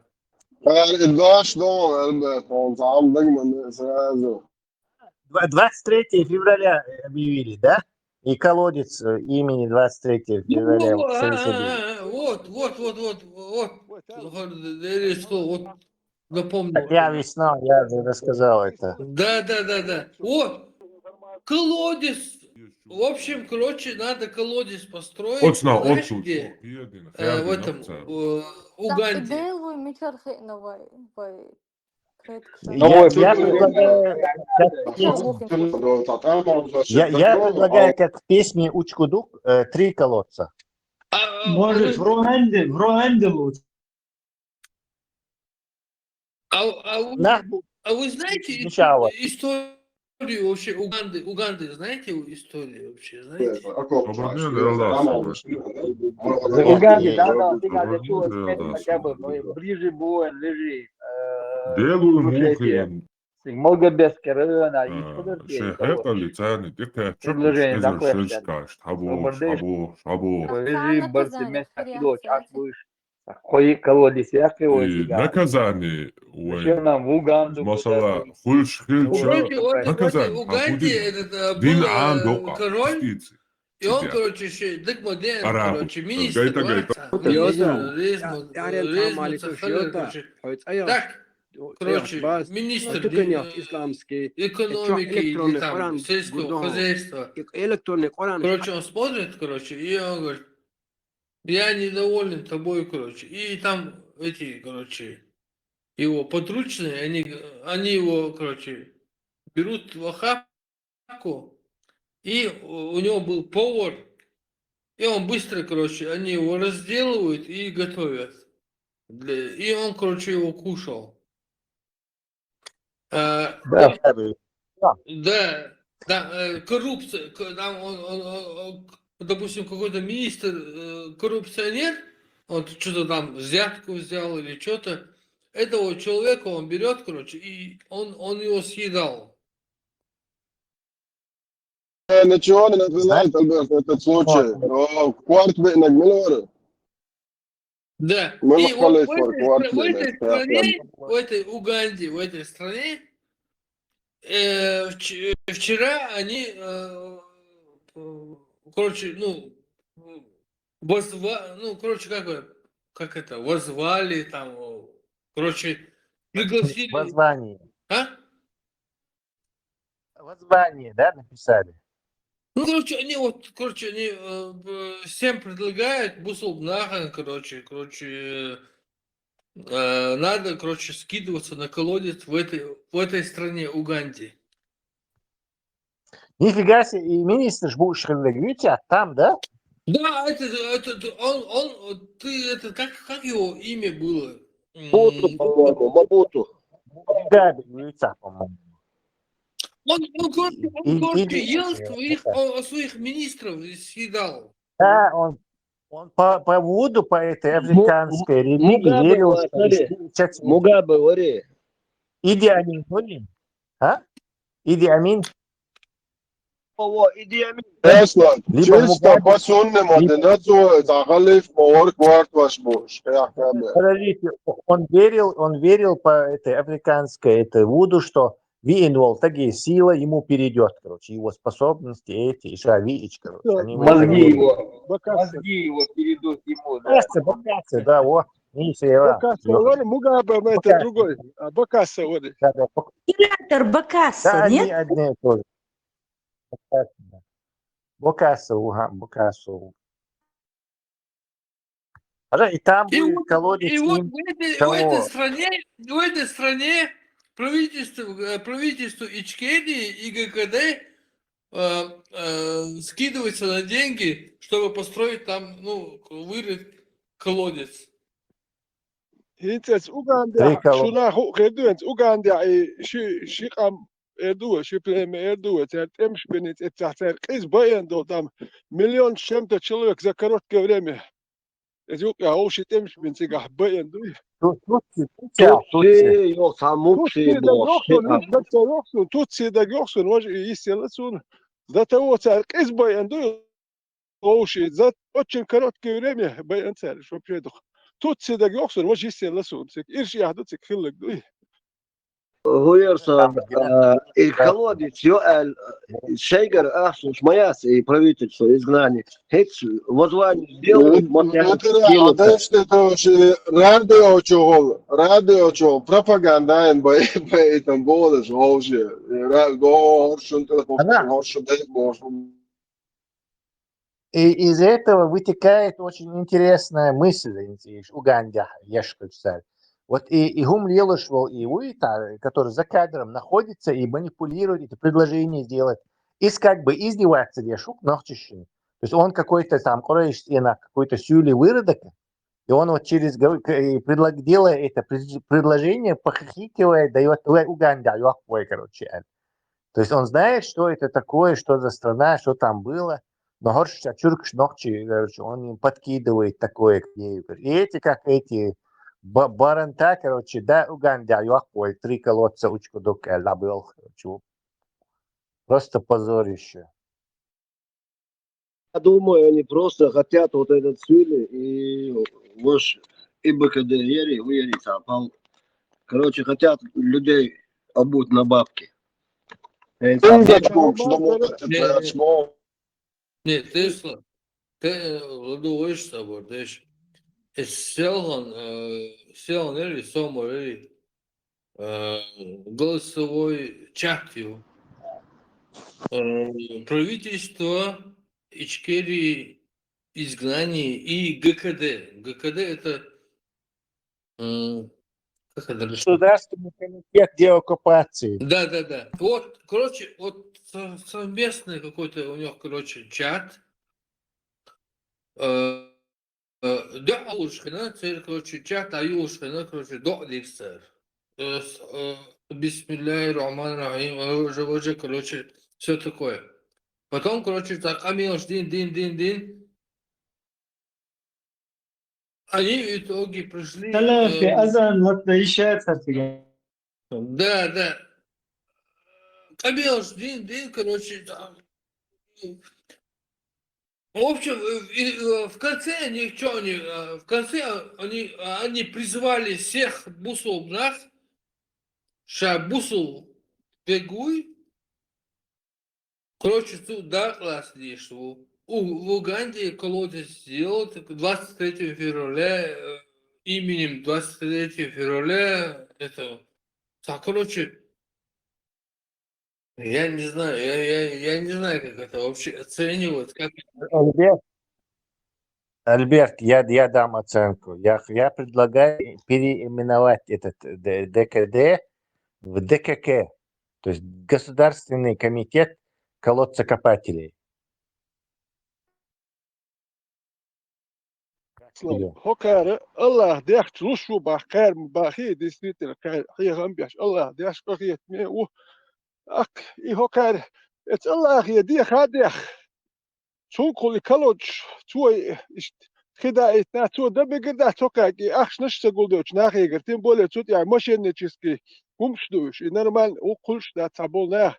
Дашь дома, Albert, он сам догман сразу. 23 февраля объявили, да? И колодец имени 23 февраля. Вот, напомнил. Я весна, я же рассказал это. Да. Вот, колодец. В общем, короче, надо колодец построить. Знаешь где? В этом, Уганде. Я предлагаю, как в песне Учкудук, 3 колодца. Может, в Руанде лучше. А вы знаете историю вообще Уганды, знаете историю вообще, знаете? Уганды, да, ты надо хотя бы ближе будет лежит. Молгобесский район, а не подожди. Предложение такое. Лежи, борцы, место, кидо, час будешь. Кои колодец, я кривой себя. Наказание. Зачем нам в Уганду? Масала, наказание. Уганде этот был король, и он, короче, короче, министр. Так, короче, министр экономики или там сельского хозяйства. Короче, он смотрит, короче, и он говорит, я недоволен тобой, короче. И там эти, короче, его подручные, они его, короче, берут в охапку, и у него был повар, и он быстро, короче, они его разделывают и готовят. И он, короче, его кушал. Да, коррупция, там он, допустим, какой-то министр, коррупционер, он что-то там взятку взял или что-то, этого человека он берет, короче, и он его съедал. ничего не знает, Альберт, этот случай. Кварт бинок миллиона. Да. Мы И вот лохали фор кварт в этой бинок. стране, в этой Уганде, в этой стране, вчера они, короче, ну, ну, короче, как это, возвали там, короче, пригласили. Воззвание. А? Воззвание, да, написали? Ну, короче, они всем предлагают, бусул нахрен, короче, надо, короче, скидываться на колодец в этой стране, Уганде. Нифига себе, и министр ж будешь говорить, а там, да? Да, ты, это, как его имя было? Мабуту, по-моему, Мабуту. Габи, говорится, по-моему. Он, короче, ел своих министров и съедал. Да, он по поводу по этой африканской религии Мугабе, верил, смотри, что Мугабе, говори. Иди Амин, понял? А? Иди Амин. Иди Амин. Tesla, Либо чисто Мугабе, по сунным одинацу захалив повар кварт ваш бош. подождите, он верил по этой африканской этой вуду, что Виенвол, такие сила ему перейдет, короче, его способности эти, и Шавич, короче, они в это Мозги верили. его перейдут ему, да. Бакасса, да, вот, не сева. Бакасса, говори, Мугабе, это другой. А Бакасса, говори. Диктатор Бакасса, Да, они нет? одни и то же. Бокасса, Бокасса. И там И будет вот, колодец и вот им в этой стране правительство Ичкерии и ГКД скидывается на деньги, чтобы построить там, ну, вырыть колодец. Hintes Uganda, şuna gedüens Uganda şiqam erdu, şipleme erdu, tertemş benet etahter kız bayan dodam milyon şemte çılık zakarot gevremi. Ezuk ya o şitemş ben sigah bayan du. Tutsi yoksa Mupsi boş. Yoksun, Tutsi de yoksun, o isteyesin. Zaten o ser kız bayan du. O şey zat очень karot gevremi bayan ser şu predok. Tutsi de yoksun, o isteyesin. İrşi yahdık khillik du. هو يرسل الكولодец يؤل Шейгер Ахсус Маяс и правительство изгнание. Хитс воззвание сделают, радио чого, пропаганда по этом поводу, что вообще, И из этого вытекает очень интересная мысль, Уганде, Ешкальцарь. Вот и Гум Лелушвол, и Уита, который за кадром находится и манипулирует, это предложение делать, и как бы издеваться Ешук Нохчищин. То есть он какой-то там, какой-то сюли выродок, и он вот через, делая это предложение, похихикивает, дает Уганде, короче. То есть он знает, что это такое, что за страна, что там было. Но горше чуркш ногчи, короче, он им подкидывает такое к ней. И эти, как эти баранта, короче, да, Уганда, ой, 3 колодца учку дока лабел, короче. Просто позорище. Я думаю, они просто хотят вот этот Сюли и уж и БКД уерить, короче, хотят людей обуть на бабки. Нет, ты владуешь собой, знаешь, сел голосовой чатью. Правительство Ичкерии, изгнание и ГКД. ГКД это как это? Государственный комитет деоккупации. Да. Вот, короче, вот совместный какой-то у них, короче, чат. Да, Алушхина, короче, чат Алушхина, короче, до Дикстер. Бисмилляхи рахмани рахим, уже, короче, все такое. Потом, короче, так, амилш, дин. Они в итоге пришли... Да. Амилш, дин, короче, там... В общем, в конце они что они, в конце они призвали всех бусов, да, ша бусов бегуй, короче, тут, да, класс что в Уганде колодец сделал 23 февраля, именем 23 февраля, это, так, короче, я не знаю, я не знаю, как это вообще оценивать, как... Альберт, я дам оценку. Я предлагаю переименовать этот ДКД в ДКК, то есть Государственный комитет колодцекопателей. هوكار الله ديخ تلوشو باخير باخي ديستريتر هي هم بيش الله ديخ بخيت مي و اك اي هوكار ات الله هي ديخ هاديخ شو كل كلوج توي خدا اتنا تو دبيغدا توكاكي اخش نش تقولوش ناخي غرتين بوله توت يعني ماشينيتشسكي قومشدوش نورمال وقلش دا تابولنا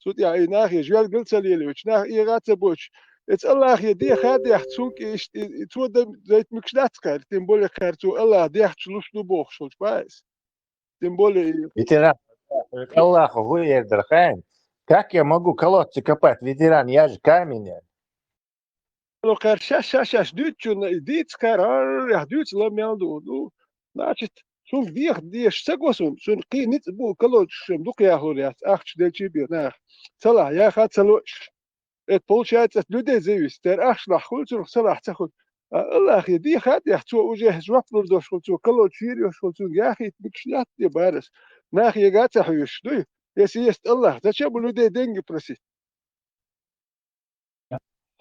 توت يعني ناخي جوال قلت ليلوش ناخ اي غاتبوش ات الله يدي خادي حتوك ايش تو زيت مكشدات كار تيمبولي خارتو الله دي حتلوش دو بوخ شوش بايس تيمبولي Ветеран, Аллаху, вы Эрдерхайн. Как я могу колодцы копать, ветеран? Я же камень. لو خار شاش دوتشون ديت خار يا دوت لا مياندو دو значит شوف دي شتاكوسون شون قي نت بو كلوش شمدوق يا هوريات اخش ديتشي بينا صلاح يا خات سلوش Het получается, людей зависит. Ах, на хулцу, салах, цахут. Allah يدي خاد يحتو وجه جوابل دوش خلصو كلو تشيريو خلصو ياخي بكشلات دي بارس ناخ يغات حيوش دوي يسيست الله تشابو لودي دنج برسي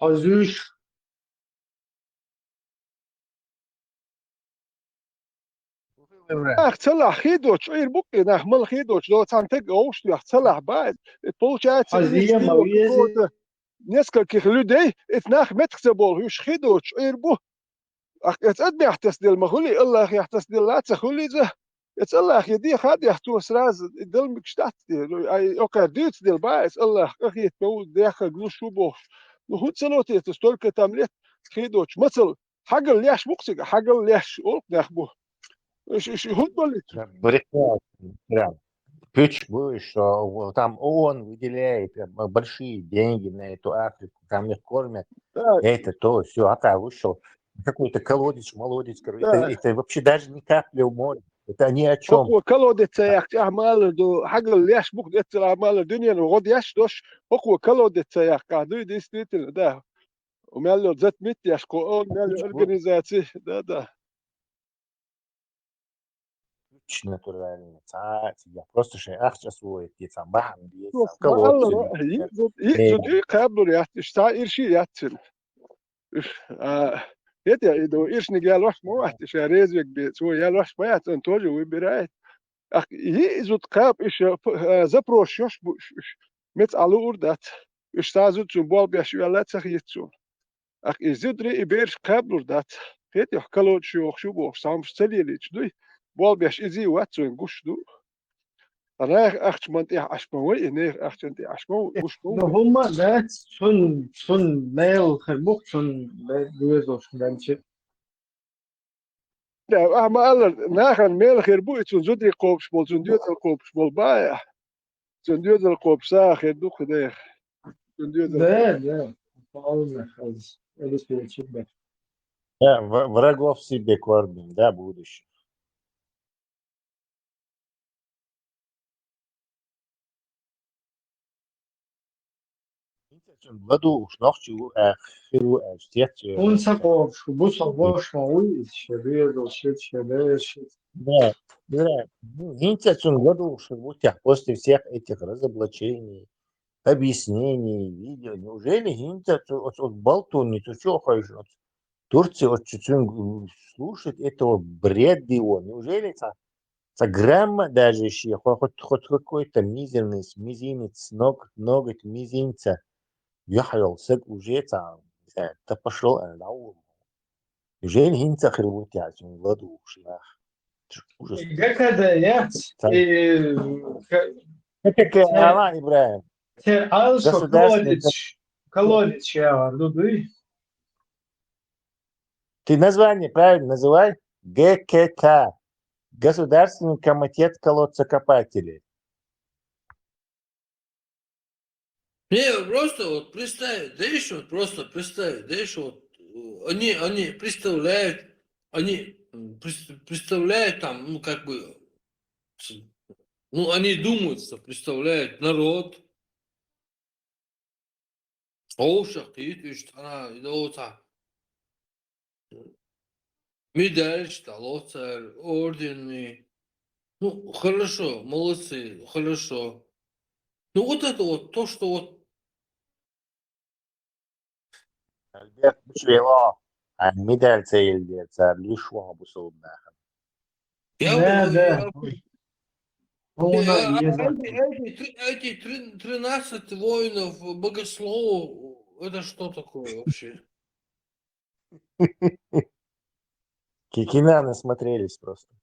حزوش اخ تصلح خيدوش غير بقي ناخ مال خيدوش لو تنتج اوش يا تصلح بعد Het получается حزية مويزة нескольких людей اتناخ متكسبول هوش خيدوش غير بو اتقدم يحتسدل مخولي الله يحتسدل لا تخولي ذا الله يدي خاد يحتو سراز دل مكشتات اي اوكا ديت دل بايس الله اخي تو داخل جلوس شو بوش وهو تسلوتي تستولك تمليت خيدوش مثل حقل ليش مقصق حقل ليش اولك ناخبو ايش هو болит Прям. Почему, что там ООН выделяет большие деньги на эту Африку, там их кормят, это то, все, а так вышел какой-то колодец, молодец, это вообще даже не капля в море, это ни о чем. هو كلودت سياق اعمال دو حقل ليش بوك دت اعمال الدنيا وغد يش دوش هو كلودت سياق قاعدو دي ستريت ده ومالو زت ميت يش كو مالو организации да Натурально, я просто шайахча свой, я там бахам, я там الله колодцы. يزود قبل يحتش تا إرشي ياتل يتيا إدو إرش نجال وش ما وحتش ريزك بسوي يال وش ما ياتن توجو وبرايت أخ يزود قاب إيش زبروش يش مت على أوردات إيش تازود شو بول بيش ولا تخيتشون أخ يزود ري إبيرش قبل أوردات يتيا كلود شو بوش سامش تليليش دوي بول بيش إزي واتشون قش دو أنا أخش منتي عشموي إني أخش منتي عشمو قش No huma net sun mail gebucht sun bezoos mensen. Ja, maar alle nagaan meer gerboeid zo'n zodri koopsbol zo'n duurdel koopsbol baia zo'n duurdel koopzaag het doe gedeg zo'n duurdel Да, вполне хаз. Это спичек. Да, врагов себе кормим, да, будущее. بدو شناختي آخر وأجتيات Unsa kopš, busa vošma uliče, biedo šeće. Да, да. Гинцецун году живут после всех этих разоблачений, объяснений, видео. Неужели Гинцецун от Болтуни, то что хочешь, от Турции, от Чечун слушать этого бред его? Неужели это грамма даже еще, хоть какой-то мизинец, ноготь мизинца, يحيى صدق وجيت تبشروا الأول جين هين تخربوت يعني غدو شلاخ Gekada jāt, как Алан Ибраим te alsko kolodič, колодец сейчас, дуды. Ты название правильно называй. ГКК. Государственный комитет колодцекопателей. Не, просто вот представь, да еще вот просто представь, да еще вот они представляют, представляют там, ну как бы, ну они думают, что представляют народ, слушай, ты что, вот так, медаль, что, ордены, ну хорошо, молодцы, хорошо. Ну вот это вот то, что вот Альберт Бушвило. Медаль цейлдеца. Лишуа бусулна. я Да. эти 13 воинов богословов, это что такое вообще? Кикина насмотрелись просто.